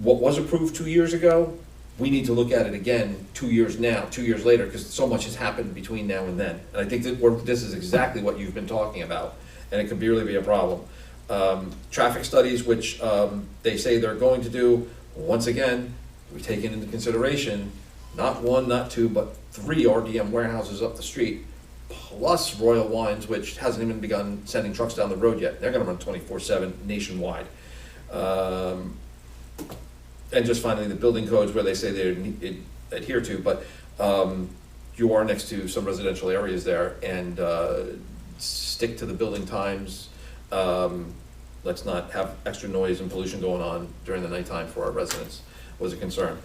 S3: what was approved 2 years ago, we need to look at it again 2 years later, because so much has happened between now and then. And I think that this is exactly what you've been talking about, and it could really be a problem. Traffic studies, which they say they're going to do, once again, we've taken into consideration, not 1, not 2, but 3 RDM warehouses up the street, plus Royal Wines, which hasn't even begun sending trucks down the road yet. They're gonna run 24/7 nationwide. And just finally, the building codes where they say they adhere to, but you are next to some residential areas there, and stick to the building times. Let's not have extra noise and pollution going on during the nighttime for our residents, was a concern.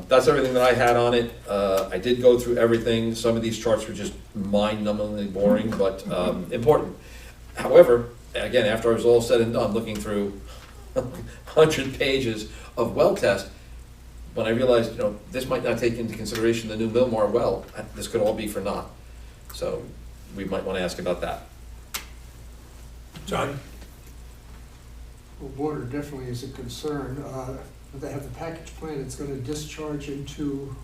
S3: That's everything that I had on it. I did go through everything. Some of these charts were just mind-numbingly boring, but important. However, again, after I was all said and done, looking through 100 pages of well test, when I realized, this might not take into consideration the new Milmar well, this could all be for naught. So we might want to ask about that.
S1: John?
S2: Well, water definitely is a concern. They have the package plant, it's gonna discharge into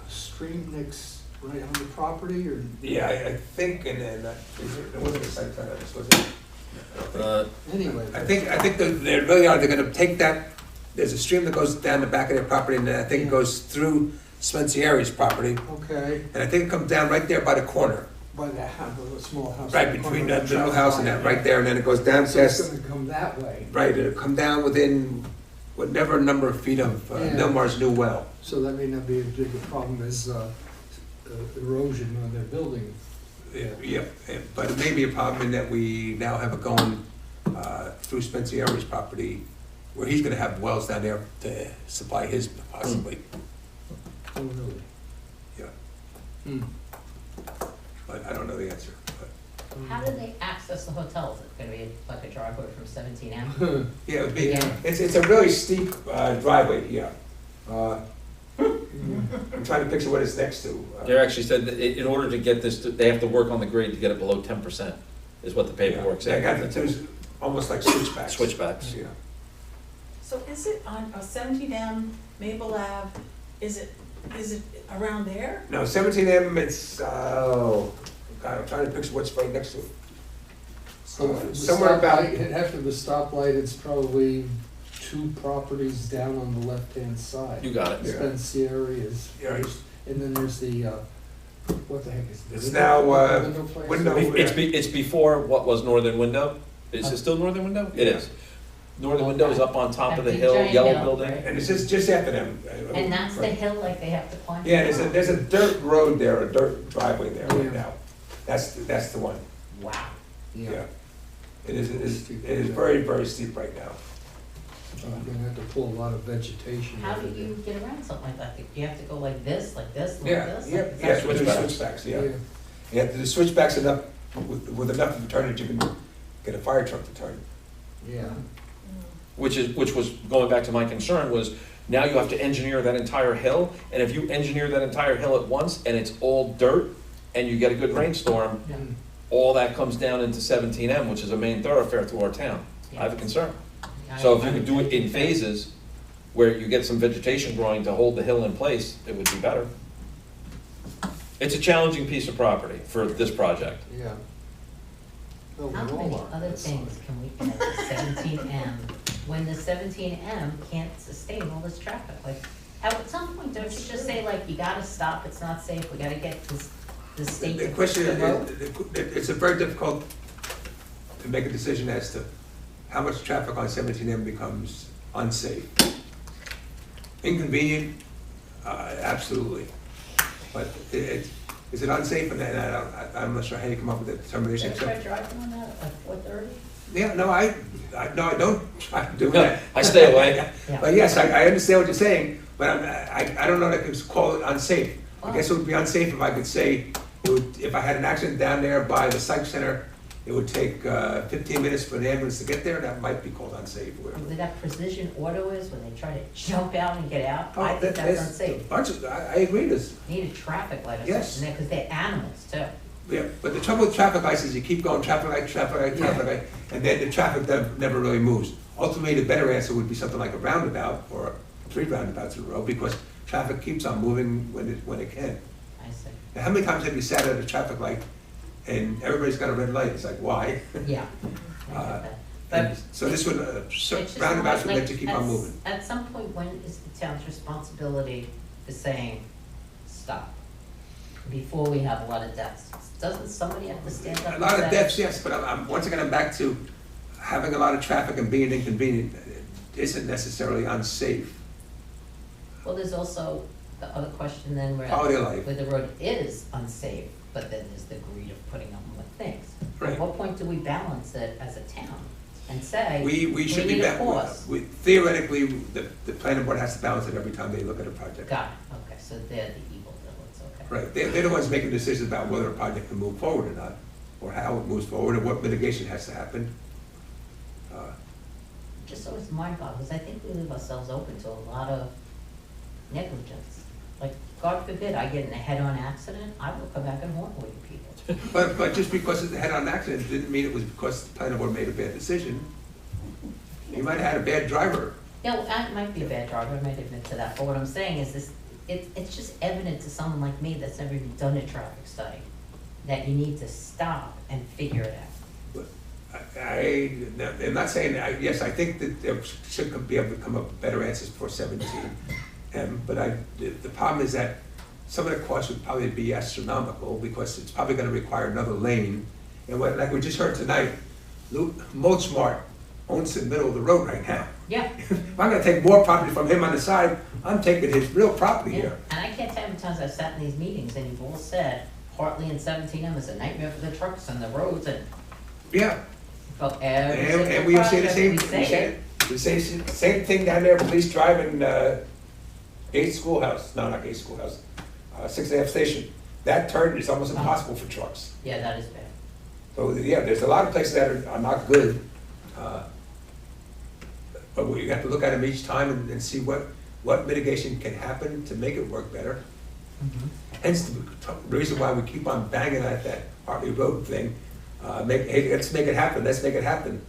S2: a stream next, right on the property, or?
S1: Yeah, I think, and then, it wasn't a site plan, this was it.
S2: Anyway.
S1: I think they really are, they're gonna take that, there's a stream that goes down the back of their property, and then I think it goes through Spencieri's property,
S2: Okay,
S1: and I think it comes down right there by the corner,
S2: by that house, the small house.
S1: right between that little house and that, right there, and then it goes down
S2: So it's
S1: past,
S2: gonna come that way,
S1: right, it'll come down within whatever number of feet of
S2: Yeah.
S1: Milmar's new well.
S2: so that may not be as big a problem as erosion on their building.
S1: Yep, but it may be a problem in that we now have it going through Spencieri's property, where he's gonna have wells down there to supply his possibly,
S2: Oh, really?
S1: yeah,
S2: Hmm.
S1: but I don't know the answer. But
S4: How do they access the hotel? Is it gonna be like a driveway from 17M?
S1: yeah, it would be,
S4: Yeah.
S1: it's a really steep driveway, yeah. I'm trying to picture what it's next to.
S3: They actually said that in order to get this, they have to work on the grade to get it below 10%, is what the paperwork
S1: They
S3: said.
S1: got there's almost like switchbacks.
S3: Switchbacks.
S1: Yeah.
S8: So is it on 17M, Maple Ave, is it around there?
S1: No, 17M, it's, God, I'm trying to picture what's right next to it.
S2: So the
S1: Somewhere about-
S2: stoplight- after the stoplight, it's probably 2 properties down on the left-hand side.
S3: You got it.
S1: Yeah.
S2: Spencieri is
S1: Yeah.
S2: first, and then there's the, what the heck is it?
S1: It's now,
S2: Window place?
S1: Window-
S3: It's before what was Northern Window. Is it still Northern Window? It is. Northern Window is up on top of the
S4: That big
S3: hill,
S4: giant
S3: yellow
S4: hill,
S3: building.
S4: right?
S1: And it's just after them.
S4: And that's the hill like they have to climb?
S1: Yeah, there's a dirt road there, a dirt driveway there right
S2: Yeah.
S1: now. That's the one,
S4: Wow.
S1: yeah. It is very, very steep right now.
S2: You're gonna have to pull a lot of vegetation.
S4: How
S2: out
S4: do
S2: of
S4: you get around something like that? Do you have to go like this, like this, like
S1: Yeah,
S4: this?
S1: yeah,
S4: Like, is
S1: yeah,
S4: that-
S1: switchbacks, yeah. You have to do switchbacks enough, with enough of a turn that you can get a fire truck to turn.
S2: Yeah.
S3: Which was, going back to my concern, was now you have to engineer that entire hill, and if you engineer that entire hill at once, and it's all dirt, and you get a good rainstorm,
S4: Yeah.
S3: all that comes down into 17M, which is a main thoroughfare through our town. I have a concern. So if you could do it in phases, where you get some vegetation growing to hold the hill in place, it would be better. It's a challenging piece of property for this project.
S2: Yeah. No,
S4: How many
S2: Walmart
S4: other
S2: has
S4: things
S2: sign.
S4: can we add to seventeen M when the seventeen M can't sustain all this traffic? Like, at some point, don't you just say like, you gotta stop, it's not safe, we gotta get the state
S1: The
S4: to fix
S1: question
S4: the
S1: is,
S4: road?
S1: it's a very difficult to make a decision as to how much traffic on 17M becomes unsafe. Inconvenient, absolutely. But is it unsafe? And I'm not sure how you come up with that determination.
S4: Did you try driving on that at 4:30?
S1: Yeah, no, I don't try to do
S3: No,
S1: that.
S3: I stay away.
S4: Yeah.
S1: But yes, I understand what you're saying, but I don't know that I could call it unsafe. I guess it would be unsafe if I could say, if I had an accident down there by the psych center, it would take 15 minutes for an ambulance to get there, that might be called unsafe. or whatever.
S4: Where that precision auto is, when they try to jump out and get out,
S1: Oh,
S4: I think that's
S1: there's
S4: unsafe.
S1: a bunch of, I agree, there's,
S4: Need a traffic light or
S1: Yes.
S4: something there, because they're animals too.
S1: yeah, but the trouble with traffic lights is you keep going traffic light, and then the traffic never really moves. Ultimately, the better answer would be something like a roundabout, or 3 roundabouts in a row, because traffic keeps on moving when it can.
S4: I see.
S1: Now, how many times have you sat at a traffic light and everybody's got a red light? It's like, why?
S4: Yeah. I
S1: Uh,
S4: get that.
S1: And
S4: But
S1: so this would,
S4: it's just
S1: roundabouts would
S4: like,
S1: let you keep on moving.
S4: At some point, when is the town's responsibility for saying, stop? Before we have a lot of deaths, doesn't somebody have to stand up
S1: A
S4: and
S1: lot of
S4: say-
S1: deaths, yes, but once again, I'm back to having a lot of traffic and being inconvenient isn't necessarily unsafe.
S4: Well, there's also the other question then where.
S1: Quality of life.
S4: Where the road is unsafe, but then there's the greed of putting up with things.
S1: Right.
S4: At what point do we balance it as a town and say,
S1: We should be
S4: need a
S1: back,
S4: pause?
S1: theoretically, the planning board has to balance it every time they look at a project.
S4: Got it, okay, so they're the evil villains, okay.
S1: Right, they're the ones making decisions about whether a project can move forward or not, or how it moves forward, or what mitigation has to happen.
S4: Just so it's mind-boggling, because I think we leave ourselves open to a lot of negligence. Like, God forbid I get in a head-on accident, I will come back and haunt all you people.
S1: But just because it's a head-on accident didn't mean it was because the planning board made a bad decision. You might have had a bad driver.
S4: Yeah, well, I might be a bad driver, I might admit to that, but what I'm saying is this, it's just evident to someone like me that's never even done a traffic study, that you need to stop and figure it out.
S1: I'm not saying, yes, I think that there should be able to come up better answers for 17. But the problem is that some of the costs would probably be astronomical, because it's probably gonna require another lane. And like we just heard tonight, Mold owns the middle of the road right now.
S4: Yeah.
S1: If I'm gonna take more property from him on the side, I'm taking his real property
S4: Yeah,
S1: here.
S4: and I can't tell how many times I've sat in these meetings and you've all said, Hartley and 17M is a nightmare for the trucks and the roads and,
S1: Yeah,
S4: well, every
S1: and
S4: single
S1: we say the
S4: project
S1: same,
S4: we say it.
S1: we say same thing down there, police driving, Gates Schoolhouse, no, not Gates Schoolhouse, 6th Station. That turn is almost impossible for trucks.
S4: Yeah, that is bad.
S1: So, yeah, there's a lot of places that are not good. But we have to look at them each time and see what mitigation can happen to make it work better. Hence, the reason why we keep on banging at that Hartley Road thing, hey, let's make it happen, let's make it happen.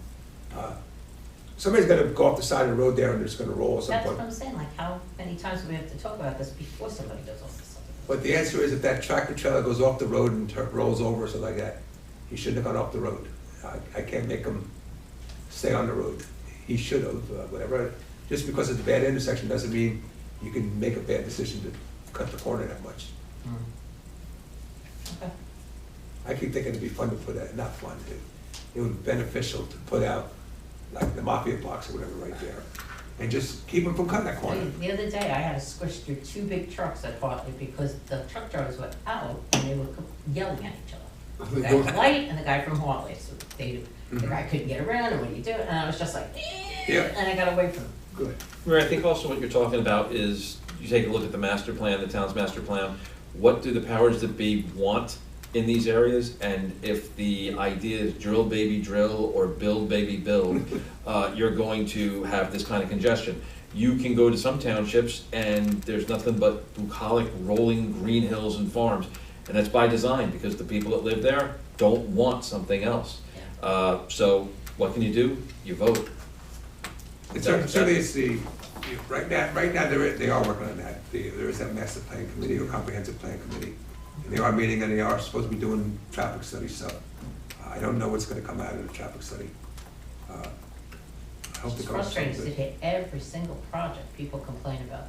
S1: Somebody's gonna go off the side of the road there and it's gonna roll at some
S4: That's
S1: point.
S4: what I'm saying, like how many times do we have to talk about this before somebody goes off the side?
S1: But the answer is, if that tractor trailer goes off the road and rolls over or something like that, he shouldn't have gone off the road. I can't make him stay on the road. He should have, whatever. Just because it's a bad intersection doesn't mean you can make a bad decision to cut the corner that much.
S4: Okay.
S1: I keep thinking it'd be fun to put out, not fun, it would be beneficial to put out like the mafia blocks or whatever right there. And just keep them from cutting that corner.
S4: The other day, I had to squish through 2 big trucks at Hartley because the truck drivers were out and they were yelling at each other. The guy from Light and the guy from Hartley, so the guy couldn't get around, and what do you do? And I was just like,
S1: Yeah.
S4: and I got away from him.
S1: Good.
S3: Maria, I think also what you're talking about is, you take a look at the master plan, the town's master plan, what do the powers that be want in these areas? And if the idea is drill baby drill or build baby build, you're going to have this kind of congestion. You can go to some townships and there's nothing but bucolic rolling green hills and farms. And that's by design, because the people that live there don't want something else. So what can you do? You vote.
S1: Certainly it's right now they are working on that. There is that master plan committee or comprehensive plan committee. And they are meeting and they are supposed to be doing traffic studies, so I don't know what's gonna come out of the traffic study. I hope
S4: It's
S1: it comes
S4: frustrating to
S1: something.
S4: hit every single project, people complain about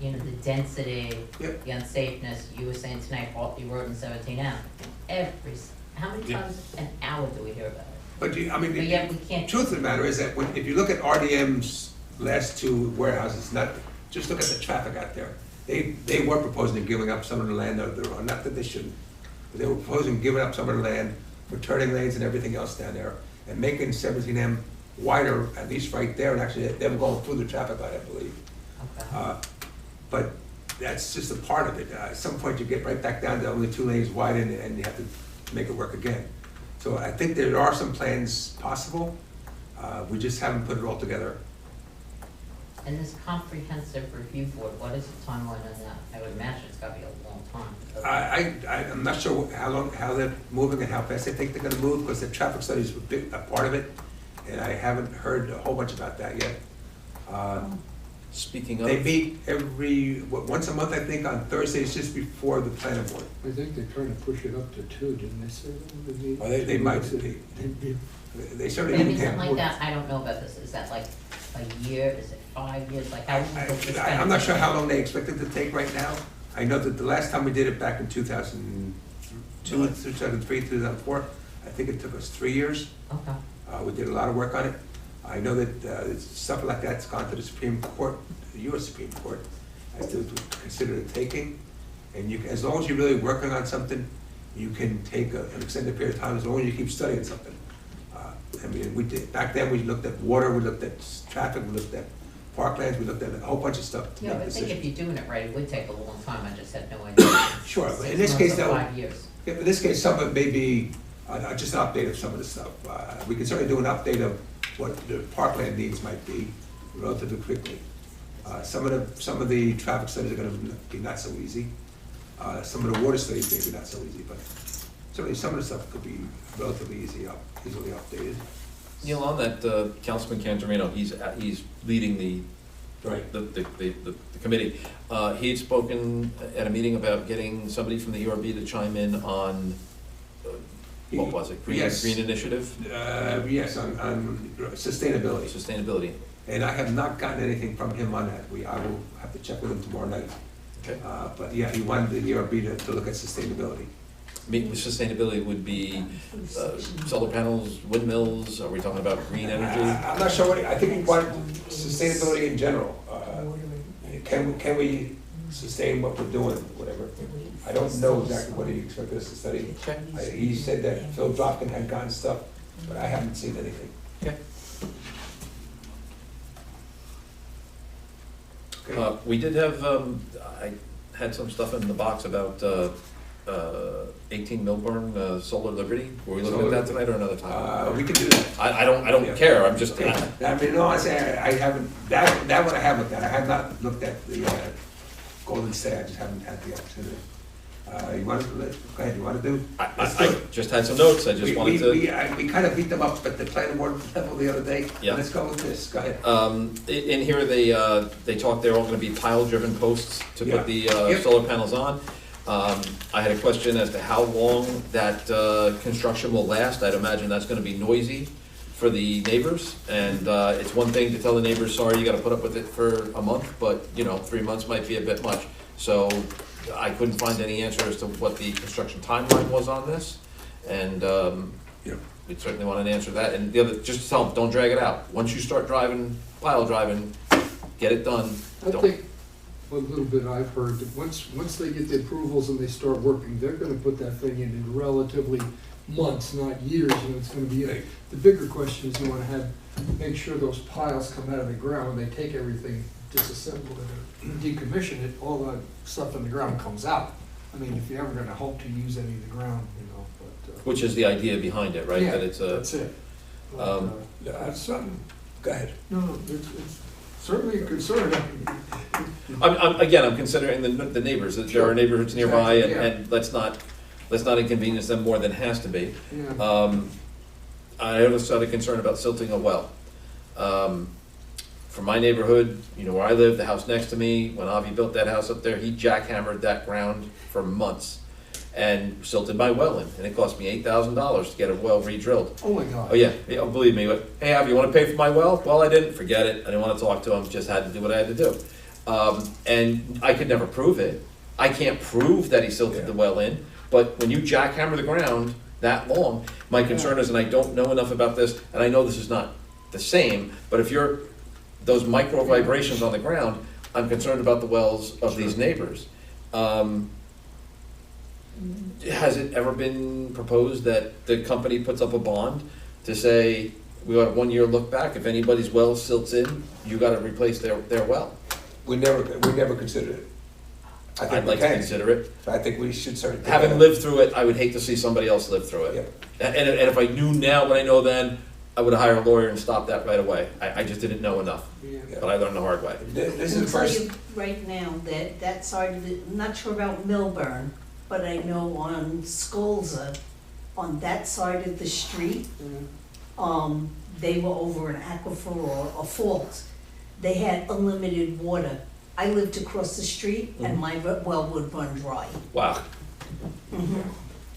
S4: the density,
S1: Yep.
S4: the unsafeness. You were saying tonight, Bartley Road and 17 Ave. How many
S3: Yeah.
S4: times an hour do we hear about it?
S1: But you, I mean,
S4: But yet we can't.
S1: truth of the matter is that when, if you look at RDM's last two warehouses, just look at the traffic out there. They were proposing giving up some of the land of their own, not that they shouldn't, but they were proposing giving up some of the land for turning lanes and everything else down there, and making 17M wider, at least right there, and actually them going through the traffic light, I believe.
S4: Okay.
S1: But that's just a part of it. At some point, you get right back down to only 2 lanes wide, and you have to make it work again. So I think there are some plans possible, we just haven't put it all together.
S4: And this comprehensive review board, what is the timeline on that? I would imagine it's gotta be a long time.
S1: I'm not sure how they're moving and how fast they think they're gonna move, because the traffic study is a part of it, and I haven't heard a whole bunch about that yet.
S3: Speaking
S1: They
S3: of,
S1: meet once a month, I think, on Thursdays, just before the planning board.
S2: I think they're trying to push it up to 2, didn't they say?
S1: Oh, they might. They certainly
S4: Maybe
S1: can.
S4: something like that, I don't know about this. Is that like a year? Is it 5 years? Like how long does this kind of
S1: I'm not sure
S4: take?
S1: how long they expect it to take right now. I know that the last time we did it back in 2002, 2003, 2004, I think it took us 3 years.
S4: Okay.
S1: We did a lot of work on it. I know that stuff like that's gone to the Supreme Court, the US Supreme Court, as to consider it taking. And you, as long as you're really working on something, you can take an extended period of time, as long as you keep studying something. I mean, we did, back then, we looked at water, we looked at traffic, we looked at parklands, we looked at a whole bunch of stuff to
S4: Yeah,
S1: make
S4: I think if
S1: decisions.
S4: you're doing it right, it would take a long time. I just had no idea.
S1: Sure, but
S4: 6
S1: in this
S4: months
S1: case,
S4: or
S1: though,
S4: 5 years.
S1: yeah, in this case, some of it may be just an update of some of the stuff. We can certainly do an update of what the parkland needs might be relatively quickly. Some of the traffic studies are gonna be not so easy. Some of the water studies maybe not so easy, but certainly some of the stuff could be relatively easily updated.
S3: Neil, on that, Councilman Cantorino, he's leading the
S1: Right.
S3: the committee. He had spoken at a meeting about getting somebody from the ERB to chime in on, what was it, Green
S1: Yes.
S3: Initiative?
S1: Yes, on sustainability.
S3: Sustainability.
S1: And I have not gotten anything from him on that. I will have to check with him tomorrow night.
S3: Okay.
S1: But yeah, he wanted the ERB to look at sustainability.
S3: Sustainability would be solar panels, windmills, are we talking about green energy?
S1: I'm not sure I think he wanted sustainability in general. Can we sustain what we're doing, whatever? I don't know exactly what he expected us to study.
S3: Okay.
S1: He said that Phil Dropkin had gotten stuff, but I haven't seen anything.
S3: Okay.
S1: Okay.
S3: We did have, I had some stuff in the box about 18 Milburn, Solar Liberty. Were we looking at that tonight or another time?
S1: We can do that.
S3: I don't care, I'm just,
S1: I mean, no, I say, I haven't, that one I have looked at. I have not looked at the Golden State, I just haven't had the opportunity. You want to, go ahead, you want to do?
S3: I just had some notes, I just wanted to.
S1: We kind of beat them up at the planning board level the other day.
S3: Yeah.
S1: Let's go with this, go ahead.
S3: In here, they talked, they're all gonna be pile-driven posts to
S1: Yeah.
S3: put the
S1: Yep.
S3: solar panels on. I had a question as to how long that construction will last. I'd imagine that's gonna be noisy for the neighbors. And it's one thing to tell the neighbors, sorry, you gotta put up with it for a month, but, 3 months might be a bit much. So I couldn't find any answer as to what the construction timeline was on this. And
S1: Yeah.
S3: we'd certainly want an answer to that. And the other, just to tell them, don't drag it out. Once you start driving, pile driving, get it done.
S2: I
S3: Don't-
S2: think, a little bit I've heard, that once they get the approvals and they start working, they're gonna put that thing in relatively months, not years, it's gonna be,
S1: Right.
S2: the bigger question is you wanna make sure those piles come out of the ground, when they take everything, disassemble it, or decommission it, all that stuff in the ground comes out. I mean, if you're ever gonna hope to use any of the ground, but.
S3: Which is the idea behind it, right?
S2: Yeah,
S3: That it's a,
S2: that's it. But,
S1: That's something, go ahead.
S2: No, it's certainly a concern.
S3: I'm considering the neighbors, that there are neighborhoods nearby,
S2: Exactly, yeah.
S3: and let's not inconvenience them more than has to be.
S2: Yeah.
S3: I also had a concern about silting a well. From my neighborhood, where I live, the house next to me, when Avi built that house up there, he jackhammered that ground for months. and silted my well in, and it cost me $8,000 to get a well re-drilled.
S2: Oh my God.
S3: Oh, yeah, believe me, hey, Av, you wanna pay for my well? Well, I didn't, forget it, I didn't wanna talk to him, just had to do what I had to do. And I could never prove it. I can't prove that he silted the well in, but when you jackhammer the ground that long, my concern is, and I don't know enough about this, and I know this is not the same, but if you're, those micro vibrations on the ground, I'm concerned about the wells of these neighbors. Has it ever been proposed that the company puts up a bond to say, we got a 1 year look back, if anybody's well silts in, you gotta replace their well?
S1: We never considered it. I think
S3: I'd
S1: we
S3: like to
S1: can.
S3: consider it.
S1: I think we should start.
S3: Having lived through it, I would hate to see somebody else live through
S1: Yeah.
S3: it. And if I knew now what I know then, I would hire a lawyer and stop that right away. I just didn't know enough,
S2: Yeah.
S3: but I learned the hard way.
S1: This
S5: I
S1: is
S5: can
S1: the
S5: tell
S1: first,
S5: you right now that that side of it, I'm not sure about Milburn, but I know on Skolza, on that side of the street, they were over an aquifer or a fault. They had unlimited water. I lived across the street and my well would run dry.
S3: Wow.
S5: Mhm.
S3: Look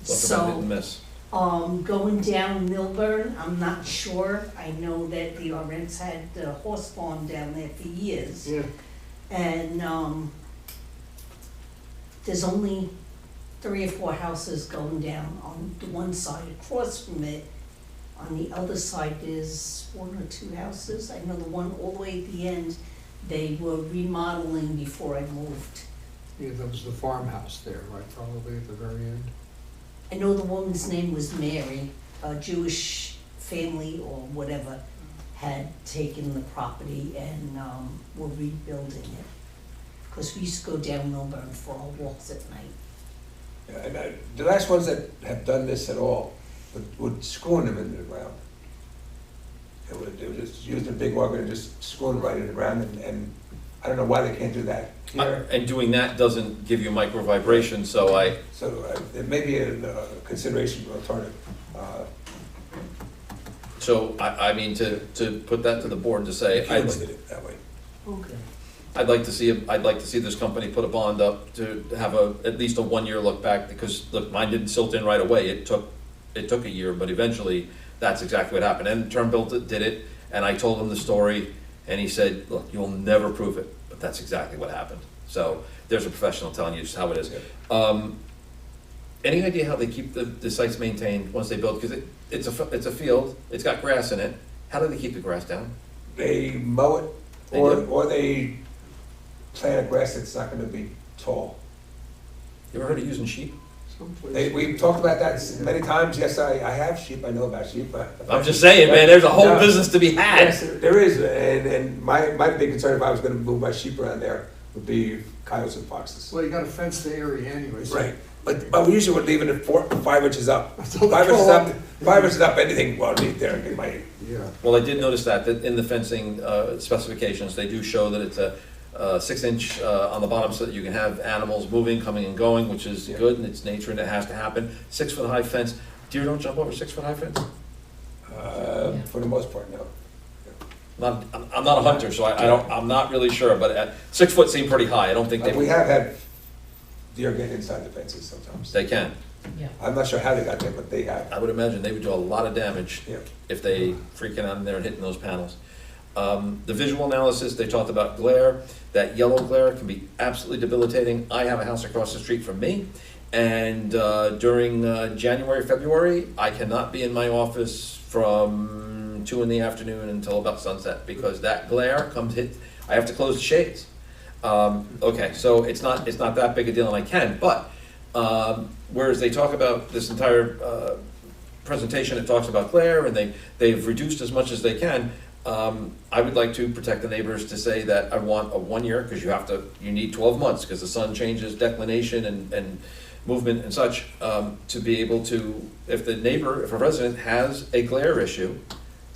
S3: if I
S5: So,
S3: didn't miss.
S5: going down Milburn, I'm not sure. I know that the Orents had the horse farm down there for years.
S2: Yeah.
S5: And, there's only 3 or 4 houses going down on the one side. Across from it, on the other side, there's 1 or 2 houses. I know the one all the way at the end, they were remodeling before I moved.
S2: Yeah, that was the farmhouse there, right, probably at the very end.
S5: I know the woman's name was Mary, a Jewish family or whatever had taken the property and, were rebuilding it. Because we used to go down Milburn for our walks at night.
S1: and the last ones that have done this at all would screw them in the ground. They would just use a big auger and just screw them right in the ground, and I don't know why they can't do that here.
S3: And doing that doesn't give you micro vibration, so
S1: It may be a consideration for alternative.
S3: I mean, to put that to the board to say,
S1: If you look at it that way.
S2: Okay.
S3: I'd like to see this company put a bond up to have at least a 1 year look back, because, look, mine didn't silt in right away, it took a year, but eventually, that's exactly what happened, and Turnbull did it, and I told him the story, and he said, look, you'll never prove it, but that's exactly what happened. So, there's a professional telling you just how it is. Any idea how they keep the sites maintained once they build, because it's a field, it's got grass in it, how do they keep the grass down?
S1: They mow it,
S3: They
S1: or
S3: do?
S1: or they plant a grass that's not gonna be tall.
S3: You ever heard of using sheep?
S1: We've talked about that many times. Yes, I have sheep. I know about sheep.
S3: I'm just saying, man, there's a whole
S1: No.
S3: business to be had.
S1: Yes, there is, and my big concern if I was gonna move my sheep around there would be coyotes and foxes.
S2: Well, you gotta fence the area anyway. so-
S1: Right, but we usually would leave it at 5 inches up.
S2: That's all
S1: 5
S2: they
S1: inches
S2: call
S1: up, 5 inches up, anything will leave there and get my,
S2: Yeah.
S3: Well, I did notice that in the fencing specifications, they do show that it's a 6-inch on the bottom so that you can have animals moving, coming and going, which is
S1: Yeah.
S3: good, and it's nature and it has to happen. 6-foot high fence, deer don't jump over 6-foot high fence?
S1: for the most part, no.
S3: I'm not a hunter, so I'm not really sure, but 6 foot seem pretty high, I don't think
S1: We have had deer get inside the fences sometimes.
S3: they can.
S4: Yeah.
S1: I'm not sure how they got there, but they have.
S3: I would imagine they would do a lot of damage
S1: Yeah.
S3: if they freaking out in there and hitting those panels. The visual analysis, they talked about glare. That yellow glare can be absolutely debilitating. I have a house across the street from me, and during January, February, I cannot be in my office from 2 in the afternoon until about sunset, because that glare I have to close the shades. Okay, so it's not that big a deal, and I can, but whereas they talk about this entire presentation, it talks about glare, and they've reduced as much as they can. I would like to protect the neighbors to say that I want a 1 year, because you need 12 months, because the sun changes declination and movement and such, to be able to, if a resident has a glare issue,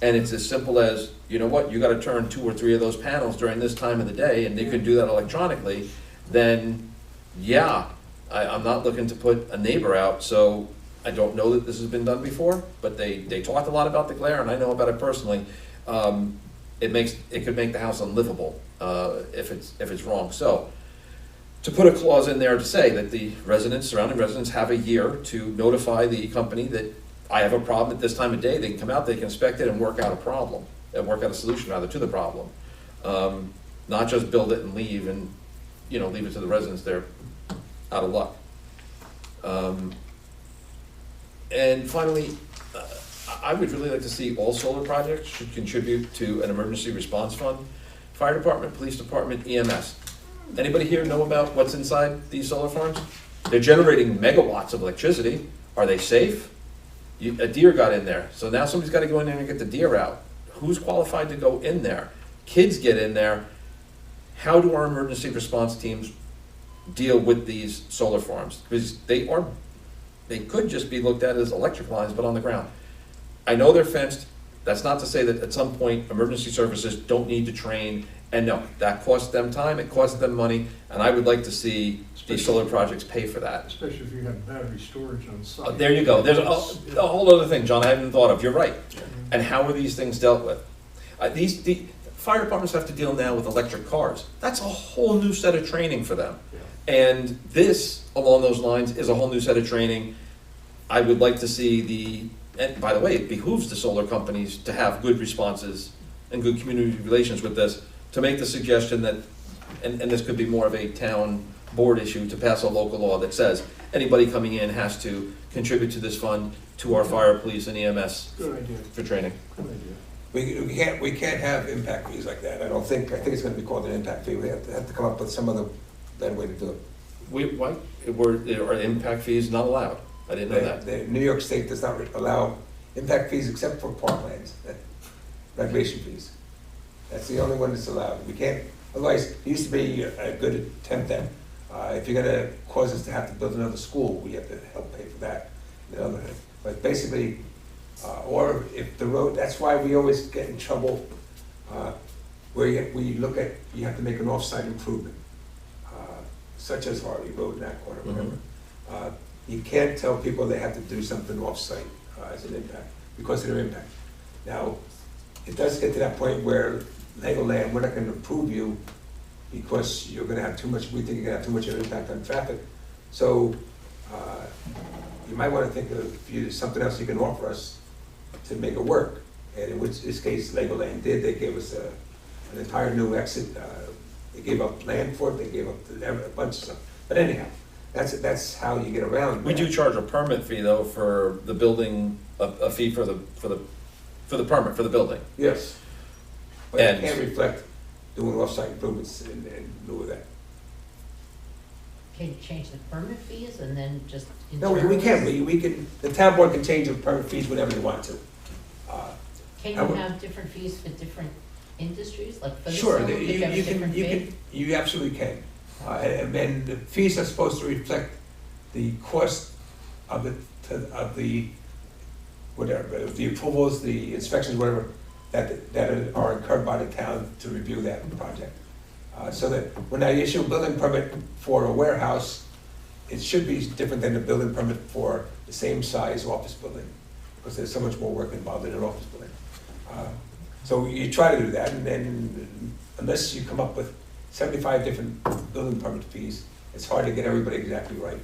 S3: and it's as simple as, you know what, you gotta turn 2 or 3 of those panels during this time of the day, and you can do that electronically, then, yeah, I'm not looking to put a neighbor out, so I don't know that this has been done before, but they talked a lot about the glare, and I know about it personally. It could make the house unlivable if it's wrong. So to put a clause in there to say that the residents, surrounding residents, have a year to notify the company that I have a problem at this time of day. They can come out, they can inspect it and work out a problem, and work out a solution rather to the problem. Not just build it and leave and, you know, leave it to the residents, they're out of luck. And finally, I would really like to see all solar projects should contribute to an emergency response fund. Fire department, police department, EMS. Anybody here know about what's inside these solar farms? They're generating megawatts of electricity. Are they safe? A deer got in there, so now somebody's gotta go in there and get the deer out. Who's qualified to go in there? Kids get in there. How do our emergency response teams deal with these solar farms? Because they could just be looked at as electric lines, but on the ground. I know they're fenced. That's not to say that at some point, emergency services don't need to train. And no, that costs them time, it costs them money, and I would like to see these solar projects pay for that.
S2: Especially if you have battery storage on site.
S3: There you go. There's a whole other thing, John, I hadn't thought of. You're right. And how are these things dealt with? The fire departments have to deal now with electric cars. That's a whole new set of training for them. And this, along those lines, is a whole new set of training. I would like to see and by the way, it behooves the solar companies to have good responses and good community relations with this, to make the suggestion that, and this could be more of a town board issue, to pass a local law that says anybody coming in has to contribute to this fund, to our fire, police, and EMS
S2: Good idea,
S3: for training.
S2: good idea.
S1: We can't have impact fees like that. I think it's gonna be called an impact fee. We have to come up with some other better way to do it.
S3: Why, are impact fees not allowed? I didn't know that.
S1: New York State does not allow impact fees except for parklands, regulation fees. That's the only one that's allowed. We can't, otherwise, it used to be a good attempt at, if you're gonna cause us to have to build another school, we have to help pay for that. But basically, or if the road, that's why we always get in trouble, where you look at, you have to make an off-site improvement, such as Harley Road in that corner, whatever. You can't tell people they have to do something off-site as an impact, because of their impact. Now, it does get to that point where Legoland, we're not gonna approve you because you're gonna have too much, we think you're gonna have too much of an impact on traffic. So, you might wanna think of something else you can offer us to make it work. And in this case, Legoland did, they gave us an entire new exit, they gave up land for it, they gave up a bunch of stuff. But anyhow, that's how you get around that.
S3: We do charge a permit fee though for the building, a fee for the permit for the building.
S1: Yes. But
S3: And-
S1: it can't reflect doing off-site improvements in lieu of that.
S4: Can you change the permit fees and then just?
S1: No, we can, we can, the town board can change the permit fees whenever they want to.
S4: Can you have different fees for different industries, like for the
S1: Sure,
S4: solar, you have a different fee?
S1: you absolutely can. And then the fees are supposed to reflect the cost of the, whatever, the approvals, the inspections, whatever, that are incurred by the town to review that project. So that when I issue a building permit for a warehouse, it should be different than a building permit for the same size office building, because there's so much more work involved in an office building. So you try to do that, and then unless you come up with 75 different building permit fees, it's hard to get everybody exactly right.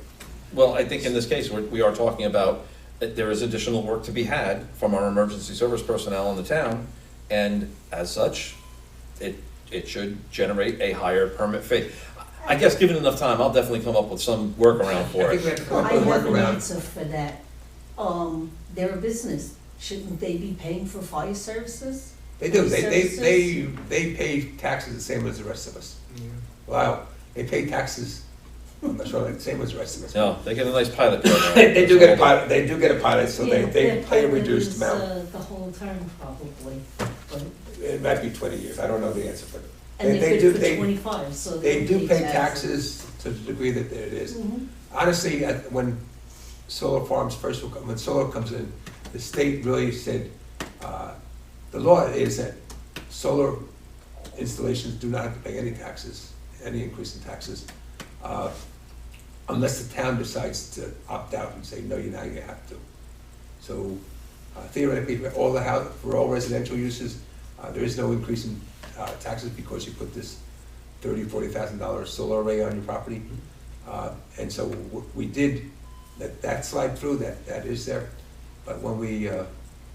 S3: Well, I think in this case, we are talking about that there is additional work to be had from our emergency service personnel in the town, and as such, it should generate a higher permit fee. I guess given enough time, I'll definitely come up with some workaround for
S1: I think we
S3: it.
S1: have to come
S5: I
S1: up with a
S5: have an
S1: workaround.
S5: answer for that. They're a business, shouldn't they be paying for fire services?
S1: They do,
S5: Services?
S1: they pay taxes the same as the rest of us.
S2: Yeah.
S1: Wow, they pay taxes, I'm not sure, like the same as the rest of us.
S3: No, they get a nice pilot program.
S1: They do get a pilot, so
S5: Yeah,
S1: they
S5: their
S1: pay a
S5: pilot
S1: reduced
S5: is,
S1: amount.
S5: The whole term probably, but,
S1: It might be 20 years, I don't know the answer, but
S5: and
S1: They
S5: they're
S1: do-
S5: good
S1: they-
S5: for 25, so.
S1: they do
S5: they'll
S1: pay taxes to the degree that it is.
S5: Mhm.
S1: Honestly, when solar farms first, when solar comes in, the state really said, the law is that solar installations do not have to pay any taxes, any increase in taxes, unless the town decides to opt out and say, no, you have to. So theoretically, for all residential uses, there is no increase in taxes because you put this $40,000 solar array on your property. And so we did let that slide through, that is there. But when we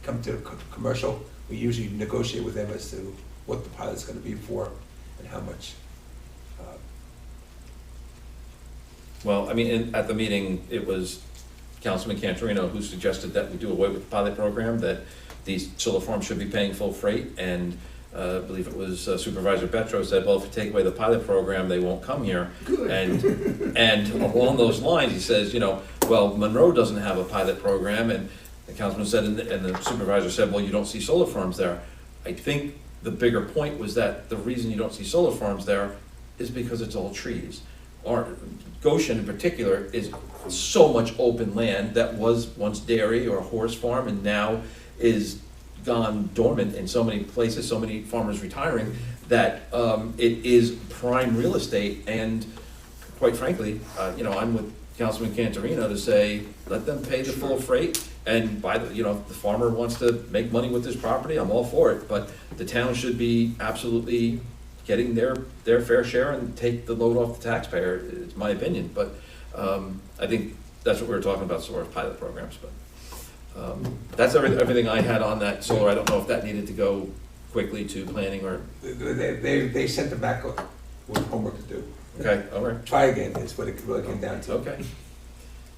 S1: come to commercial, we usually negotiate with them as to what the pilot's gonna be for and how much.
S3: Well, I mean, at the meeting, it was Councilman Cantorino who suggested that we do away with the pilot program, that these solar farms should be paying full freight, and I believe it was Supervisor Betro said, well, if you take away the pilot program, they won't come here.
S2: Good.
S3: And along those lines, he says, well, Monroe doesn't have a pilot program, and the councilman said, and the supervisor said, well, you don't see solar farms there. I think the bigger point was that the reason you don't see solar farms there is because it's all trees. Goshen in particular is so much open land that was once dairy or a horse farm and now is gone dormant in so many places, so many farmers retiring, that it is prime real estate. And quite frankly, I'm with Councilman Cantorino to say, let them pay the full freight, and if the farmer wants to make money with his property, I'm all for it, but the town should be absolutely getting their fair share and take the load off the taxpayer, it's my opinion. But I think that's what we were talking about, sort of pilot programs, but that's everything I had on that solar. I don't know if that needed to go quickly to planning or.
S1: They sent them back with homework to do.
S3: Okay, all right.
S1: Try again is what it really came down to.
S3: Okay.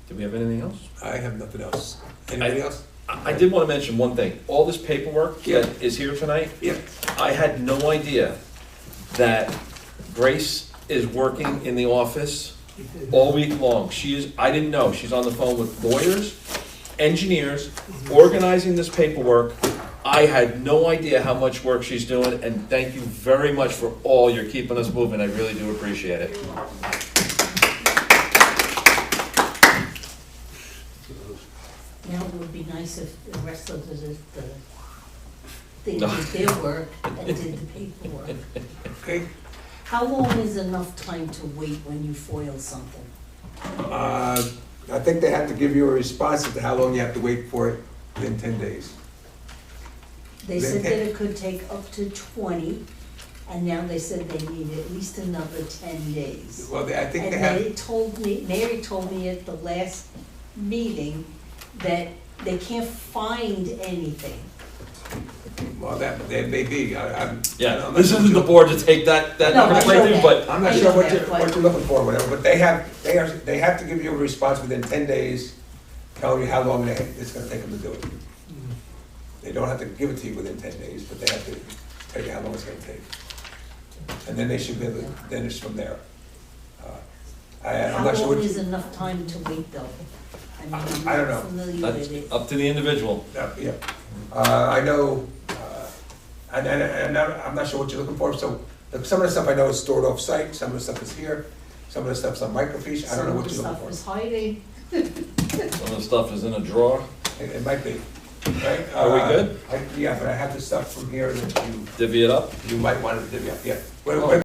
S3: Do we have anything else?
S1: I have nothing else. Anybody else?
S3: I did want to mention one thing. All this paperwork
S1: Yeah.
S3: that is here tonight,
S1: Yeah.
S3: I had no idea that Grace is working in the office all week long. I didn't know. She's on the phone with lawyers, engineers, organizing this paperwork. I had no idea how much work she's doing, and thank you very much for all you're keeping us moving. I really do appreciate it.
S5: Now, it would be nice if the rest of they did their work and did the paperwork.
S1: Okay.
S5: How long is enough time to wait when you foil something?
S1: I think they have to give you a response as to how long you have to wait for it within 10 days.
S5: They said that it could take up to 20, and now they said they need at least another 10 days.
S1: Well, I think
S5: And
S1: they have.
S5: Mary told me at the last meeting that they can't find anything.
S1: Well, that may be. I'm
S3: Yeah,
S1: not
S3: this
S1: sure
S3: isn't the board to take that
S5: No,
S3: number
S5: I
S3: away
S5: know
S3: from,
S5: that.
S3: but
S1: I'm not
S5: I
S1: sure
S5: know
S1: what
S5: that,
S1: you're looking for, whatever, but they have to give you a response within 10 days, telling you how long it's gonna take them to do it. They don't have to give it to you within 10 days, but they have to tell you how long it's gonna take. And then they should be able to, then it's from there. I'm
S5: How
S1: not sure
S5: long
S1: what
S5: is
S1: you,
S5: enough time to wait, though? I mean,
S1: I
S5: I'm
S1: don't know.
S5: not familiar
S3: that's
S5: with it.
S3: up to the individual.
S1: yeah. I know, and I'm not sure what you're looking for, so some of the stuff I know is stored off-site, some of the stuff is here, some of the stuff's on microfiche, I don't know what you're looking for.
S5: Some of the stuff is hiding.
S3: Some of the stuff is in a drawer.
S1: It might be, right?
S3: Are we good?
S1: Yeah, but I have the stuff from here that
S3: Divvy it up.
S1: you might want to, yeah.